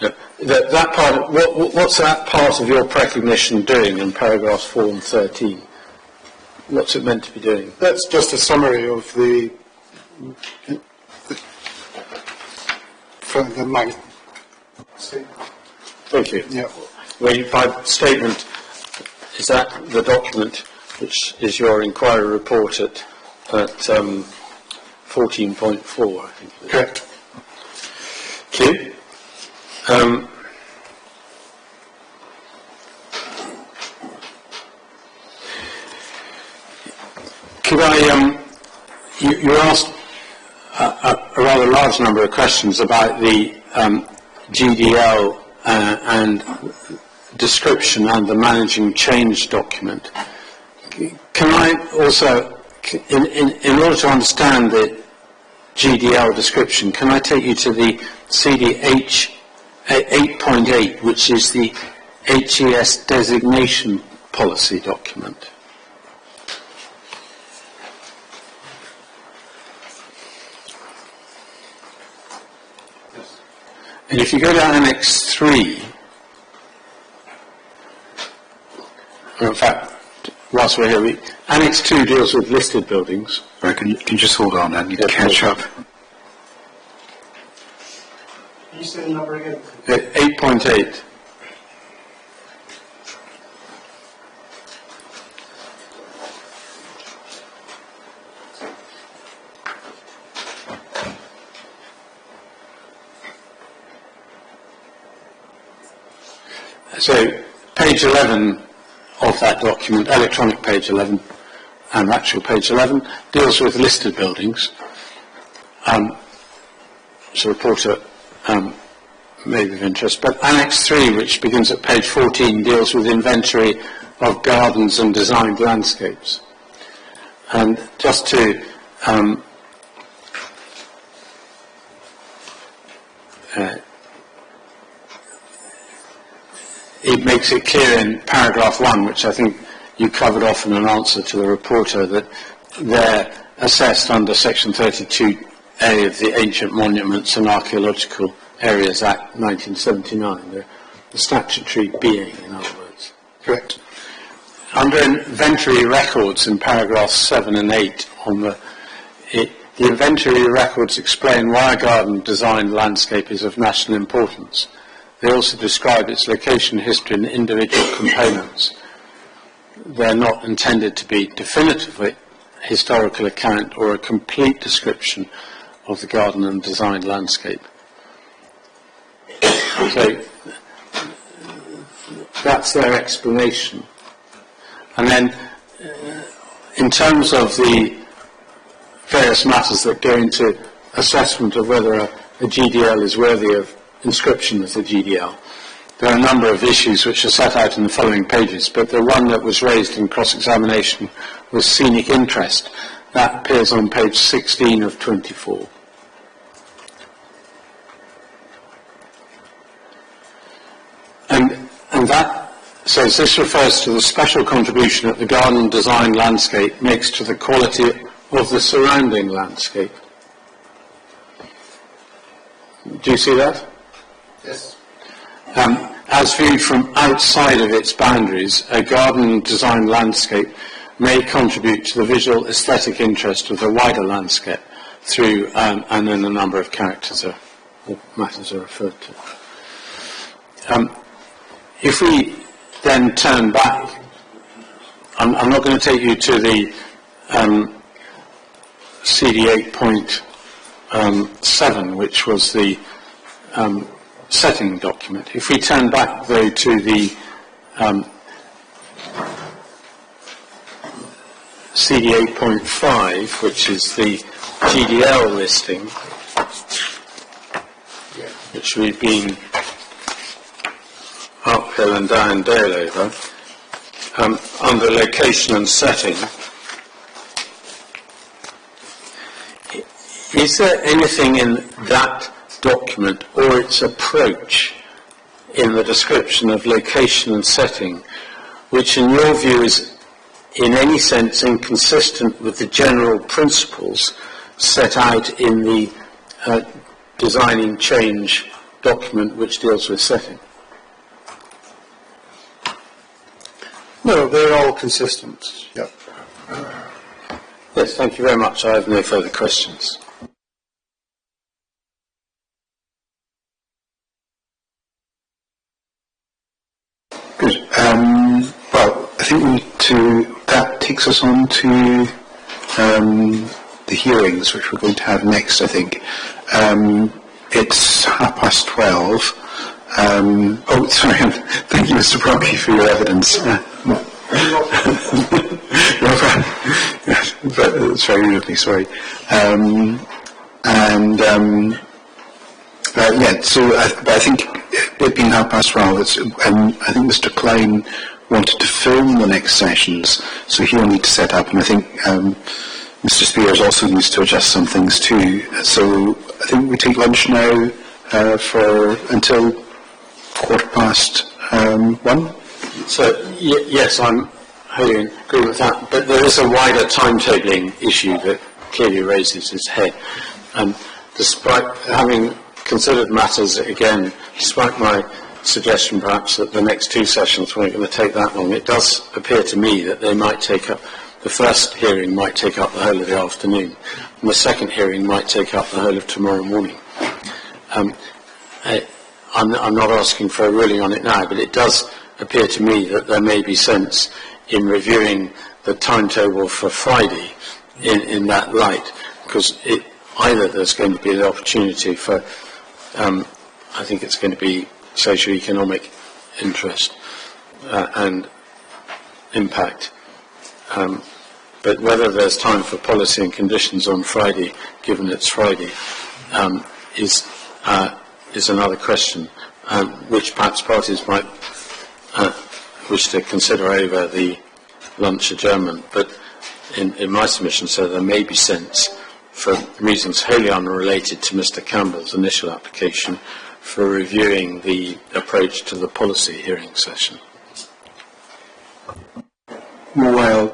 That part. What's that part of your precognition doing in paragraphs 4 and 13? What's it meant to be doing? That's just a summary of the mind. Thank you. Yeah. By statement, is that the document which is your inquiry report at 14.4, I think it is. Correct. Thank you. Could I, you were asked a rather large number of questions about the GDL and description and the managing change document. Can I also, in order to understand the GDL description, can I take you to the CDH 8.8, which is the HES designation policy document? And if you go to Annex 3, or in fact, whilst we're here, Annex 2 deals with listed buildings. Right, can you just hold on, I need to catch up. Can you say the number again? 8.8. So, page 11 of that document, electronic page 11, and actual page 11, deals with listed buildings. So, reporter may be of interest. But Annex 3, which begins at page 14, deals with inventory of gardens and designed landscapes. And just to it makes it clear in paragraph 1, which I think you covered off in an answer to the reporter, that they're assessed under section 32A of the Ancient Monuments and Archaeological Areas Act 1979, the statutory being, in other words. Correct. Under inventory records in paragraphs 7 and 8, the inventory records explain why a garden designed landscape is of national importance. They also describe its location, history, and individual components. They're not intended to be definitively historical account or a complete description of the garden and designed landscape. So that's their explanation. And then, in terms of the various matters that go into assessment of whether a GDL is worthy of inscription as a GDL, there are a number of issues which are set out in the following pages, but the one that was raised in cross-examination was scenic interest. That appears on page 16 of 24. And that says this refers to the special contribution that the garden design landscape makes to the quality of the surrounding landscape. Do you see that? Yes. As viewed from outside of its boundaries, a garden design landscape may contribute to the visual aesthetic interest of the wider landscape through, and then a number of characters or matters are referred to. If we then turn back, I'm not going to take you to the CD 8.7, which was the setting document. If we turn back, though, to the CD 8.5, which is the GDL listing, which we've been uphill and down dale over, under location and setting, is there anything in that document or its approach in the description of location and setting which in your view is in any sense inconsistent with the general principles set out in the designing change document which deals with setting? No, they're all consistent. Yep. Yes, thank you very much. I have no further questions. Good. Well, I think that takes us on to the hearings, which we're going to have next, I think. It's 12:30. Oh, sorry. Thank you, Mr. Brocky, for your evidence. It's very rudely, sorry. But I think it being 12:30, I think Mr. Klein wanted to film the next sessions, so he'll need to set up, and I think Mr. Spears also needs to adjust some things too. So I think we take lunch now until 1:15. So, yes, I'm wholly in agreement with that, but there is a wider timetabling issue that clearly raises its head. And despite having considered matters again, despite my suggestion perhaps that the next two sessions weren't going to take that long, it does appear to me that they might take up, the first hearing might take up the whole of the afternoon, and the second hearing might take up the whole of tomorrow morning. I'm not asking for a ruling on it now, but it does appear to me that there may be sense in reviewing the timetable for Friday in that light, because either there's going to be the opportunity for, I think it's going to be socio-economic interest and impact, but whether there's time for policy and conditions on Friday, given it's Friday, is another question, which perhaps parties might wish to consider over the lunch adjournment. But in my submission, so there may be sense, for reasons wholly unrelated to Mr. Campbell's initial application, for reviewing the approach to the policy hearing session. Well,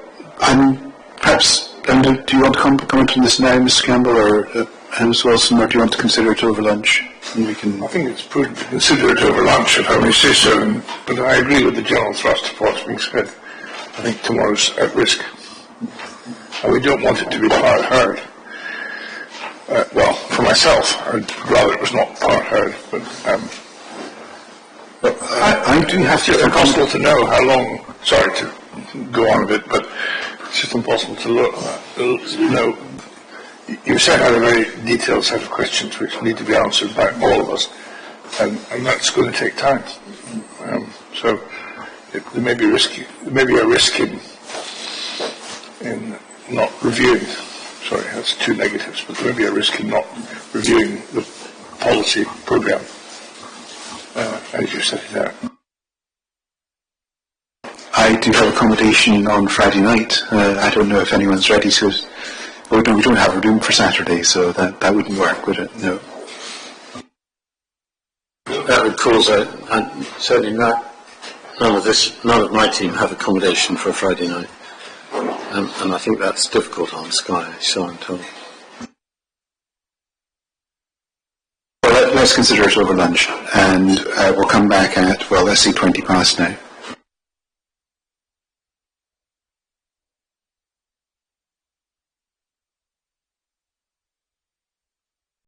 perhaps, do you want to comment on this now, Mr. Campbell, or Ms. Wilson, or do you want to consider it over lunch? And we can... I think it's prudent to consider it over lunch, if I may say so, but I agree with the general thrust of what's being said. I think tomorrow's at risk, and we don't want it to be part heard. Well, for myself, I'd rather it was not part heard, but I do have to... It's impossible to know how long, sorry to go on a bit, but it's just impossible to know. You set out a very detailed set of questions which need to be answered by all of us, and that's going to take time. So there may be a risk in not reviewing. Sorry, that's two negatives, but there may be a risk in not reviewing the policy programme as you set it out. I do have accommodation on Friday night. I don't know if anyone's ready to... Oh, no, we don't have a room for Saturday, so that wouldn't work, would it? No. That would cause and certainly none of my team have accommodation for a Friday night. And I think that's difficult on Sky, so I'm told. Well, let's consider it over lunch, and we'll come back at, well, let's say 20 past now.